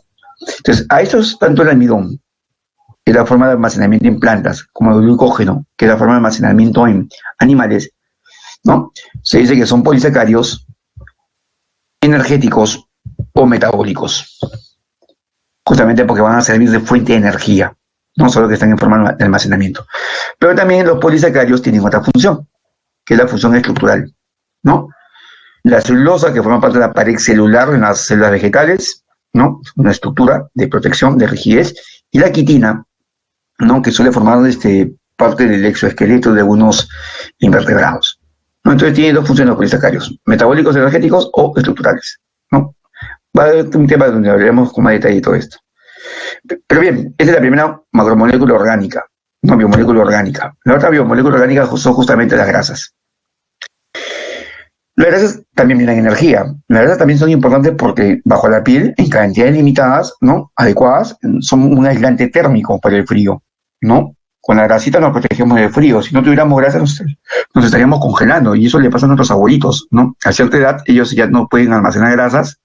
Speaker 1: Entonces, a estos, tanto el almidón, que es la forma de almacenamiento en plantas, como el glucógeno, que es la forma de almacenamiento en animales, ¿no? Se dice que son polisacáridos energéticos o metabólicos, justamente porque van a servir de fuente de energía, no solo que están en forma de almacenamiento. Pero también los polisacáridos tienen otra función, que es la función estructural, ¿no? La celulosa, que forma parte de la pared celular en las células vegetales, ¿no? Una estructura de protección, de rigidez, y la quitina, ¿no? Que suele formar parte del exoesqueleto de algunos invertebrados, ¿no? Entonces tiene dos funciones los polisacáridos, metabólicos energéticos o estructurales, ¿no? Va a haber un tema donde hablaremos con más detalle de todo esto. Pero bien, esta es la primera macromolécula orgánica, no biomolécula orgánica. La otra biomolécula orgánica son justamente las grasas. Las grasas también brindan energía. Las grasas también son importantes porque bajo la piel, en cantidades limitadas, ¿no? Adecuadas, son un aislante térmico para el frío, ¿no? Con la grasita nos protegemos del frío. Si no tuviéramos grasa, nos estaríamos congelando. Y eso le pasa a nuestros abuelitos, ¿no? A cierta edad, ellos ya no pueden almacenar grasas,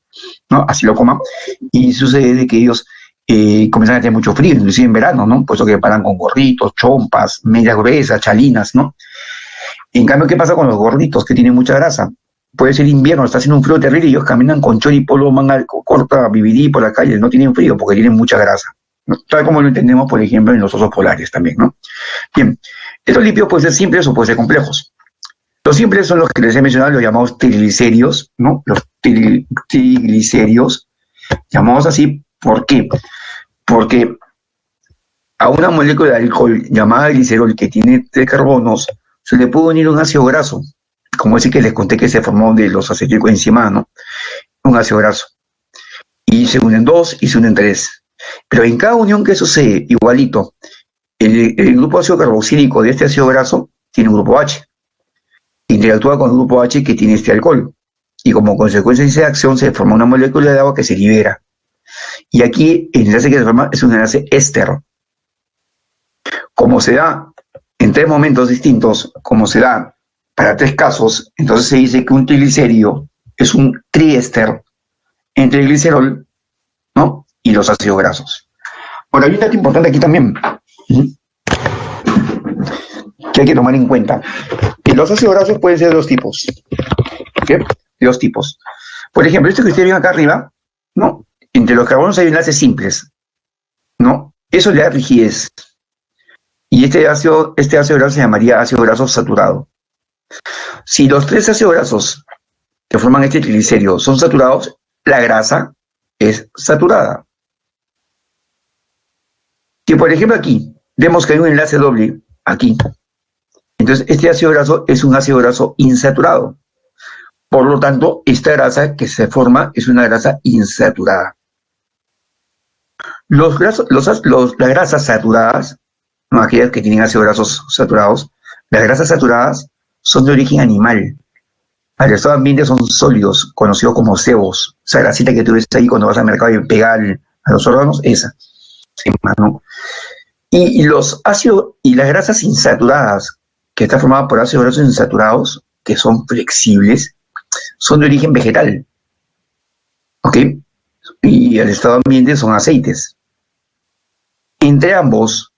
Speaker 1: ¿no? Así lo coman. Y sucede que ellos comienzan a tener mucho frío, inclusive en verano, ¿no? Por eso que paran con gorritos, chompas, medias gruesas, chalinas, ¿no? En cambio, ¿qué pasa con los gorditos que tienen mucha grasa? Puede ser invierno, está haciendo un frío terrible y ellos caminan con chori, polo, manga corta, BBD por la calle, no tienen frío porque tienen mucha grasa, ¿no? Tal como lo entendemos, por ejemplo, en los osos polares también, ¿no? Bien, estos lípidos pueden ser simples o pueden ser complejos. Los simples son los que les he mencionado, los llamados triglicéridos, ¿no? Los triglicéridos, llamados así, ¿por qué? Porque a una molécula de alcohol llamada glicerol que tiene 3 carbonos se le puede unir un ácido graso, como ese que les conté que se formó de los acetilcoenzima, ¿no? Un ácido graso. Y se unen 2 y se unen 3. Pero en cada unión que sucede, igualito, el grupo ácido carboxílico de este ácido graso tiene un grupo H. interactúa con el grupo H que tiene este alcohol. Y como consecuencia de esa acción se forma una molécula de agua que se libera. Y aquí el enlace que se forma es un enlace éster. Como se da en 3 momentos distintos, como se da para 3 casos, entonces se dice que un triglicérido es un triéster entre el glicerol, ¿no?, y los ácidos grasos. Ahora, hay un dato importante aquí también, que hay que tomar en cuenta. Que los ácidos grasos pueden ser de 2 tipos. ¿Ok? De 2 tipos. Por ejemplo, esto que ustedes ven acá arriba, ¿no? Entre los carbonos hay enlaces simples, ¿no? Eso le da rigidez. Y este ácido graso se llamaría ácido graso saturado. Si los 3 ácidos grasos que forman este triglicérido son saturados, la grasa es saturada. Si por ejemplo aquí vemos que hay un enlace doble, aquí, entonces este ácido graso es un ácido graso insaturado. Por lo tanto, esta grasa que se forma es una grasa insaturada. Las grasas saturadas, no aquellas que tienen ácidos grasos saturados, las grasas saturadas son de origen animal. Al estado ambiente son sólidos, conocidos como sebos. Esa grasita que tú ves ahí cuando vas al mercado y pega a los órganos, esa. Sí, ¿no? Y las grasas insaturadas, que están formadas por ácidos grasos insaturados, que son flexibles, son de origen vegetal. ¿Ok? Y al estado ambiente son aceites. Entre ambos,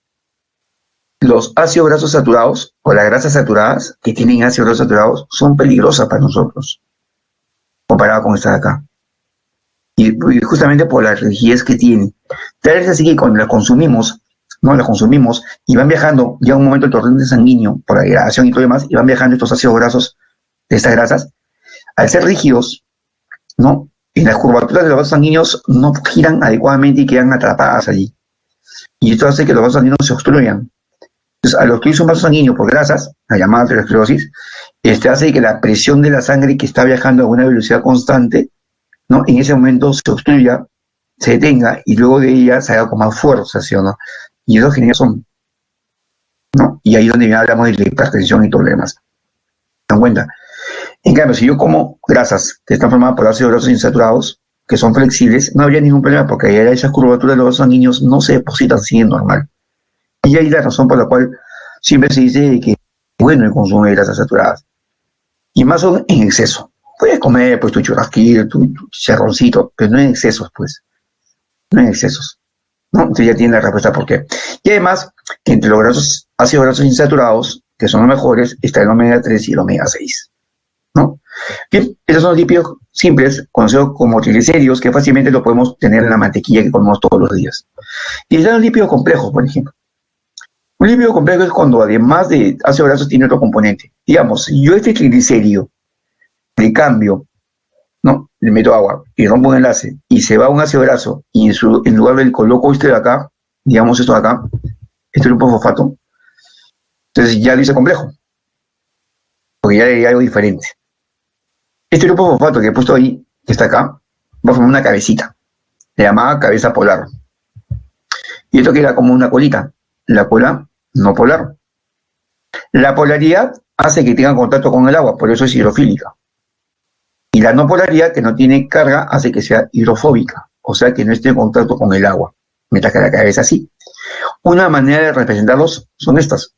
Speaker 1: los ácidos grasos saturados o las grasas saturadas que tienen ácidos grasos saturados son peligrosas para nosotros, comparado con esta de acá. Y justamente por la rigidez que tiene. Tal vez así que cuando las consumimos, ¿no? Las consumimos y van viajando, llega un momento el torrente sanguíneo por la degradación y todo lo demás, y van viajando estos ácidos grasos de estas grasas, al ser rígidos, ¿no?, en las curvaturas de los vasos sanguíneos no giran adecuadamente y quedan atrapadas allí. Y esto hace que los vasos sanguíneos se obstruyan. Entonces, al obstruirse un vaso sanguíneo por grasas, la llamada aterosclerosis, hace que la presión de la sangre que está viajando a una velocidad constante, ¿no?, en ese momento se obstruya, se detenga y luego de ella se haga con más fuerza, ¿sí o no? Y eso genera son, ¿no? Y ahí es donde hablamos de la hipertensión y todo lo demás. ¿Se dan cuenta? En cambio, si yo como grasas que están formadas por ácidos grasos insaturados, que son flexibles, no habría ningún problema porque esas curvaturas de los vasos sanguíneos no se depositan así normal. Y ahí la razón por la cual siempre se dice que es bueno el consumo de grasas saturadas. Y más son en exceso. Puedes comer pues tu churrasquillo, tu chicharroncito, pero no en excesos, pues. No en excesos, ¿no? Entonces ya tiene la respuesta por qué. Y además, que entre los ácidos grasos insaturados, que son los mejores, está el omega 3 y el omega 6, ¿no? Bien, esos son los lípidos simples, conocidos como triglicéridos, que fácilmente lo podemos tener en la mantequilla que comemos todos los días. Y están los lípidos complejos, por ejemplo. Un lípido complejo es cuando además de ácido graso tiene otro componente. Digamos, si yo este triglicérido le cambio, ¿no?, le meto agua y rompo un enlace y se va un ácido graso y en lugar del coloco este de acá, digamos esto de acá, este grupo fosfato, entonces ya lo hice complejo, porque ya hay algo diferente. Este grupo fosfato que he puesto ahí, que está acá, va a formar una cabecita, se llamaba cabeza polar. Y esto queda como una colita, la cola no polar. La polaridad hace que tenga contacto con el agua, por eso es hidrofílica. Y la no polaridad, que no tiene carga, hace que sea hidrofóbica, o sea que no esté en contacto con el agua, mientras que la cabeza sí. Una manera de representarlos son estas,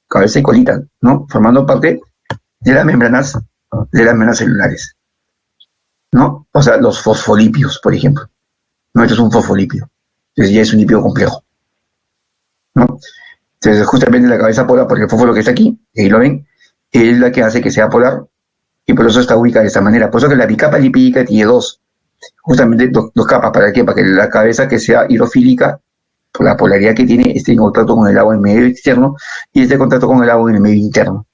Speaker 1: cabeza y colita, ¿no?, formando parte de las membranas celulares, ¿no? O sea, los fosfolipios, por ejemplo. No, esto es un fosfolipio. Entonces ya es un lípido complejo, ¿no? Entonces justamente la cabeza polar, porque el fósforo que está aquí, ahí lo ven, es la que hace que sea polar, y por eso está ubicada de esta manera. Por eso que la bicapa lipídica tiene justamente dos capas. ¿Para qué? Para que la cabeza que sea hidrofílica, por la polaridad que tiene, esté en contacto con el agua en el medio externo y esté en contacto con el agua en el medio interno.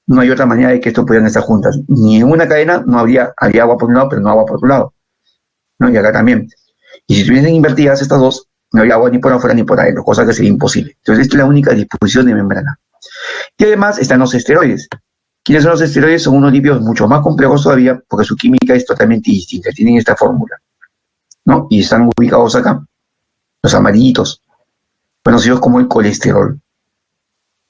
Speaker 1: No hay otra manera de que estos pudieran estar juntas. Ni en una cadena no habría agua por un lado, pero no agua por otro lado, ¿no? Y acá también. Y si estuviesen invertidas estas dos, no habría agua ni por afuera ni por adentro, cosa que sería imposible. Entonces, esta es la única disposición de membrana. Y además están los esteroides. ¿Quiénes son los esteroides? Son unos lípidos mucho más complejos todavía, porque su química es totalmente distinta. Tienen esta fórmula, ¿no? Y están ubicados acá, los amarillitos, conocidos como el colesterol.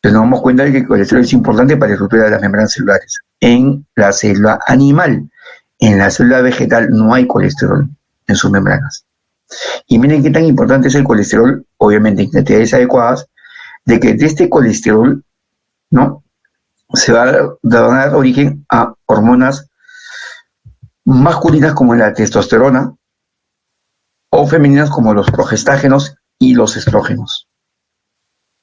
Speaker 1: Entonces nos damos cuenta de que el colesterol es importante para la estructura de las membranas celulares. en la célula animal. En la célula vegetal no hay colesterol en sus membranas. Y miren qué tan importante es el colesterol, obviamente en cantidades adecuadas, de que de este colesterol, ¿no?, se va a dar origen a hormonas masculinas como la testosterona o femeninas como los progestágenos y los estrógenos,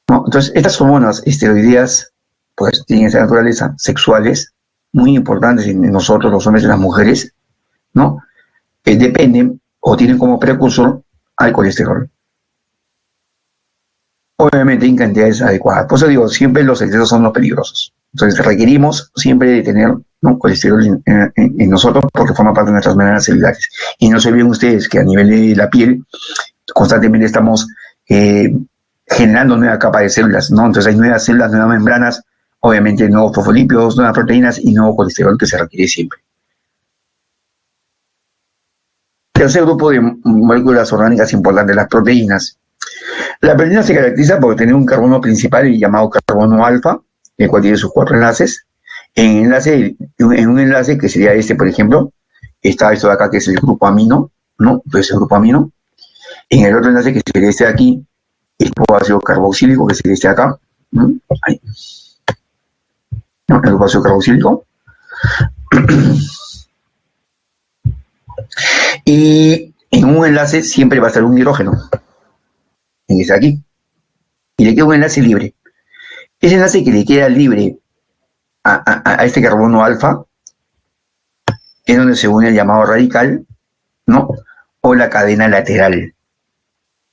Speaker 1: ¿no? Entonces, estas hormonas esteroideas pues tienen esa naturaleza sexuales muy importantes en nosotros, los hombres y las mujeres, ¿no? Dependen o tienen como precursor al colesterol. Obviamente en cantidades adecuadas. Por eso digo, siempre los excesos son los peligrosos. Entonces requerimos siempre de tener, ¿no?, colesterol en nosotros porque forma parte de nuestras membranas celulares. Y no se olviden ustedes que a nivel de la piel constantemente estamos generando nueva capa de células, ¿no? Entonces hay nuevas células, nuevas membranas, obviamente nuevos fosfolípidos, nuevas proteínas y nuevo colesterol que se requiere siempre. Tercer grupo de moléculas orgánicas importantes, las proteínas. La proteína se caracteriza por tener un carbono principal llamado carbono alfa, el cual tiene sus 4 enlaces. En un enlace que sería este, por ejemplo, está esto de acá que es el grupo amino, ¿no? Entonces el grupo amino. En el otro enlace que sería este de aquí, el grupo ácido carboxílico que sería este de acá. ¿No? Ahí. ¿No? El grupo ácido carboxílico. Y en un enlace siempre va a estar un hidrógeno, en este de aquí, y le queda un enlace libre. Ese enlace que le queda libre a este carbono alfa es donde se une el llamado radical, ¿no?, o la cadena lateral.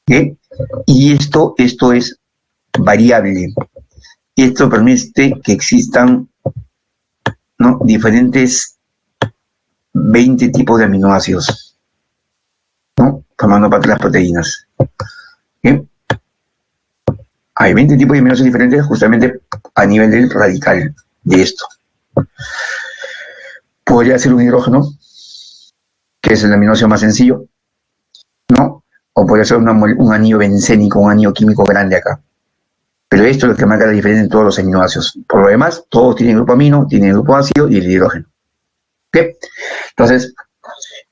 Speaker 1: ¿Sí? Y esto es variable. Esto permite que existan, ¿no?, diferentes 20 tipos de aminoácidos, ¿no?, formando parte de las proteínas. ¿Sí? Hay 20 tipos de aminoácidos diferentes justamente a nivel del radical de esto. Podría ser un hidrógeno, que es el aminoácido más sencillo, ¿no? O podría ser un anillo bencénico, un anillo químico grande acá. Pero esto es lo que marca la diferencia en todos los aminoácidos. Por lo demás, todos tienen grupo amino, tienen el grupo ácido y el hidrógeno. ¿Okay? Entonces,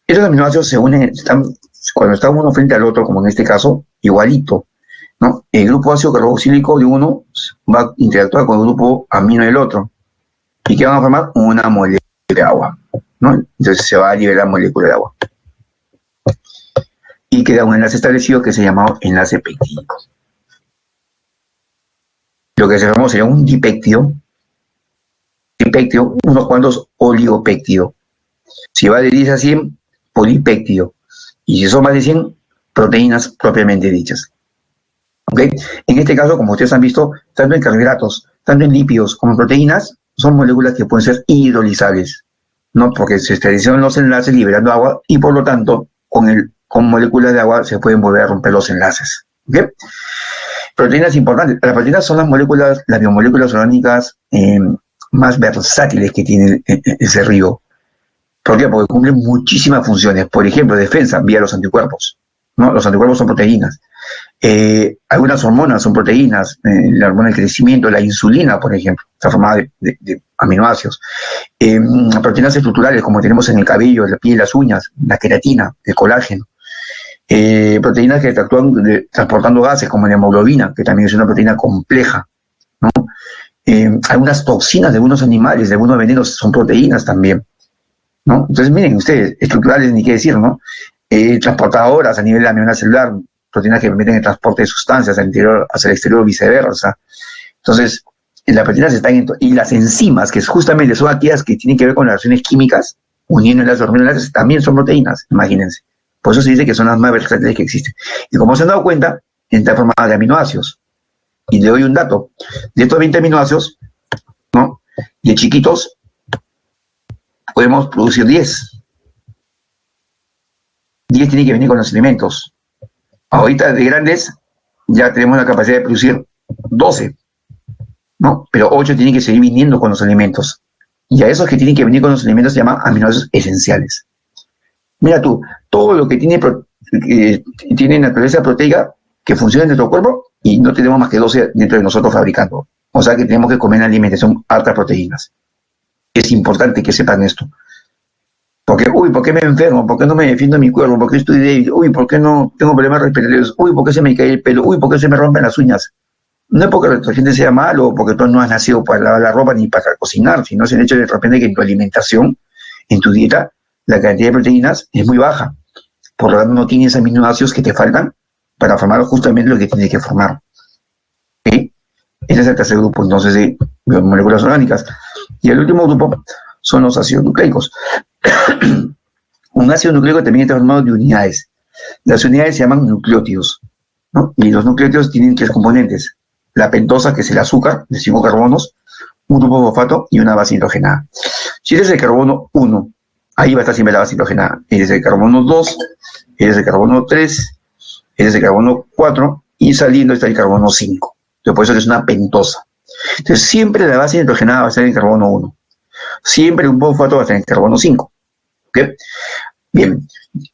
Speaker 1: estos aminoácidos se unen, cuando está uno frente al otro, como en este caso, igualito, ¿no? El grupo ácido carboxílico de uno va a interactuar con el grupo amino del otro. ¿Y qué van a formar? Una molécula de agua, ¿no? Entonces se va a liberar molécula de agua. Y queda un enlace establecido que se llama enlace péptido. Lo que se llama sería un dipéptido, unos cuantos oligopéptidos. Si va de 10 a 100, polipéptido. Y si son más de 100, proteínas propiamente dichas. ¿Okay? En este caso, como ustedes han visto, tanto en carbohidratos, tanto en lípidos como en proteínas, son moléculas que pueden ser hidrolizables, ¿no? Porque se estabilizan los enlaces liberando agua y por lo tanto, con moléculas de agua se pueden volver a romper los enlaces. ¿Okay? Proteínas importantes. Las proteínas son las biomoléculas orgánicas más versátiles que tiene ese río. ¿Por qué? Porque cumplen muchísimas funciones. Por ejemplo, defensa vía los anticuerpos, ¿no? Los anticuerpos son proteínas. Algunas hormonas son proteínas. La hormona del crecimiento, la insulina, por ejemplo, está formada de aminoácidos. Proteínas estructurales, como tenemos en el cabello, la piel, las uñas, la queratina, el colágeno. Proteínas que actúan transportando gases, como la hemoglobina, que también es una proteína compleja, ¿no? Algunas toxinas de algunos animales, de algunos venenos, son proteínas también, ¿no? Entonces, miren ustedes, estructurales ni qué decir, ¿no? Transportadoras a nivel de la membrana celular, proteínas que permiten el transporte de sustancias hacia el exterior o viceversa. Entonces, las proteínas están y las enzimas, que justamente son aquellas que tienen que ver con las reacciones químicas, uniendo las hormonas, también son proteínas, imagínense. Por eso se dice que son las más versátiles que existen. Y como se han dado cuenta, está formada de aminoácidos. Y le doy un dato. De estos 20 aminoácidos, ¿no?, de chiquitos, podemos producir 10. 10 tienen que venir con los alimentos. Ahorita de grandes ya tenemos la capacidad de producir 12, ¿no? Pero 8 tienen que seguir viniendo con los alimentos. Y a esos que tienen que venir con los alimentos se llaman aminoácidos esenciales. Mira tú, todo lo que tiene naturaleza proteica que funciona en nuestro cuerpo y no tenemos más que 12 dentro de nosotros fabricando. O sea que tenemos que comer en alimentación altas proteínas. Es importante que sepan esto. Porque, uy, ¿por qué me enfermo? ¿Por qué no me defiendo mi cuerpo? ¿Por qué estoy débil? Uy, ¿por qué no tengo problemas respiratorios? Uy, ¿por qué se me cae el pelo? Uy, ¿por qué se me rompen las uñas? No es porque la gente sea malo o porque tú no has nacido para lavar la ropa ni para cocinar, sino es el hecho de repente que en tu alimentación, en tu dieta, la cantidad de proteínas es muy baja. Por lo tanto, no tienes aminoácidos que te faltan para formar justamente lo que tienes que formar. ¿Okay? Ese es el tercer grupo, entonces, de moléculas orgánicas. Y el último grupo son los ácidos nucleicos. Un ácido nucleico también está formado de unidades. Las unidades se llaman nucleótidos, ¿no? Y los nucleótidos tienen tres componentes. La pentosa, que es el azúcar, de 5 carbonos, un grupo fosfato y una base hidrogenada. Si eres el carbono 1, ahí va a estar siempre la base hidrogenada. Eres el carbono 2, eres el carbono 3, eres el carbono 4 y saliendo está el carbono 5. Entonces, por eso es una pentosa. Entonces, siempre la base hidrogenada va a ser el carbono 1. Siempre un fosfato va a ser el carbono 5. ¿Ok? Bien,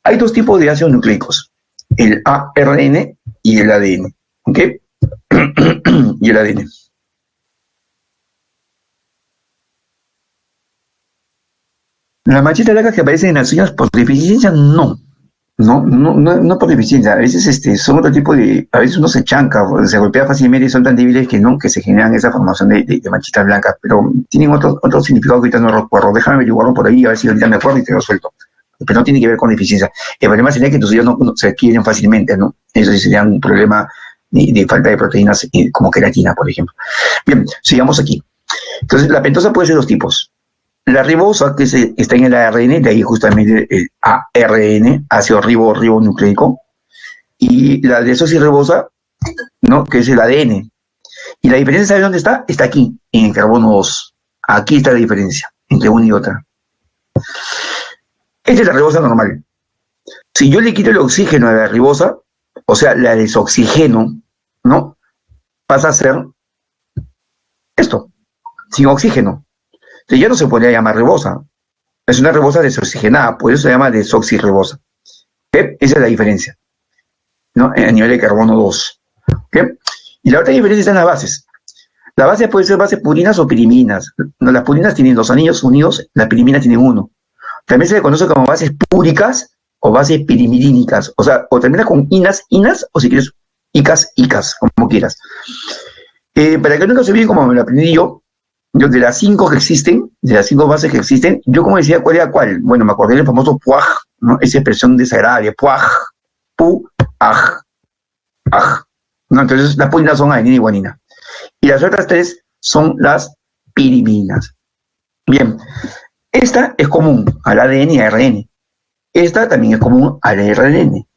Speaker 1: hay dos tipos de ácidos nucleicos, el ARN y el ADN. ¿Ok? Y el ADN. Las manchitas blancas que aparecen en las uñas por deficiencia, no. No por deficiencia. A veces son otro tipo de. A veces uno se chanca, se golpea fácilmente y son tan débiles que se generan esa formación de manchitas blancas. Pero tienen otro significado que ahorita no recuerdo. Déjame averiguarlo por ahí, a ver si ahorita me acuerdo y te lo suelto. Pero no tiene que ver con deficiencia. El problema sería que tus uñas no se adquieren fácilmente, ¿no? Eso sí sería un problema de falta de proteínas, como queratina, por ejemplo. Bien, sigamos aquí. Entonces, la pentosa puede ser dos tipos. La ribosa, que está en el ARN, de ahí justamente el ARN, ácido ribonucleico, y la desoxirribosa, ¿no? Que es el ADN. Y la diferencia, ¿sabes dónde está? Está aquí, en el carbono 2. Aquí está la diferencia entre una y otra. Esta es la ribosa normal. Si yo le quito el oxígeno a la ribosa, o sea, la desoxigeno, ¿no? Pasa a ser esto, sin oxígeno. Entonces ya no se podría llamar ribosa. Es una ribosa desoxigenada, por eso se llama desoxirribosa. ¿Okay? Esa es la diferencia, ¿no? A nivel de carbono 2. ¿Okay? Y la otra diferencia está en las bases. La base puede ser bases purinas o piriminas. No, las purinas tienen 2 anillos unidos, las piriminas tienen 1. También se le conoce como bases púricas o bases pirimidínicas. O sea, o termina con inas, o si quieres, icas, como quieras. Para que nunca se olviden como me lo aprendí yo, de las 5 que existen, de las 5 bases que existen, yo como decía, ¿cuál era cuál? Bueno, me acordé del famoso puaj, ¿no? Esa expresión desagradable, puaj, aj, ¿no? Entonces, las purinas son adenina y guanina. Y las otras 3 son las piriminas. Bien, esta es común al ADN y ARN. Esta también es común al RNN.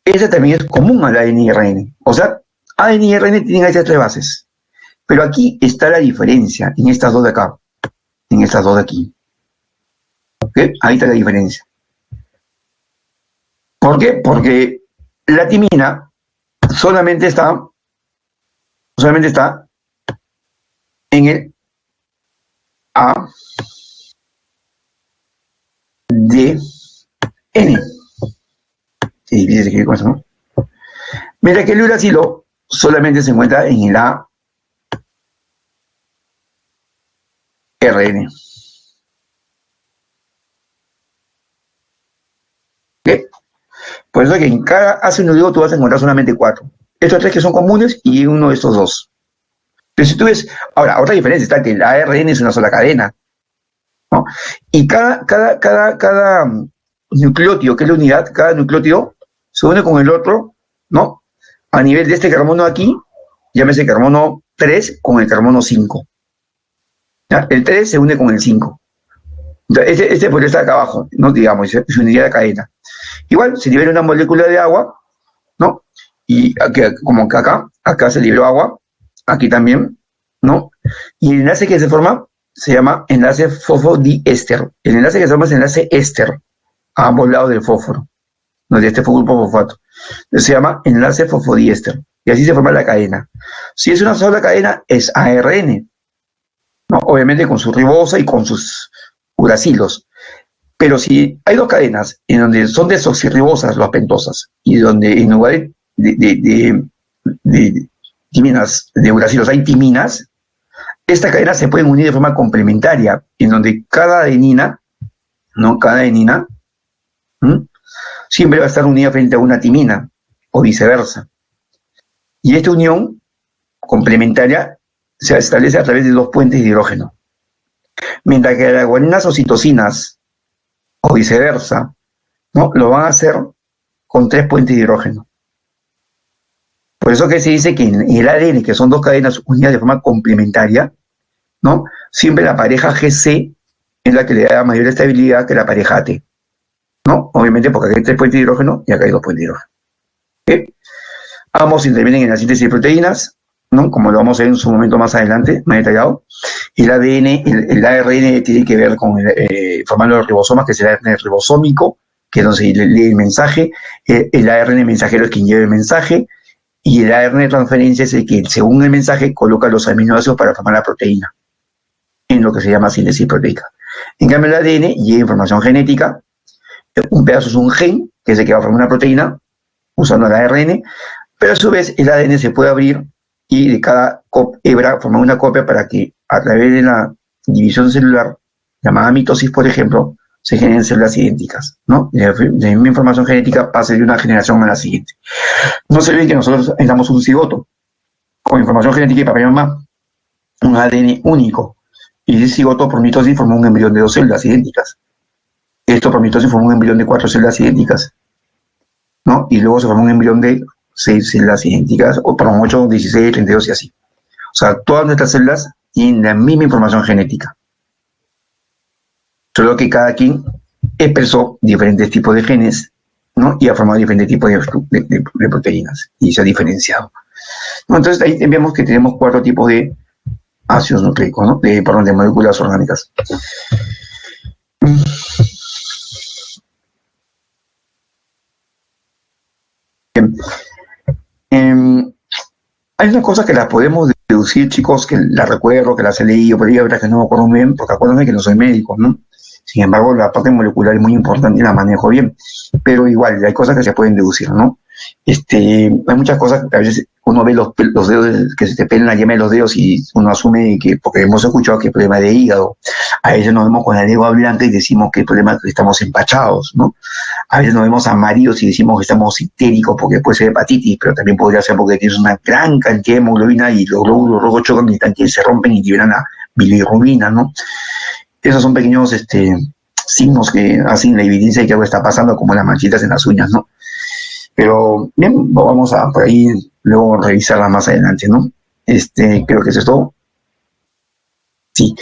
Speaker 1: Esta también es común al ADN y ARN. O sea, ADN y ARN tienen esas 3 bases. Pero aquí está la diferencia, en estas dos de acá, en estas dos de aquí. ¿Okay? Ahí está la diferencia. ¿Por qué? Porque la timina solamente está en el A, D, N. Es difícil escribir con eso, ¿no? Mientras que el uracilo solamente se encuentra en el A, RN. ¿Okay? Por eso es que en cada ácido nucleico tú vas a encontrar solamente 4. Estos 3 que son comunes y uno de estos 2. Pero si tú ves, ahora, otra diferencia está que el ARN es una sola cadena, ¿no? Y cada nucleótido, que es la unidad, cada nucleótido se une con el otro, ¿no? A nivel de este carbono aquí, llámese carbono 3 con el carbono 5. ¿Ya? El 3 se une con el 5. Entonces, este podría estar acá abajo, ¿no? Digamos, es unidad de cadena. Igual se libera una molécula de agua, ¿no? Y aquí, como que acá se liberó agua, aquí también, ¿no? Y el enlace que se forma se llama enlace fosfodiéster. El enlace que se forma es enlace éster a ambos lados del fósforo, ¿no? De este grupo fosfato. Se llama enlace fosfodiéster. Y así se forma la cadena. Si es una sola cadena, es ARN, ¿no? Obviamente con su ribosa y con sus uracilos. Pero si hay 2 cadenas en donde son desoxirribosas las pentosas y donde en lugar de timinas, de uracilos hay timinas, Esta cadena se pueden unir de forma complementaria, en donde cada adenina, ¿no? Cada adenina, ¿m? Siempre va a estar unida frente a una timina, o viceversa. Y esta unión complementaria se establece a través de dos puentes de hidrógeno. Mientras que las guaninas o citocinas, o viceversa, ¿no? Lo van a hacer con tres puentes de hidrógeno. Por eso que se dice que en el ADN, que son dos cadenas unidas de forma complementaria, ¿no? Siempre la pareja GC es la que le da mayor estabilidad que la pareja AT, ¿no? Obviamente porque acá hay tres puentes de hidrógeno y acá hay dos puentes de hidrógeno. ¿Okay? Ambos intervienen en la síntesis de proteínas, ¿no? Como lo vamos a ver en su momento más adelante, más detallado. Y el ADN, el ARN tiene que ver con formando los ribosomas, que es el ARN ribosómico, que es donde se lee el mensaje. El ARN mensajero es quien lleva el mensaje. Y el ARN de transferencia es el que, según el mensaje, coloca los aminoácidos para formar la proteína, en lo que se llama síntesis proteica. En cambio, el ADN lleva información genética, un pedazo es un gen, que es el que va a formar una proteína, usando el ARN, pero a su vez el ADN se puede abrir y de cada hebra formar una copia para que a través de la división celular, llamada mitosis, por ejemplo, se generen células idénticas, ¿no? La misma información genética pase de una generación a la siguiente. No se olviden que nosotros damos un cigoto con información genética y papá y mamá, un ADN único, y ese cigoto por mitosis forma un embrión de dos células idénticas. Esto por mitosis forma un embrión de cuatro células idénticas, ¿no? Y luego se forma un embrión de seis células idénticas, o por 8, 16, 32 y así. O sea, todas nuestras células tienen la misma información genética, solo que cada quien expresó diferentes tipos de genes, ¿no? Y ha formado diferentes tipos de proteínas y se ha diferenciado. ¿No? Entonces ahí vemos que tenemos cuatro tipos de ácidos nucleicos, ¿no? Perdón, de moléculas orgánicas. Eh, Hay una cosa que la podemos deducir, chicos, que la recuerdo, que las he leído, pero hay otras que no me acuerdo muy bien, porque acuérdense que no soy médico, ¿no? Sin embargo, la parte molecular es muy importante y la manejo bien. Pero igual, hay cosas que se pueden deducir, ¿no? Hay muchas cosas que a veces uno ve los dedos, que se te pelan la yema de los dedos y uno asume que, porque hemos escuchado que hay problema de hígado. A veces nos vemos con la lengua blanca y decimos que el problema es que estamos empachados, ¿no? A veces nos vemos amarillos y decimos que estamos histéricos porque puede ser hepatitis, pero también podría ser porque tienes una gran cantidad de hemoglobina y los glóbulos rojos chocan y se rompen y liberan la bilirrubina, ¿no? Esos son pequeños signos que hacen la evidencia de que algo está pasando, como las manchitas en las uñas, ¿no? Pero bien, vamos a por ahí luego revisarla más adelante, ¿no? Creo que eso es todo. Sí.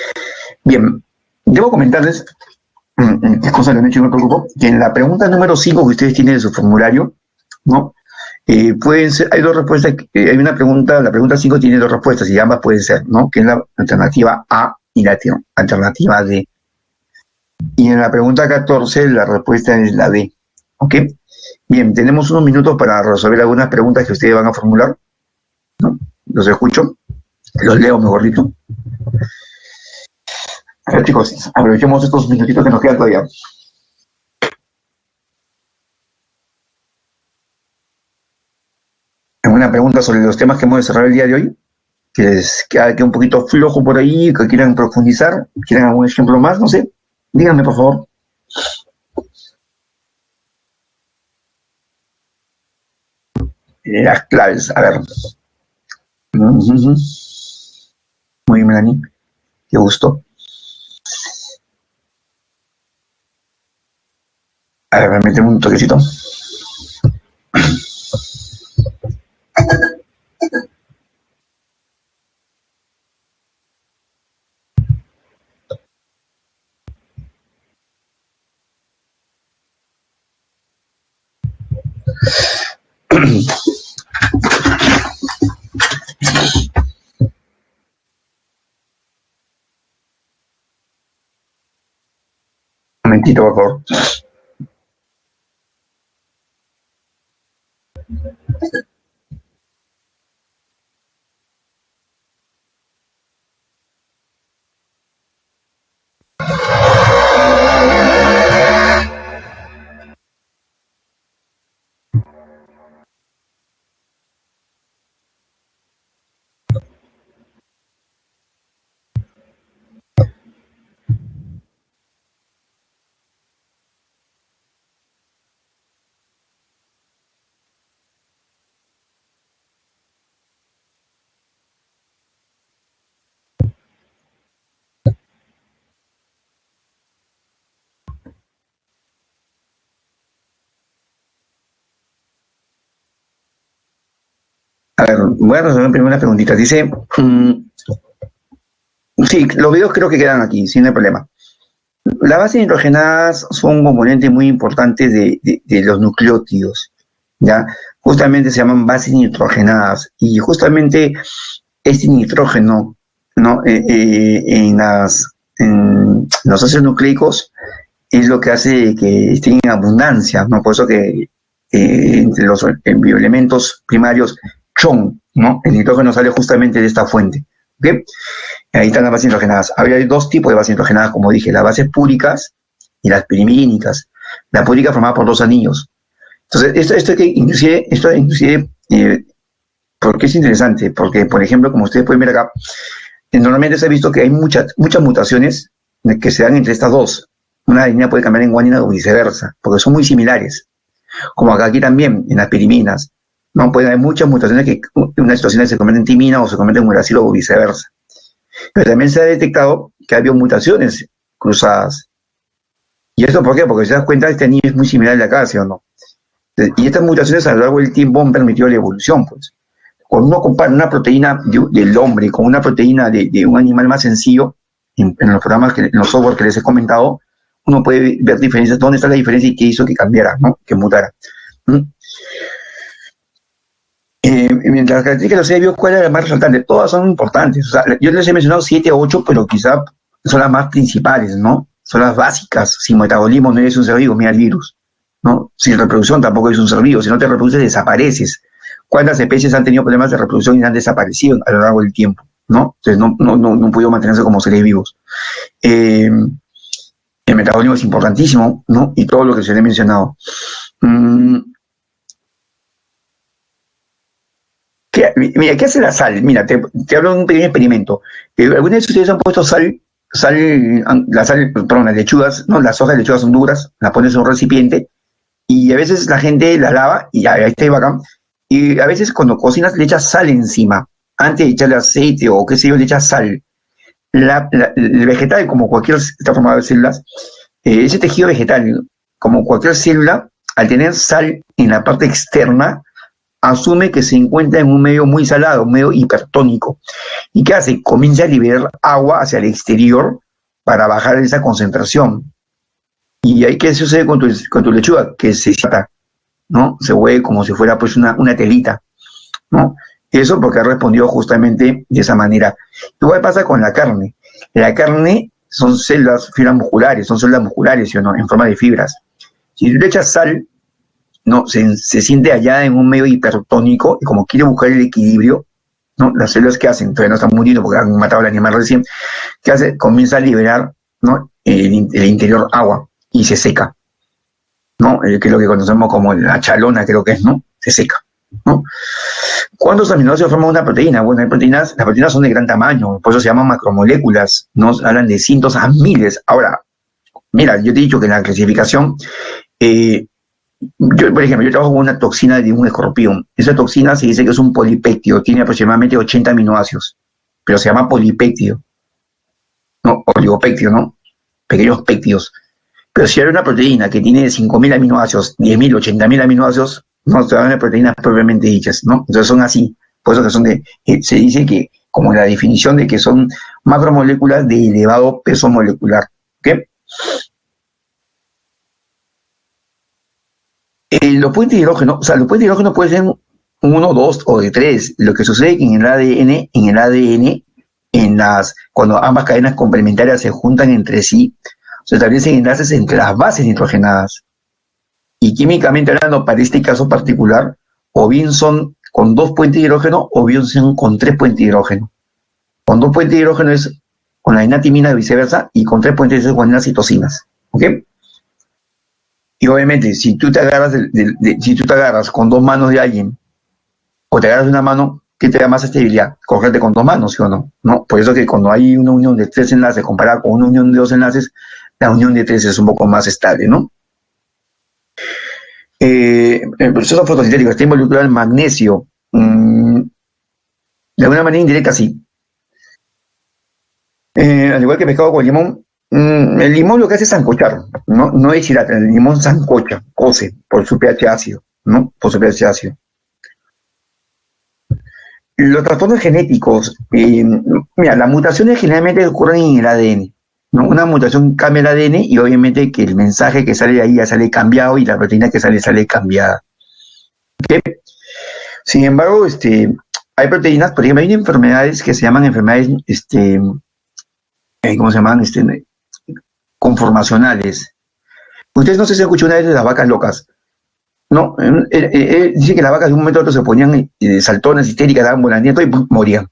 Speaker 1: Bien, debo comentarles, qué cosa le han hecho y me preocupo, que en la pregunta número 5 que ustedes tienen en su formulario, ¿no? Pueden ser, hay dos respuestas, hay una pregunta, la pregunta 5 tiene dos respuestas y ambas pueden ser, ¿no? Que es la alternativa A y la alternativa D. Y en la pregunta 14 la respuesta es la D. ¿Ok? Bien, tenemos unos minutos para resolver algunas preguntas que ustedes van a formular, ¿no? Los escucho, los leo, mejor dicho. A ver, chicos, aprovechemos estos minutitos que nos quedan todavía. ¿Alguna pregunta sobre los temas que hemos desarrollado el día de hoy? Que les quede un poquito flojo por ahí, que quieran profundizar, quieran algún ejemplo más, no sé. Díganme, por favor. Las claves, a ver. Muy bien, Melanie, qué gusto. A ver, permíteme un toquecito. Un momentito, por favor. A ver, voy a resolver primero una preguntita. Dice, sí, los videos creo que quedan aquí, sin no hay problema. Las bases nitrogenadas son un componente muy importante de los nucleótidos, ¿ya? Justamente se llaman bases nitrogenadas y justamente este nitrógeno, ¿no? En los ácidos nucleicos es lo que hace que estén en abundancia, ¿no? Por eso que entre los bioelementos primarios son, ¿no? El nitrógeno sale justamente de esta fuente, ¿ok? Ahí están las bases nitrogenadas. Hay dos tipos de bases nitrogenadas, como dije, las bases púricas y las pirimidínicas. La púrica formada por dos anillos. Entonces, esto inclusive ¿por qué es interesante? Porque, por ejemplo, como ustedes pueden ver acá, normalmente se ha visto que hay muchas mutaciones que se dan entre estas dos. Una adenina puede cambiar en guanina o viceversa, porque son muy similares. Como acá aquí también, en las piriminas. ¿No? Pueden haber muchas mutaciones que en una situación se convierten en timina o se convierten en uracilo o viceversa. Pero también se ha detectado que ha habido mutaciones cruzadas. ¿Y esto por qué? Porque si te das cuenta, este anillo es muy similar al de acá, ¿sí o no? Y estas mutaciones a lo largo del tiempo han permitido la evolución, pues. Cuando uno compara una proteína del hombre con una proteína de un animal más sencillo, en los programas, en los software que les he comentado, uno puede ver diferencias, dónde está la diferencia y qué hizo que cambiara, ¿no? Que mutara. Mientras las características de los cerebros, ¿cuál es la más resaltante? Todas son importantes. O sea, yo les he mencionado 7 o 8, pero quizá son las más principales, ¿no? Son las básicas. Sin metabolismo no eres un ser vivo, mira el virus, ¿no? Sin reproducción tampoco eres un ser vivo. Si no te reproduces, desapareces. ¿Cuántas especies han tenido problemas de reproducción y han desaparecido a lo largo del tiempo, ¿no? Entonces no han podido mantenerse como seres vivos. El metabolismo es importantísimo, ¿no? Y todo lo que se le he mencionado. Mira, ¿qué hace la sal? Mira, te hablo de un pequeño experimento. ¿Alguna vez ustedes han puesto las lechugas, ¿no? Las hojas de lechuga son duras, las pones en un recipiente y a veces la gente las lava y ahí está bacán. Y a veces cuando cocinas le echas sal encima. Antes de echarle aceite o qué sé yo, le echas sal. El vegetal, como cualquier, está formado de células, ese tejido vegetal, como cualquier célula, al tener sal en la parte externa, asume que se encuentra en un medio muy salado, un medio hipertónico. ¿Y qué hace? Comienza a liberar agua hacia el exterior para bajar esa concentración. ¿Y ahí qué sucede con tu lechuga? Que se hidrata, ¿no? Se vuelve como si fuera pues una telita, ¿no? Eso porque ha respondido justamente de esa manera. Igual pasa con la carne. La carne son fibras musculares, ¿sí o no? En forma de fibras. Si tú le echas sal, ¿no? Se siente allá en un medio hipertónico y como quiere buscar el equilibrio, ¿no? Las células que hacen, todavía no están muriendo porque han matado al animal recién, ¿qué hace? Comienza a liberar, ¿no? el interior agua y se seca, ¿no? Que es lo que conocemos como la chalona, creo que es, ¿no? Se seca, ¿no? ¿Cuántos aminoácidos forman una proteína? Bueno, las proteínas son de gran tamaño, por eso se llaman macromoléculas, ¿no? Hablan de cientos a miles. Ahora, mira, yo te he dicho que en la clasificación, por ejemplo, yo trabajo con una toxina de un escorpión. Esa toxina se dice que es un polipéptido, tiene aproximadamente 80 aminoácidos, pero se llama polipéptido, no oligopéptido, ¿no? Pequeños péptidos. Pero si hay una proteína que tiene 5.000 aminoácidos, 10.000, 80.000 aminoácidos, no se hablan de proteínas propiamente dichas, ¿no? Entonces son así, por eso que son se dice que, como la definición de que son macromoléculas de elevado peso molecular, ¿ok? Los puentes de hidrógeno, o sea, los puentes de hidrógeno pueden ser 1, 2 o de 3. Lo que sucede es que en el ADN, cuando ambas cadenas complementarias se juntan entre sí, se establecen enlaces entre las bases nitrogenadas. Y químicamente hablando, para este caso particular, o bien son con 2 puentes de hidrógeno o bien son con 3 puentes de hidrógeno. Con 2 puentes de hidrógeno es con la enatimina y viceversa, y con 3 puentes es con las citocinas. ¿Ok? Y obviamente, si tú te agarras con 2 manos de alguien, o te agarras de una mano, ¿qué te da más estabilidad? Cogerte con 2 manos, ¿sí o no? ¿No? Por eso que cuando hay una unión de 3 enlaces comparada con una unión de 2 enlaces, la unión de 3 es un poco más estable, ¿no? El proceso fotosintético está involucrado el magnesio. De alguna manera indirecta, sí. Al igual que pescado con limón, el limón lo que hace es sancochar, no deshidrata, el limón cose por su pH ácido, ¿no? Por su pH ácido. Los trastornos genéticos, mira, las mutaciones generalmente ocurren en el ADN, ¿no? Una mutación cambia el ADN y obviamente que el mensaje que sale de ahí ya sale cambiado y la proteína que sale cambiada. ¿Okay? Sin embargo, hay proteínas, por ejemplo, hay enfermedades que se llaman enfermedades, ¿cómo se llaman? Conformacionales. Ustedes no sé si han escuchado una vez de las vacas locas. No, dice que las vacas de un momento a otro se ponían saltonas, histéricas, daban volanteando y morían,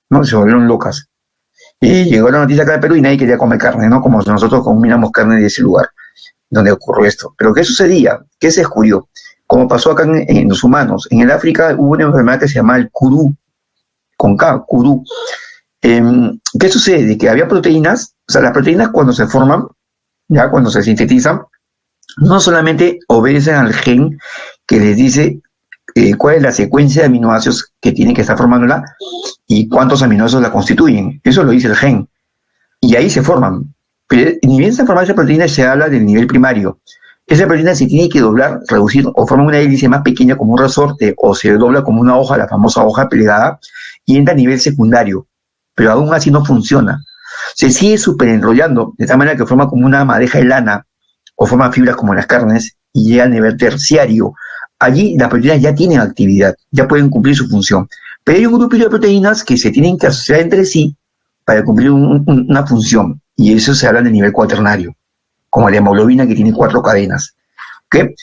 Speaker 1: ¿no? Se volvieron locas. Y llegó la noticia acá de Perú y nadie quería comer carne, ¿no? Como nosotros comiéramos carne de ese lugar donde ocurrió esto. Pero ¿qué sucedía? ¿Qué se descubrió? Como pasó acá en los humanos. En el África hubo una enfermedad que se llama el kudú, con K, kudú. ¿Qué sucede? Que había proteínas, o sea, las proteínas cuando se forman, ya cuando se sintetizan, no solamente obedecen al gen que les dice cuál es la secuencia de aminoácidos que tiene que estar formándola y cuántos aminoácidos la constituyen. Eso lo dice el gen. Y ahí se forman. Pero ni bien se forma esa proteína, se habla del nivel primario. Esa proteína se tiene que doblar, reducir o formar una hélice más pequeña como un resorte o se dobla como una hoja, la famosa hoja plegada, y entra a nivel secundario. Pero aún así no funciona. Se sigue súper enrollando, de tal manera que forma como una madeja de lana o forma fibras como las carnes y llega al nivel terciario. Allí las proteínas ya tienen actividad, ya pueden cumplir su función. Pero hay un grupo de proteínas que se tienen que asociar entre sí para cumplir una función. Y eso se habla de nivel cuaternario, como la hemoglobina que tiene 4 cadenas. ¿Okay?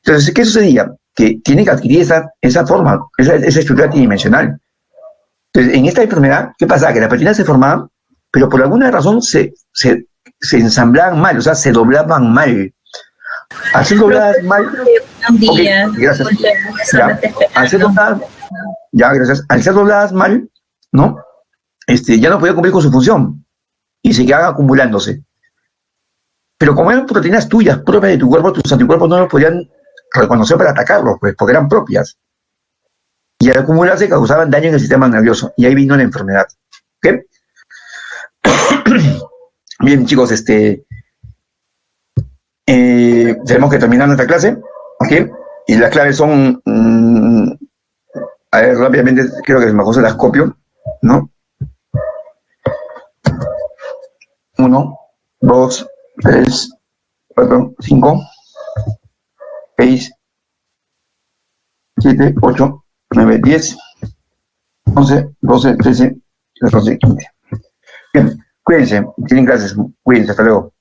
Speaker 1: Entonces, ¿qué sucedía? Que tiene que adquirir esa forma, esa estructura tridimensional. Entonces, en esta enfermedad, ¿qué pasaba? Que las proteínas se formaban, pero por alguna razón se ensamblaban mal, o sea, se doblaban mal. Al ser dobladas mal... Okay, gracias. Gracias. Al ser dobladas mal, ¿no? Ya no podía cumplir con su función y se quedaban acumulándose. Pero como eran proteínas tuyas, propias de tu cuerpo, tus anticuerpos no los podían reconocer para atacarlos, pues, porque eran propias. Y al acumularse causaban daño en el sistema nervioso. Y ahí vino la enfermedad. ¿Ok? Bien, chicos, tenemos que terminar nuestra clase. ¿Ok? Y las claves son... a ver, rápidamente, creo que mejor se las copio, ¿no? 1, 2, 3, 4, 5, 6, 7, 8, 9, 10, 11, 12, 13, 14, 15. Bien, cuídense, tienen clases, cuídense, hasta luego.